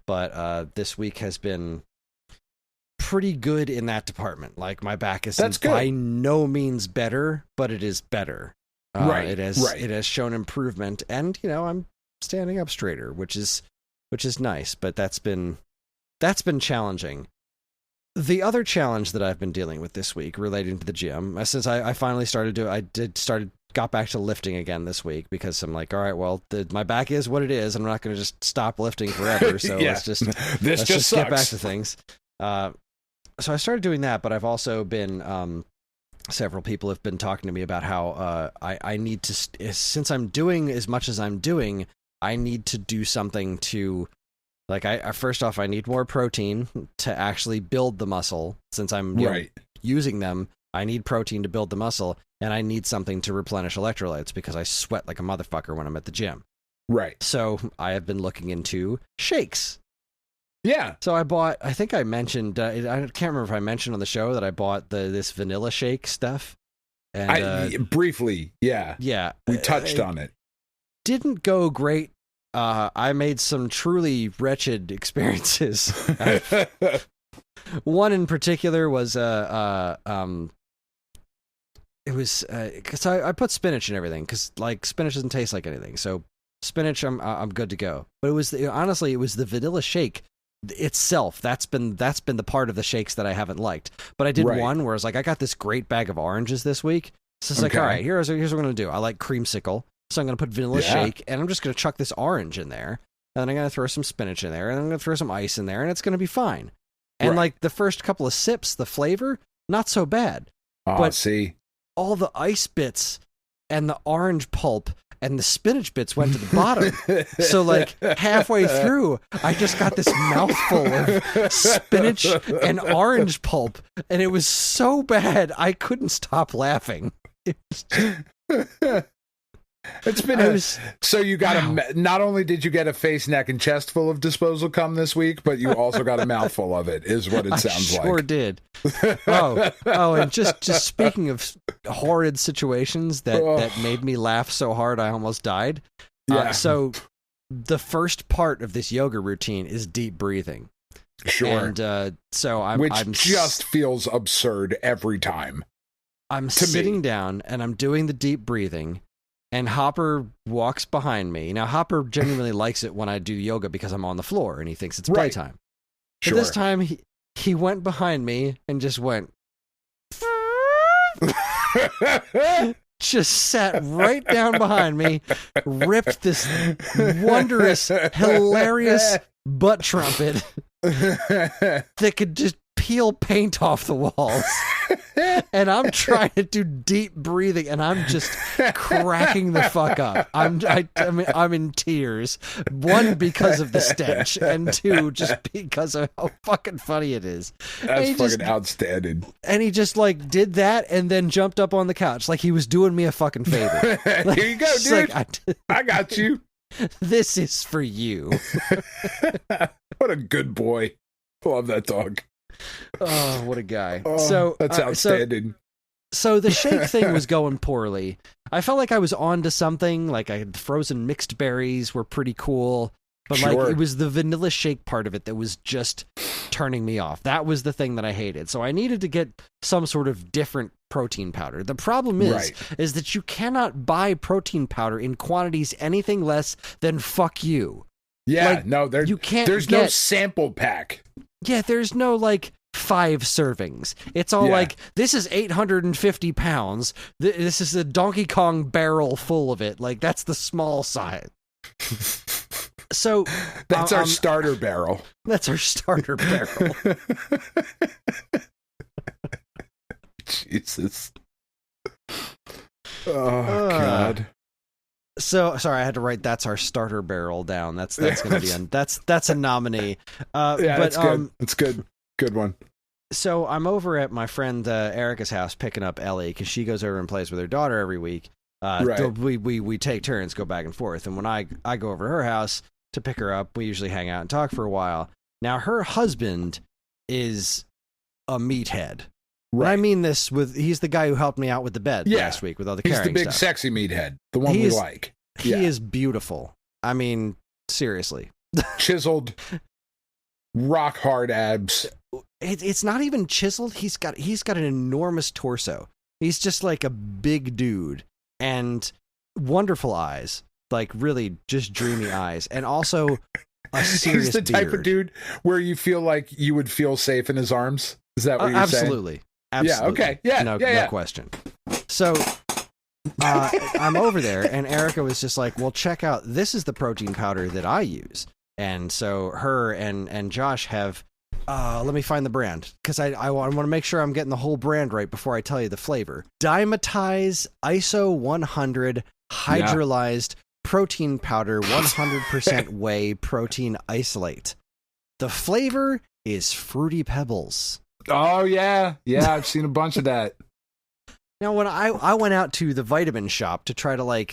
But this week has been pretty good in that department. Like, my back is by no means better, but it is better. It has shown improvement, and I'm standing up straighter, which is nice. But that's been challenging. The other challenge that I've been dealing with this week, relating to the gym, since I finally got back to lifting again this week, because I'm like, all right, well, my back is what it is, and I'm not going to just stop lifting forever. So let's just get back to things. So I started doing that, but I've also been, several people have been talking to me about how I need to, since I'm doing as much as I'm doing, I need to do something to, like, first off, I need more protein to actually build the muscle. Since I'm using them, I need protein to build the muscle, and I need something to replenish electrolytes, because I sweat like a motherfucker when I'm at the gym. Right. So I have been looking into shakes. Yeah. So I bought, I think I mentioned, I can't remember if I mentioned on the show that I bought this vanilla shake stuff. And briefly, yeah. Yeah. We touched on it. Didn't go great. I made some truly wretched experiences. One in particular was it was because I put spinach in everything, because, like, spinach doesn't taste like anything. So spinach, I'm good to go. But it was honestly, it was the vanilla shake itself that's been the part of the shakes that I haven't liked. But I did one where I was like, I got this great bag of oranges this week, so it's like, all right, here's what I'm gonna do. I like creamsicle, so I'm gonna put vanilla shake, and I'm just gonna chuck this orange in there, and then I'm gonna throw some spinach in there, and then I'm gonna throw some ice in there, and it's gonna be fine. And like, the first couple of sips, the flavor, not so bad. But all the ice bits and the orange pulp and the spinach bits went to the bottom. So, like, halfway through, I just got this mouthful of spinach and orange pulp, and it was so bad, I couldn't stop laughing. It's been so you got not only did you get a face, neck, and chest full of disposal cum this week, but you also got a mouthful of it, is what it sounds like. I sure did. And just speaking of horrid situations that made me laugh so hard I almost died. So the first part of this yoga routine is deep breathing. Sure. And so I'm just feels absurd every time. I'm sitting down and I'm doing the deep breathing. And Hopper walks behind me. Now, Hopper genuinely likes it when I do yoga, because I'm on the floor, and he thinks it's playtime. But this time, he went behind me and just went... just sat right down behind me, ripped this wondrous, hilarious butt trumpet that could just peel paint off the walls. And I'm trying to do deep breathing, and I'm just cracking the fuck up. I'm in tears. One, because of the stench, and two, just because of how fucking funny it is. That's fucking outstanding. And he just, like, did that and then jumped up on the couch like he was doing me a fucking favor. Like, here you go, dude. Like, I got you. This is for you. What a good boy. Love that dog. Oh, what a guy. So that's outstanding. So the shake thing was going poorly. I felt like I was onto something. Like, I had frozen mixed berries were pretty cool. But like, it was the vanilla shake part of it that was just turning me off. That was the thing that I hated. So I needed to get some sort of different protein powder. The problem is that you cannot buy protein powder in quantities anything less than fuck you. Yeah, like, no, there's no sample pack. Yeah, there's no, like, 5 servings. It's all like, this is 850 pounds. This is a Donkey Kong barrel full of it. Like, that's the small size. So that's our starter barrel. That's our starter barrel. Jesus. Oh, God. So sorry, I had to write "That's our starter barrel" down. That's going to be that's a nominee. Yeah, but, that's good. That's good. Good one. So I'm over at my friend Erica's house picking up Ellie because she goes over and plays with her daughter every week. Right. We take turns, go back and forth. And when I go over to her house to pick her up, we usually hang out and talk for a while. Now, her husband is a meathead. Right. I mean this he's the guy who helped me out with the bed last week with all the carrying stuff. He's the big sexy meathead, the one we like. He is beautiful. I mean, seriously. Chiseled, rock hard abs. It's not even chiseled. He's got an enormous torso. He's just like a big dude and wonderful eyes, like really just dreamy eyes, and also a serious He's the type of dude where you feel like you would feel safe in his arms. Is that what you're saying? Absolutely. Yeah. Okay. Yeah. No question. So I'm over there, and Erica was just like, "Well, check out. This is the protein powder that I use." And so her and Josh have. Let me find the brand because I want to make sure I'm getting the whole brand right before I tell you the flavor. Dimetize ISO 100 hydrolyzed protein powder, 100% whey protein isolate. The flavor is Fruity Pebbles. Oh yeah, I've seen a bunch of that. Now, when I went out to the vitamin shop to try to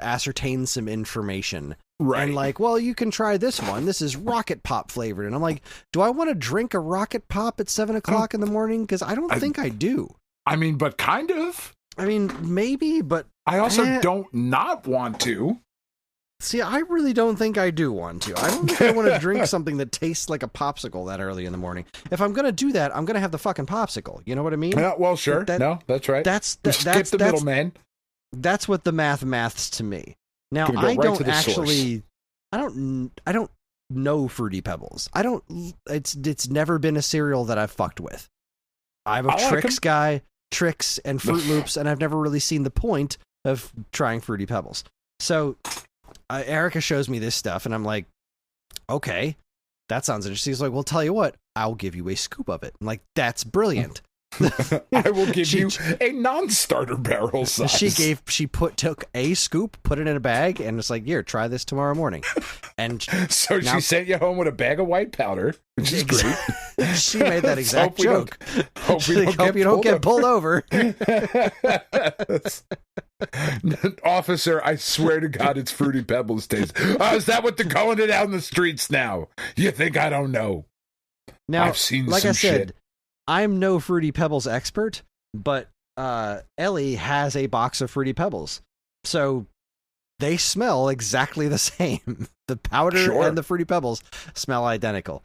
ascertain some information. Right. And well, you can try this one. This is Rocket Pop flavored. And I'm like, do I want to drink a Rocket Pop at 7 o'clock in the morning? Because I don't think I do. I mean, but kind of. I mean, maybe, but... I also don't not want to. See, I really don't think I do want to. I don't think I want to drink something that tastes like a popsicle that early in the morning. If I'm going to do that, I'm going to have the fucking popsicle. You know what I mean? Yeah, well, sure. No, that's right. Skip the middleman. That's what the maths to me. Now, I don't know Fruity Pebbles. It's never been a cereal that I've fucked with. I'm a Trix guy, Trix and Fruit Loops, and I've never really seen the point of trying Fruity Pebbles. So, Erica shows me this stuff, and I'm like, okay, that sounds interesting. She's like, well, tell you what, I'll give you a scoop of it. I'm like, that's brilliant. I will give you a non-starter barrel size. She took a scoop, put it in a bag, and it's like, here, try this tomorrow morning. And so she sent you home with a bag of white powder, which is great. She made that exact joke. Hope you don't get pulled over. Officer, I swear to God, it's Fruity Pebbles taste. Oh, is that what they're calling it out in the streets now? You think I don't know? Now, I've seen like some I said, shit. I'm no Fruity Pebbles expert, but Ellie has a box of Fruity Pebbles. So they smell exactly the same. The powder and the Fruity Pebbles smell identical.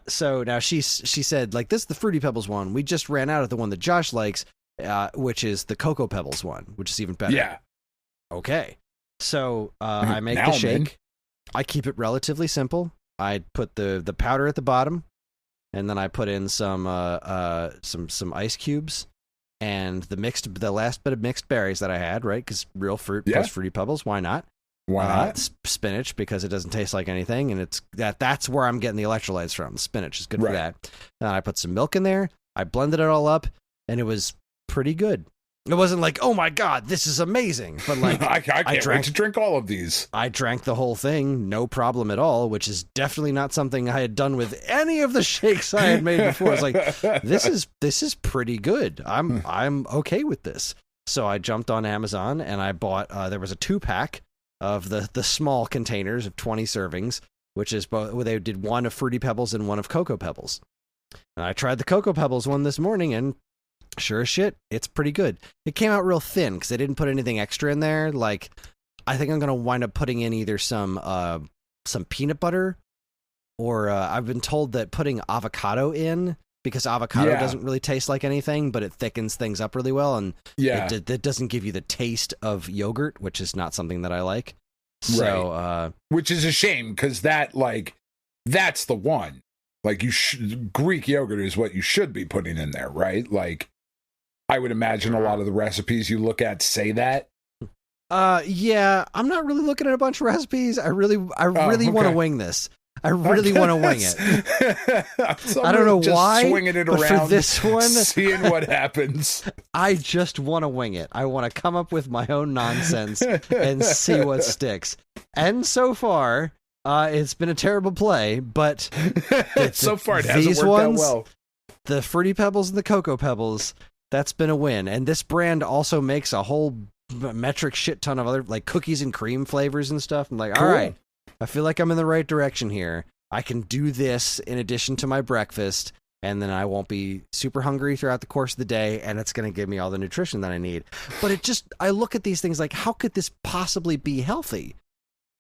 So now she said, this is the Fruity Pebbles one. We just ran out of the one that Josh likes, which is the Cocoa Pebbles one, which is even better. Yeah. Okay. So I make the shake. I keep it relatively simple. I put the powder at the bottom. And then I put in some ice cubes and the last bit of mixed berries that I had, right? Because real fruit plus Fruity Pebbles, why not? Why not? Spinach, because it doesn't taste like anything, and that's where I'm getting the electrolytes from. Spinach is good for that. And I put some milk in there. I blended it all up, and it was pretty good. It wasn't like, oh my God, this is amazing. But I can't wait to drink all of these. I drank the whole thing, no problem at all, which is definitely not something I had done with any of the shakes I had made before. I was like, this is pretty good. I'm okay with this. So I jumped on Amazon and I bought, there was a 2-pack of the small containers of 20 servings, which is both, they did one of Fruity Pebbles and one of Cocoa Pebbles. And I tried the Cocoa Pebbles one this morning and sure as shit, it's pretty good. It came out real thin because they didn't put anything extra in there. I think I'm going to wind up putting in either some peanut butter or I've been told that putting avocado in, because avocado doesn't really taste like anything, but it thickens things up really well. And it doesn't give you the taste of yogurt, which is not something that I like. So, which is a shame because that's the one. Greek yogurt is what you should be putting in there, right? I would imagine a lot of the recipes you look at say that. Yeah, I'm not really looking at a bunch of recipes. I really want to wing this. I really want to wing it. I don't know just why, swinging it but around, for this one, seeing what happens. I just want to wing it. I want to come up with my own nonsense and see what sticks. And so far, it's been a terrible play, but so far it hasn't worked out well. The Fruity Pebbles and the Cocoa Pebbles, that's been a win. And this brand also makes a whole metric shit ton of other, like, cookies and cream flavors and stuff. I'm like, cool. All right, I feel like I'm in the right direction here. I can do this in addition to my breakfast, and then I won't be super hungry throughout the course of the day, and it's going to give me all the nutrition that I need. But I look at these things like, how could this possibly be healthy?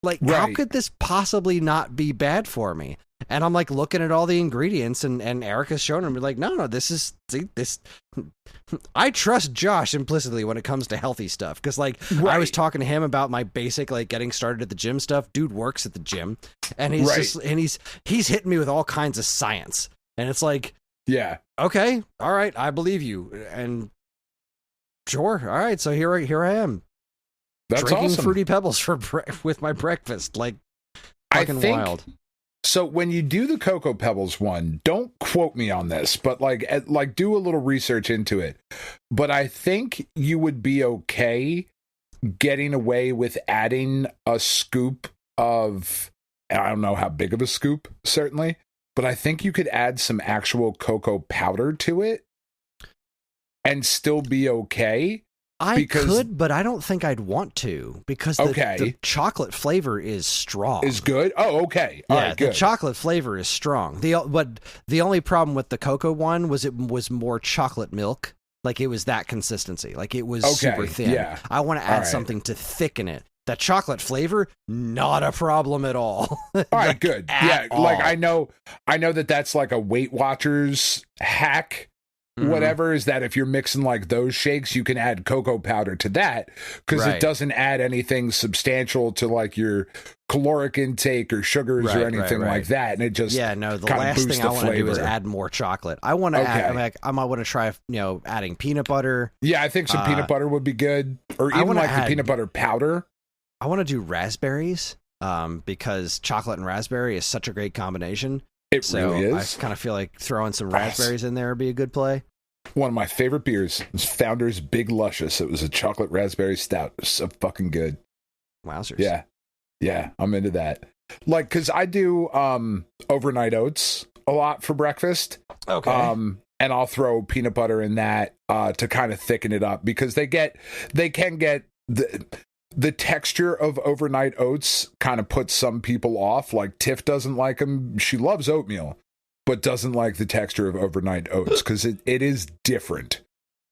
Like, how could this possibly not be bad for me? And I'm like looking at all the ingredients, and Erica's showing them. We're like, no, this. I trust Josh implicitly when it comes to healthy stuff, because I was talking to him about my basic getting started at the gym stuff. Dude works at the gym, and he's hitting me with all kinds of science, and it's like, yeah, okay, all right, I believe you, and sure, all right, so here I am. That's drinking awesome. Fruity Pebbles with my breakfast, fucking wild. So when you do the Cocoa Pebbles one, don't quote me on this, but do a little research into it. But I think you would be okay getting away with adding a scoop of, I don't know how big of a scoop, certainly, but I think you could add some actual cocoa powder to it and still be okay. I could, but I don't think I'd want to, because the chocolate flavor is strong. Is good? Oh, okay. All right, good. The chocolate flavor is strong. But the only problem with the cocoa one was it was more chocolate milk. It was that consistency. It was super thin. Yeah. I want to add something to thicken it. That chocolate flavor, not a problem at all. All right, good. Yeah, all. I know that's a Weight Watchers hack. Whatever is that if you're mixing those shakes, you can add cocoa powder to that, because it doesn't add anything substantial to your caloric intake or sugars or anything like that, and it just the last thing I want to do is add more chocolate. I want to add. I might want to try adding peanut butter. Yeah, I think some peanut butter would be good, or even the peanut butter powder. I want to do raspberries, because chocolate and raspberry is such a great combination. It really is. I kind of feel like throwing some raspberries in there would be a good play. One of my favorite beers was Founder's Big Luscious. It was a chocolate raspberry stout. It was so fucking good. Wowzers. Yeah, I'm into that. Because I do overnight oats a lot for breakfast. Okay. And I'll throw peanut butter in that to kind of thicken it up, because they can get the texture of overnight oats kind of puts some people off. Tiff doesn't like them. She loves oatmeal, but doesn't like the texture of overnight oats because it is different.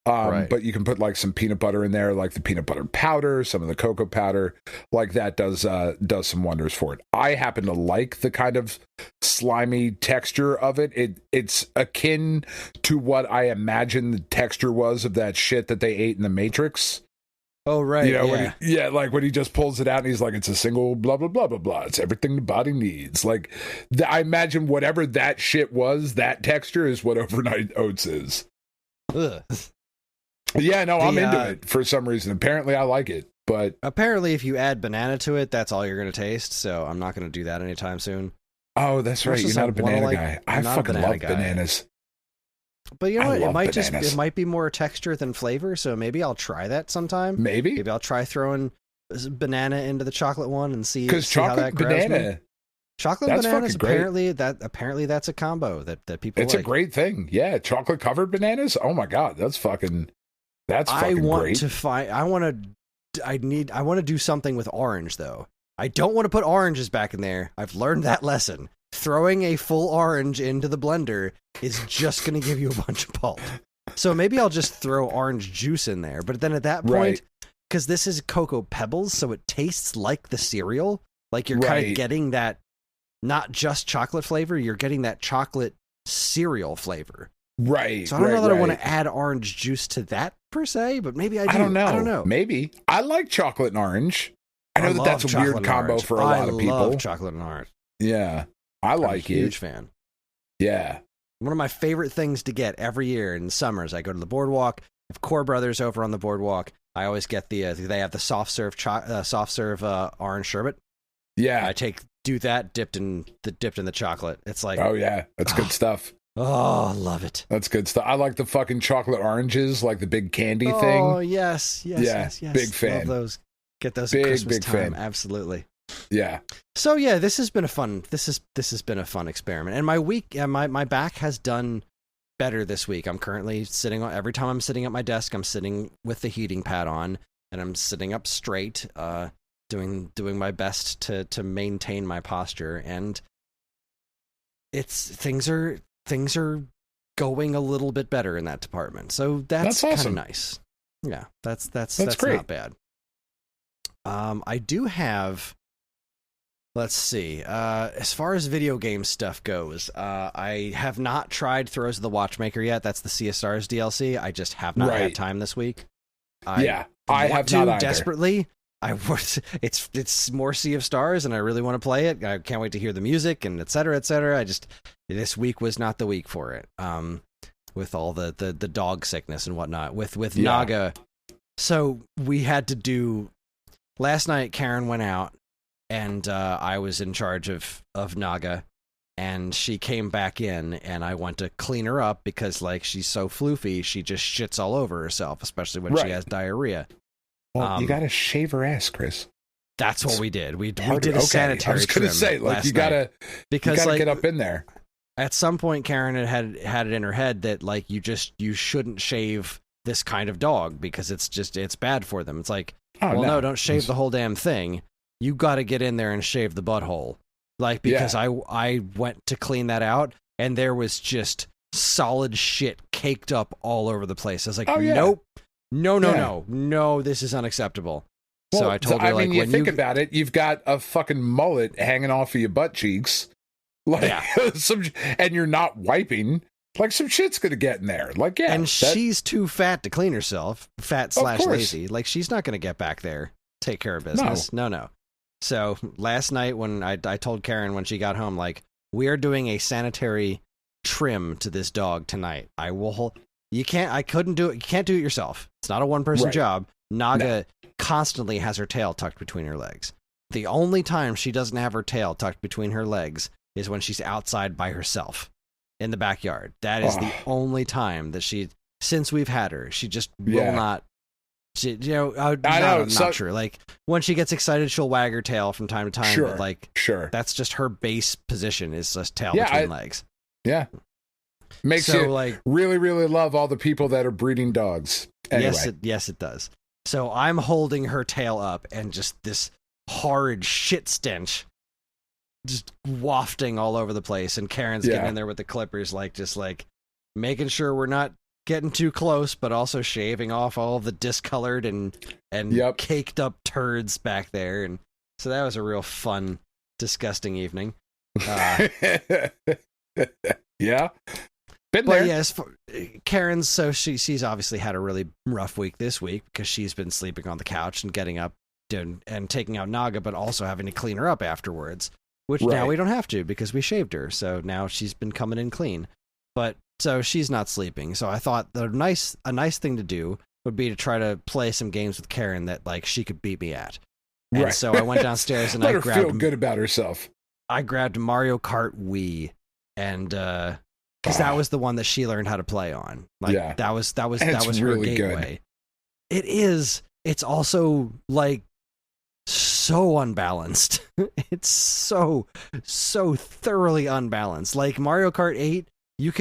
But you can put some peanut butter in there, the peanut butter powder, some of the cocoa powder, that does some wonders for it. I happen to like the kind of slimy texture of it. It's akin to what I imagine the texture was of that shit that they ate in the Matrix. Oh, right. When he just pulls it out and he's like, it's a single blah, blah, blah, blah, blah. It's everything the body needs. I imagine whatever that shit was, that texture is what overnight oats is. Ugh. Yeah, no, I'm into it for some reason. Apparently I like it, but... Apparently if you add banana to it, that's all you're going to taste, so I'm not going to do that anytime soon. Oh, that's right. You're not a banana guy. I fucking love bananas. But you know what? It might be more texture than flavor, so maybe I'll try that sometime. Maybe I'll try throwing banana into the chocolate one and see chocolate how that grabs banana. Me. Chocolate and bananas, apparently that's a combo that people It's a great thing. Yeah, chocolate covered bananas. Oh my god, that's fucking great. I want to do something with orange though. I don't want to put oranges back in there. I've learned that lesson. Throwing a full orange into the blender is just going to give you a bunch of pulp. So maybe I'll just throw orange juice in there. But then at that point, because this is Cocoa Pebbles, so it tastes like the cereal. You're kind of getting that, not just chocolate flavor, you're getting that chocolate cereal flavor. Right. So I don't know that I want to add orange juice to that per se, but maybe I do. I don't know. Maybe. I like chocolate and orange. I know that's a weird combo for a lot of people. I love chocolate and orange. Yeah. I'm a huge fan. Yeah. One of my favorite things to get every year in the summers, I go to the boardwalk. I have Core Brothers over on the boardwalk. I always get they have the soft serve orange sherbet. Yeah. I take do that dipped in the chocolate. It's like, oh yeah, that's good stuff. Oh, love it. That's good stuff. I like the fucking chocolate oranges, like the big candy thing. Oh yes. Big fan. Love those. Get those big, at Christmas big time. fan. Absolutely. Yeah. So yeah, this has been a fun experiment, and my week, my back has done better this week. I'm currently sitting on, every time I'm sitting at my desk, I'm sitting with the heating pad on, and I'm sitting up straight, doing my best to maintain my posture, and things are going a little bit better in that department. So that's kind of awesome. nice. Yeah, that's great. not bad. I do have, let's see, as far as video game stuff goes, I have not tried Throws of the Watchmaker yet. That's the CSR's DLC. I just have not had time this week. I have not either. Desperately. It's more Sea of Stars, and I really want to play it. I can't wait to hear the music, and et cetera, et cetera. This week was not the week for it. With all the dog sickness and whatnot, with Naga. So we had to do, last night Karen went out, and I was in charge of Naga, and she came back in, and I went to clean her up because, like, she's so floofy, she just shits all over herself, especially when she has diarrhea. Well, you gotta shave her ass, Chris. That's what we did. We did a sanitary. I was gonna say, like, you gotta get up in there. At some point, Karen had it in her head that, like, you shouldn't shave this kind of dog because it's bad for them. It's like, no, don't shave the whole damn thing. You got to get in there and shave the butthole. Like, because I went to clean that out, and there was just solid shit caked up all over the place. I was like, nope, no, this is unacceptable. Well, so I told her, like, when you think about it, you've got a fucking mullet hanging off of your butt cheeks, like, and you're not wiping. Like, some shit's gonna get in there. Like, and she's too fat to clean herself, fat/lazy. Like, she's not gonna get back there, take care of business. No. So last night when I told Karen when she got home, like, we are doing a sanitary trim to this dog tonight. You couldn't do it. You can't do it yourself. It's not a one-person job. Naga constantly has her tail tucked between her legs. The only time she doesn't have her tail tucked between her legs is when she's outside by herself in the backyard. That is the only time that since we've had her, she just will not. Not true. Like, when she gets excited, she'll wag her tail from time to time. Sure, but, like, that's just her base position, is just tail between legs. Yeah. Makes you, like, really, really love all the people that are breeding dogs. Anyway. Yes, it does. So I'm holding her tail up, and just this horrid shit stench just wafting all over the place, and Karen's getting in there with the clippers, like, just, like, making sure we're not getting too close, but also shaving off all of the discolored and caked up turds back there. And so that was a real fun, disgusting evening. Yeah. Been there. Yes, Karen's, so she's obviously had a really rough week this week because she's been sleeping on the couch and getting up and taking out Naga, but also having to clean her up afterwards, which now we don't have to because we shaved her. So now she's been coming in clean. But so she's not sleeping. So I thought a nice thing to do would be to try to play some games with Karen that, like, she could beat me at. And so I went downstairs and let her feel good about herself. I grabbed Mario Kart Wii, and because that was the one that she learned how to play on. Like, that was her really gateway. Good. It is. It's also, like, so unbalanced. It's so thoroughly unbalanced. Like, Mario Kart 8, you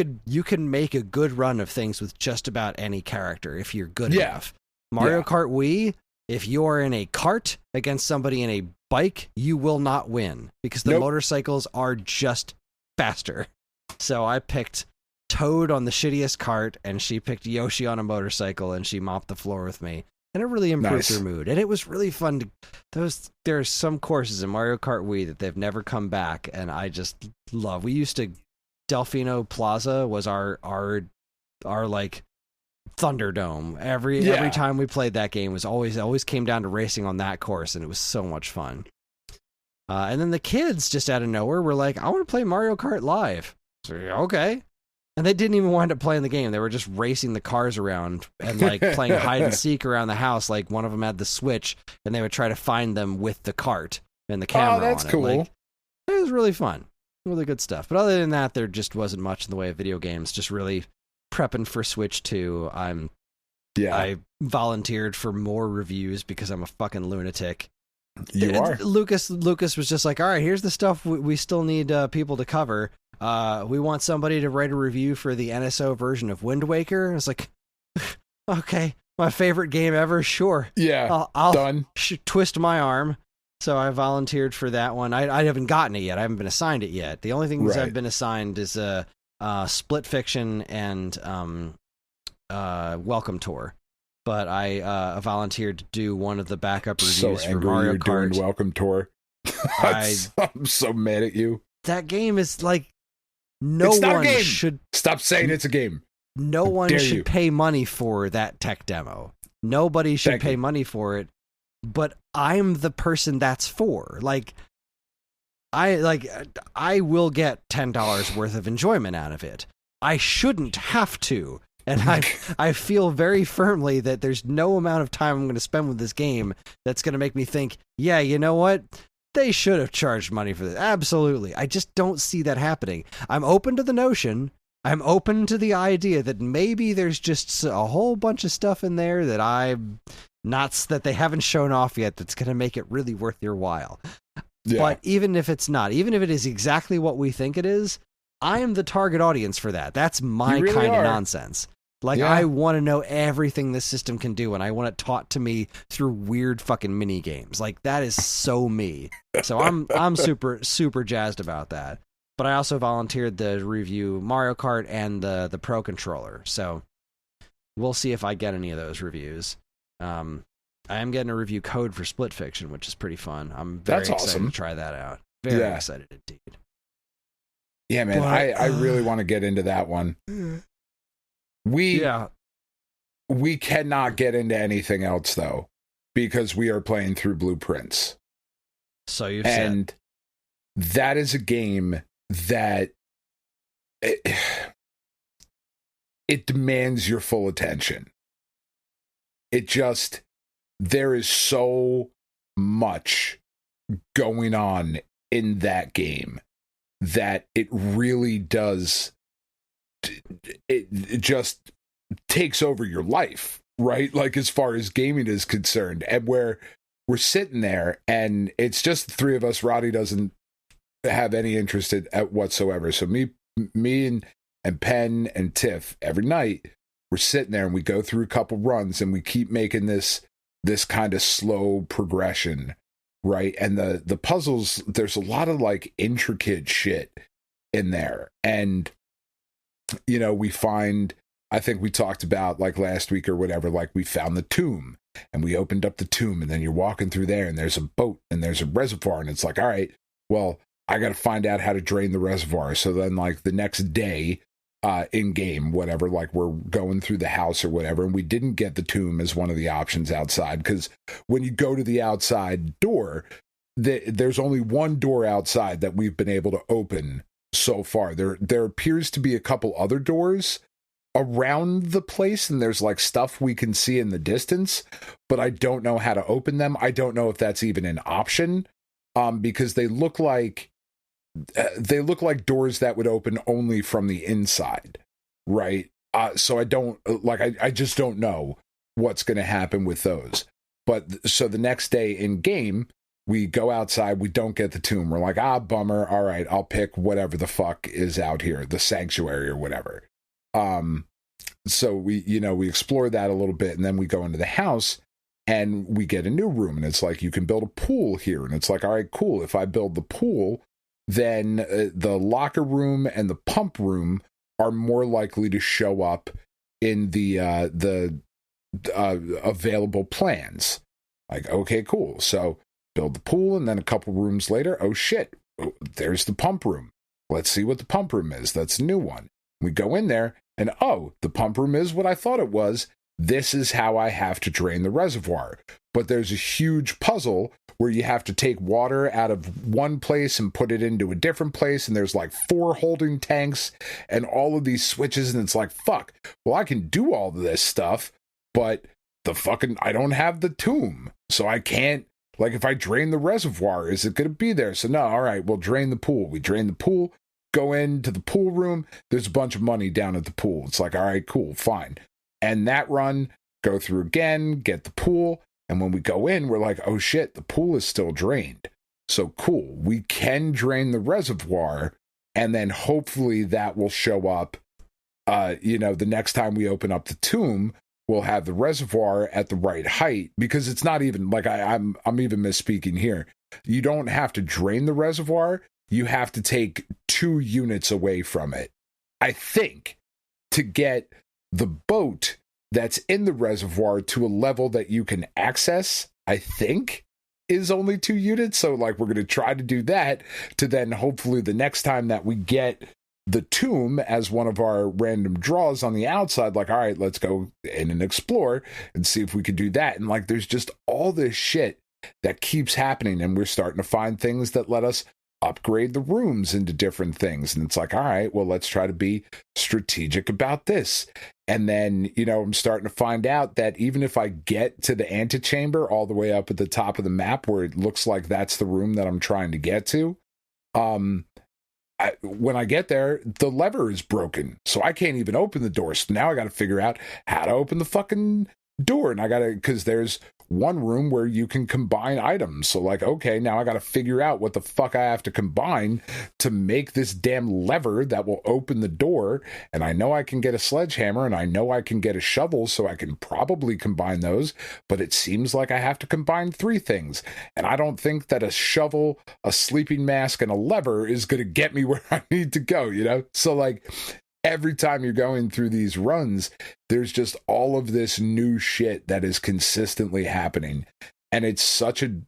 can make a good run of things with just about any character if you're good enough. Mario Kart Wii, if you're in a cart against somebody in a bike, you will not win because the motorcycles are just faster. So I picked Toad on the shittiest cart, and she picked Yoshi on a motorcycle, and she mopped the floor with me. And it really improved her mood. And it was really fun. There's some courses in Mario Kart Wii that they've never come back, and I just love. We used to, Delfino Plaza was our like Thunderdome. Every time we played that game was always came down to racing on that course, and it was so much fun. And then the kids just out of nowhere were like, I want to play Mario Kart Live. So, okay. And they didn't even wind up playing the game. They were just racing the cars around and, like, playing hide and seek around the house. Like, one of them had the Switch, and they would try to find them with the cart and the camera. Oh, that's on it. cool. Like, was really fun. Really good stuff. But other than that, there just wasn't much in the way of video games. Just really prepping for Switch 2. I volunteered for more reviews because I'm a fucking lunatic. You are. Lucas was just like, all right, here's the stuff we still need people to cover. We want somebody to write a review for the NSO version of Wind Waker. I was like, okay, my favorite game ever. Sure. Yeah. I'll done. Twist my arm. So I volunteered for that one. I haven't gotten it yet. I haven't been assigned it yet. The only things I've been assigned is Split Fiction and Welcome Tour. But I volunteered to do one of the backup reviews for Mario Kart. Doing Welcome Tour. I'm so mad at you. That game is like one should stop saying it's a game. No one should pay money for that tech demo. Nobody should pay money for it. But I'm the person that's for. Like I will get $10 worth of enjoyment out of it. I shouldn't have to. And I feel very firmly that there's no amount of time I'm going to spend with this game that's going to make me think, yeah, you know what? They should have charged money for this. Absolutely. I just don't see that happening. I'm open to the notion. I'm open to the idea that maybe there's just a whole bunch of stuff in there that they haven't shown off yet that's going to make it really worth your while. Yeah. But even if it's not, even if it is exactly what we think it is, I am the target audience for that. That's my kind of nonsense. Like, I want to know everything this system can do, and I want it taught to me through weird fucking mini games. Like, that is so me. So I'm super, super jazzed about that. But I also volunteered to review Mario Kart and the Pro Controller. So we'll see if I get any of those reviews. I am getting a review code for Split Fiction, which is pretty fun. I'm very excited to try that out. Very excited indeed. Yeah, man, I really want to get into that one. We cannot get into anything else, though, because we are playing through Blueprints. So you've said. And that is a game that it demands your full attention. There is so much going on in that game that it really does, it just takes over your life, right? Like, as far as gaming is concerned, and where we're sitting there and it's just the three of us. Roddy doesn't have any interest at whatsoever. So me and Penn and Tiff, every night we're sitting there and we go through a couple runs and we keep making this kind of slow progression, right? And the puzzles, there's a lot of like intricate shit in there. And, you know, we find, I think we talked about like last week or whatever, like we found the tomb and we opened up the tomb and then you're walking through there and there's a boat and there's a reservoir and it's like, all right, well, I got to find out how to drain the reservoir. So then like the next day in game, whatever, like we're going through the house or whatever, and we didn't get the tomb as one of the options outside, because when you go to the outside door, there's only one door outside that we've been able to open so far. There appears to be a couple other doors around the place, and there's like stuff we can see in the distance, but I don't know how to open them. I don't know if that's even an option, because they look like doors that would open only from the inside, right? So I don't I just don't know what's going to happen with those. But so the next day in game, we go outside, we don't get the tomb. We're like, bummer. All right, I'll pick whatever the fuck is out here, the sanctuary or whatever. So we explore that a little bit, and then we go into the house and we get a new room, and it's like, you can build a pool here. And it's like, all right, cool. If I build the pool, then the locker room and the pump room are more likely to show up in the available plans. Like, okay, cool. So build the pool, and then a couple rooms later, oh shit, there's the pump room. Let's see what the pump room is. That's a new one. We go in there, and the pump room is what I thought it was. This is how I have to drain the reservoir. But there's a huge puzzle where you have to take water out of one place and put it into a different place, and there's like 4 holding tanks and all of these switches, and it's like, fuck, well, I can do all of this stuff, but I don't have the tomb, so I can't Like, if I drain the reservoir, is it going to be there? So, no, all right, we'll drain the pool. We drain the pool, go into the pool room. There's a bunch of money down at the pool. It's like, all right, cool, fine. And that run, go through again, get the pool. And when we go in, we're like, oh shit, the pool is still drained. So cool. We can drain the reservoir, and then hopefully that will show up. The next time we open up the tomb, we'll have the reservoir at the right height, because it's not even like I'm even misspeaking here. You don't have to drain the reservoir. You have to take 2 units away from it, I think, to get the boat that's in the reservoir to a level that you can access, I think, is only 2 units. So, like, we're going to try to do that to then hopefully the next time that we get the tomb as one of our random draws on the outside, like, all right, let's go in and explore and see if we could do that. And, like, there's just all this shit that keeps happening, and we're starting to find things that let us upgrade the rooms into different things. And it's like, all right, well, let's try to be strategic about this. And then, I'm starting to find out that even if I get to the antechamber all the way up at the top of the map where it looks like that's the room that I'm trying to get to, when I get there, the lever is broken. So I can't even open the door. So now I got to figure out how to open the fucking door. And because there's one room where you can combine items. So, like, okay, now I got to figure out what the fuck I have to combine to make this damn lever that will open the door. And I know I can get a sledgehammer, and I know I can get a shovel, so I can probably combine those. But it seems like I have to combine 3 things. And I don't think that a shovel, a sleeping mask, and a lever is going to get me where I need to go, So, like, every time you're going through these runs, there's just all of this new shit that is consistently happening. And it's such a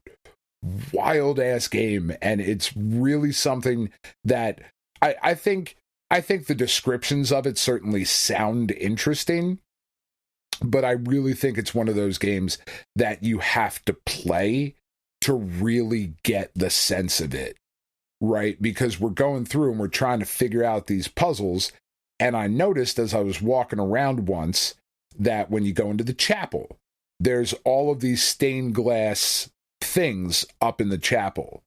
wild ass game. And it's really something that I think the descriptions of it certainly sound interesting, but I really think it's one of those games that you have to play to really get the sense of it, right? Because we're going through and we're trying to figure out these puzzles. And I noticed as I was walking around once that when you go into the chapel, there's all of these stained glass things up in the chapel.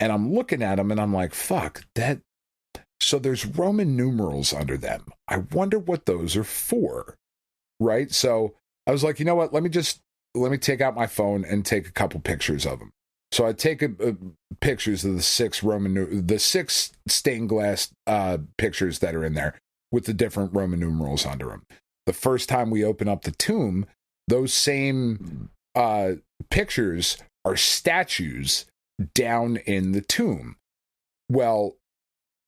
And I'm looking at them and I'm like, fuck, that. So there's Roman numerals under them. I wonder what those are for, right? So I was like, you know what? Let me take out my phone and take a couple pictures of them. So I take pictures of the 6 stained glass pictures that are in there, with the different Roman numerals under them. The first time we open up the tomb, those same pictures are statues down in the tomb. Well,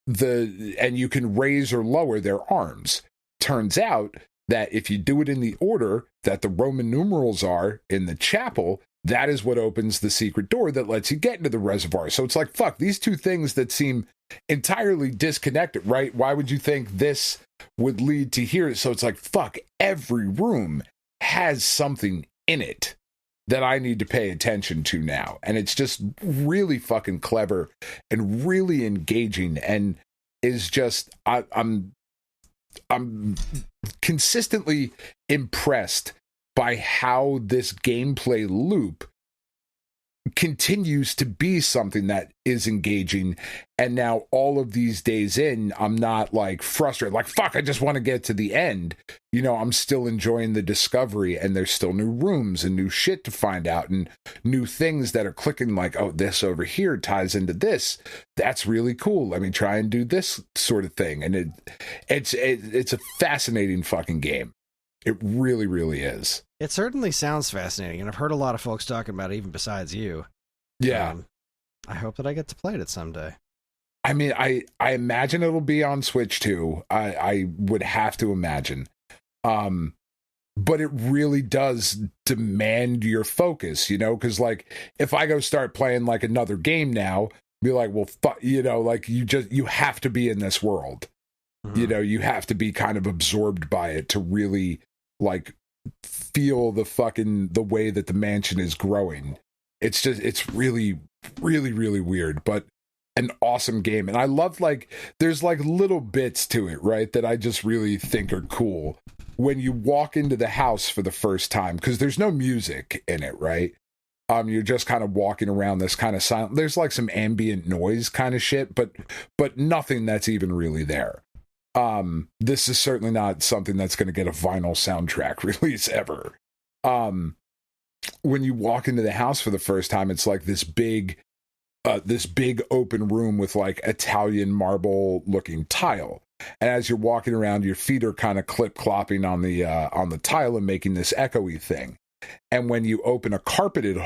and you can raise or lower their arms. Turns out that if you do it in the order that the Roman numerals are in the chapel, that is what opens the secret door that lets you get into the reservoir. So it's like, fuck, these 2 things that seem entirely disconnected, right? Why would you think this would lead to here? So it's like, fuck, every room has something in it that I need to pay attention to now. And it's just really fucking clever and really engaging, and is just, I'm consistently impressed by how this gameplay loop continues to be something that is engaging. And now all of these days in, I'm not like frustrated, like, fuck, I just want to get to the end. I'm still enjoying the discovery, and there's still new rooms and new shit to find out, and new things that are clicking, like, oh, this over here ties into this. That's really cool. Let me try and do this sort of thing. And it's a fascinating fucking game. It really, really is. It certainly sounds fascinating, and I've heard a lot of folks talking about it, even besides you. Yeah. I hope that I get to play it someday. I mean, I imagine it'll be on Switch too. I would have to imagine. But it really does demand your focus, because, like, if I go start playing like another game now, be like, well, like, you have to be in this world. Mm-hmm. You have to be kind of absorbed by it to really, like, feel the way that the mansion is growing. It's really, really, really weird, but an awesome game. And I love, like, there's like little bits to it, right, that I just really think are cool. When you walk into the house for the first time, because there's no music in it, right? You're just kind of walking around this kind of silent. There's like some ambient noise kind of shit, but nothing that's even really there. This is certainly not something that's going to get a vinyl soundtrack release ever. When you walk into the house for the first time, it's like this big open room with like Italian marble looking tile. And as you're walking around, your feet are kind of clip-clopping on the tile and making this echoey thing. And when you open a carpeted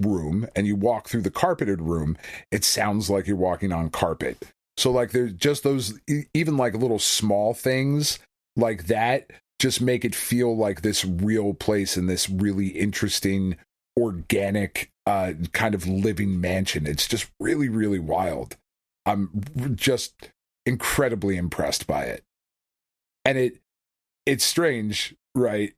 room and you walk through the carpeted room, it sounds like you're walking on carpet. So like there's just those, even like little small things like that, just make it feel like this real place and this really interesting, organic kind of living mansion. It's just really, really wild. I'm just incredibly impressed by it. And it's strange, right,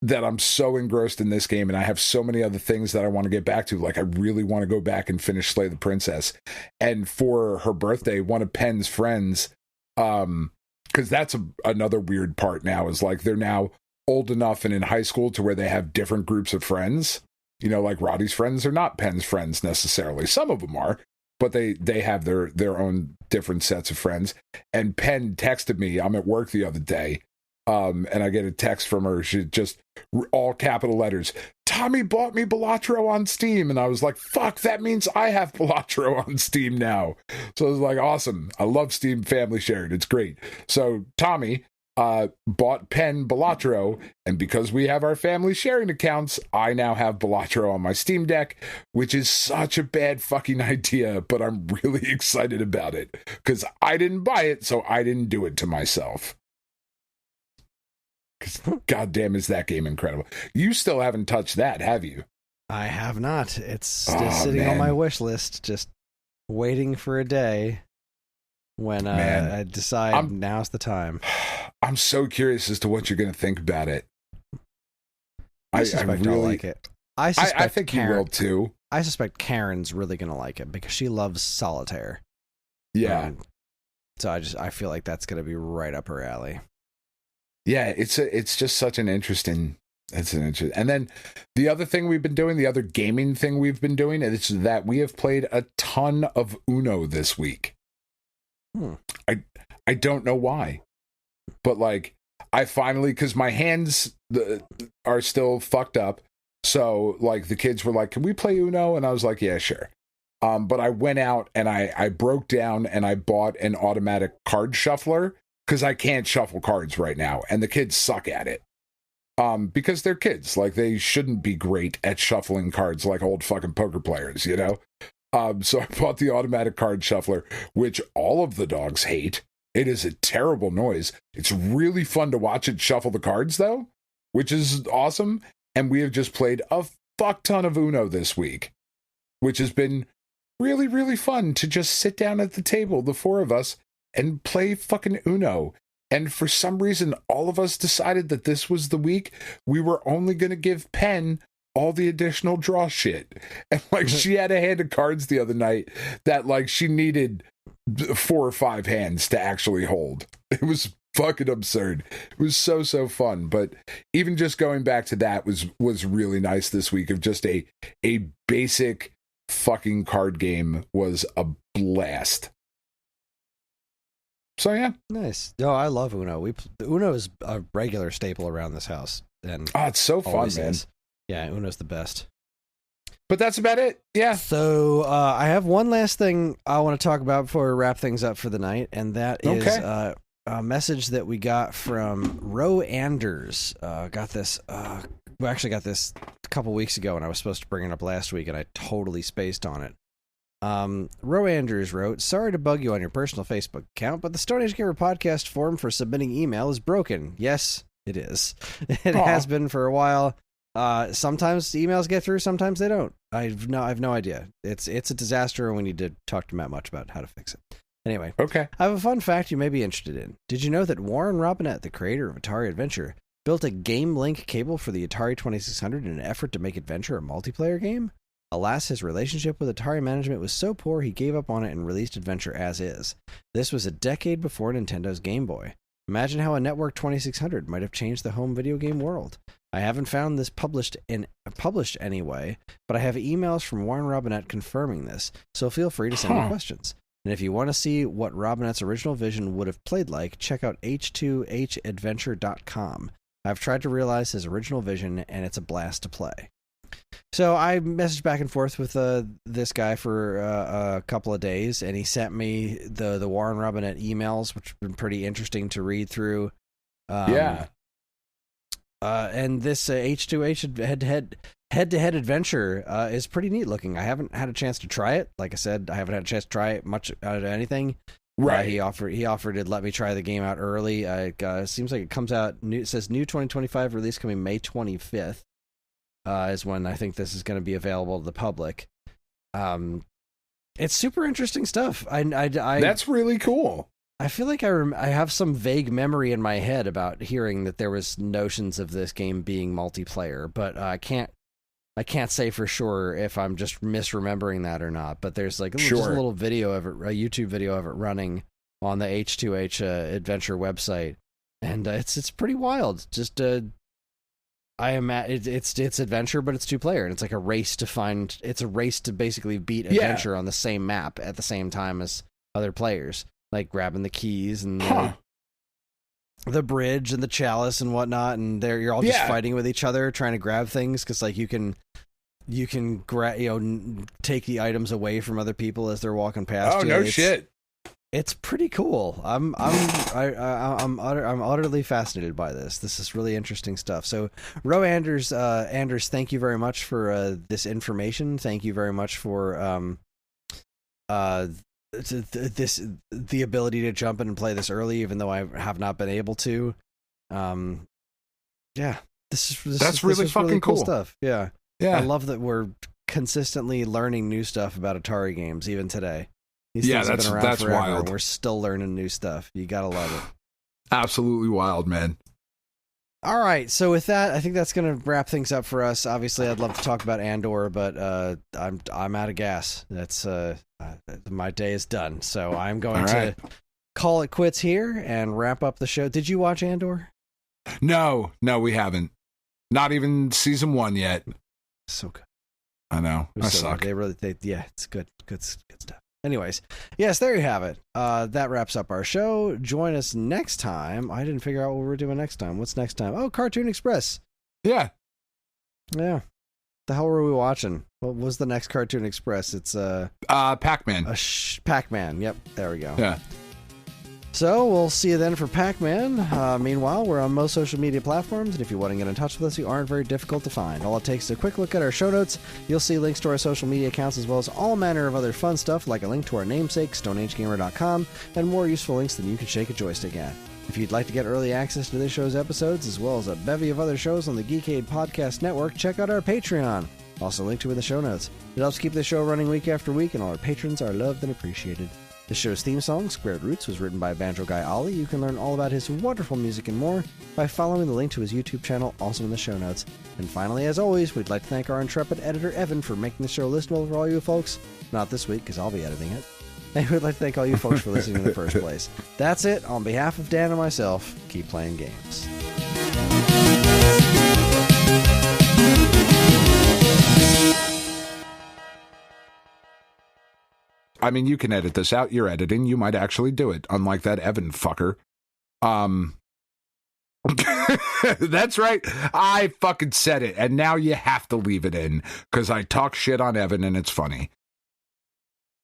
that I'm so engrossed in this game and I have so many other things that I want to get back to. Like I really want to go back and finish Slay the Princess. And for her birthday, one of Penn's friends, because that's another weird part now, is like they're now old enough and in high school to where they have different groups of friends. You know, like Roddy's friends are not Penn's friends necessarily. Some of them are, but they have their own different sets of friends. And Penn texted me, I'm at work the other day, and I get a text from her. She just all capital letters, Tommy bought me Balatro on Steam. And I was like, fuck, that means I have Balatro on Steam now. So I was like, awesome. I love Steam Family Shared. It's great. So Tommy bought Penn Balatro, and because we have our family sharing accounts, I now have Balatro on my Steam Deck, which is such a bad fucking idea, but I'm really excited about it because I didn't buy it, so I didn't do it to myself. Because goddamn, is that game incredible. You still haven't touched that, have you? I have not. It's still sitting on my wish list, just waiting for a day when I decide now's the time. I'm so curious as to what you're going to think about it. I suspect I'll like it. I think Karen, you will too. I suspect Karen's really going to like it because she loves solitaire. Yeah. So I feel like that's going to be right up her alley. Yeah, it's just such an interesting. And then the other thing we've been doing, the other gaming thing we've been doing, is that we have played a ton of Uno this week. I don't know why, but like I finally, because my hands are still fucked up, so like the kids were like, can we play Uno? And I was like, yeah, sure. But I went out and I broke down and I bought an automatic card shuffler because I can't shuffle cards right now, and the kids suck at it. Because they're kids, like they shouldn't be great at shuffling cards like old fucking poker players, you know? So I bought the automatic card shuffler, which all of the dogs hate. It is a terrible noise. It's really fun to watch it shuffle the cards, though, which is awesome. And we have just played a fuck ton of Uno this week, which has been really, really fun to just sit down at the table, the four of us, and play fucking Uno. And for some reason, all of us decided that this was the week we were only going to give Penn all the additional draw shit. And like she had a hand of cards the other night that like she needed 4 or 5 hands to actually hold. It was fucking absurd. It was so fun. But even just going back to that was really nice this week, of just a basic fucking card game was a blast. So yeah, nice. No, I love Uno. Uno is a regular staple around this house, and it's so fun, man. Yeah, Uno's the best. But that's about it. Yeah. So I have one last thing I want to talk about before we wrap things up for the night, and that is a message that we got from Ro Anders. Got this. We actually got this a couple weeks ago, and I was supposed to bring it up last week, and I totally spaced on it. Ro Andrews wrote, sorry to bug you on your personal Facebook account, but the Stone Age Gamer podcast form for submitting email is broken. Yes, it is. It has been for a while. Sometimes emails get through, sometimes they don't. I've no idea. It's a disaster, and we need to talk to Matt much about how to fix it. Anyway, okay. I have a fun fact you may be interested in. Did you know that Warren Robinette, the creator of Atari Adventure, built a Game Link cable for the Atari 2600 in an effort to make Adventure a multiplayer game? Alas, his relationship with Atari management was so poor he gave up on it and released Adventure as is. This was a decade before Nintendo's Game Boy. Imagine how a Network 2600 might have changed the home video game world. I haven't found this published anyway, but I have emails from Warren Robinette confirming this, so feel free to send me questions. And if you want to see what Robinette's original vision would have played like, check out h2hadventure.com. I've tried to realize his original vision, and it's a blast to play. So I messaged back and forth with this guy for a couple of days, and he sent me the Warren Robinette emails, which have been pretty interesting to read through. And this H2H head-to-head adventure is pretty neat looking. I haven't had a chance to try it. Like I said, I haven't had a chance to try it much out of anything. Right. He offered to let me try the game out early. It seems like it comes out new. It says new 2025 release coming May 25th. Is when I think this is going to be available to the public. It's super interesting stuff. That's really cool. I feel like I have some vague memory in my head about hearing that there was notions of this game being multiplayer, but I can't say for sure if I'm just misremembering that or not. But there's like just a little video of it, a YouTube video of it running on the H2H adventure website, and it's pretty wild. Just it's adventure, but it's 2-player, and it's like a race to basically beat adventure on the same map at the same time as other players, like grabbing the keys and the bridge and the chalice and whatnot, and you're all just fighting with each other, trying to grab things, because like you can take the items away from other people as they're walking past you. Oh, no shit. It's pretty cool. I'm utterly fascinated by this. This is really interesting stuff. So, Ro Anders, thank you very much for this information. Thank you very much for the ability to jump in and play this early, even though I have not been able to. That's really cool stuff. Yeah. I love that we're consistently learning new stuff about Atari games even today. These things have been around forever, wild. And we're still learning new stuff. You gotta love it. Absolutely wild, man. All right, so with that, I think that's gonna wrap things up for us. Obviously, I'd love to talk about Andor, but I'm out of gas. That's my day is done. So I'm going to call it quits here and wrap up the show. Did you watch Andor? No, we haven't. Not even season 1 yet. So good. I know. I suck. It's good stuff. Anyways, yes, there you have it. That wraps up our show. Join us next time. I didn't figure out what we're doing next time. What's next time? Oh, Cartoon Express. Yeah. The hell were we watching? What was the next Cartoon Express? It's Pac-Man. Pac-Man. Yep, there we go. Yeah. So we'll see you then for Pac-Man. Meanwhile, we're on most social media platforms, and if you want to get in touch with us, we aren't very difficult to find. All it takes is a quick look at our show notes. You'll see links to our social media accounts, as well as all manner of other fun stuff, like a link to our namesake, stoneagegamer.com, and more useful links than you can shake a joystick at. If you'd like to get early access to this show's episodes, as well as a bevy of other shows on the Geekade Podcast Network, check out our Patreon. Also linked to in the show notes. It helps keep the show running week after week, and all our patrons are loved and appreciated. The show's theme song, Squared Roots, was written by banjo guy Ollie. You can learn all about his wonderful music and more by following the link to his YouTube channel, also in the show notes. And finally, as always, we'd like to thank our intrepid editor, Evan, for making the show listenable for all you folks. Not this week, because I'll be editing it. And we'd like to thank all you folks for listening in the first place. That's it. On behalf of Dan and myself, keep playing games. I mean, you can edit this out. You're editing. You might actually do it, unlike that Evan fucker. That's right. I fucking said it, and now you have to leave it in, because I talk shit on Evan, and it's funny.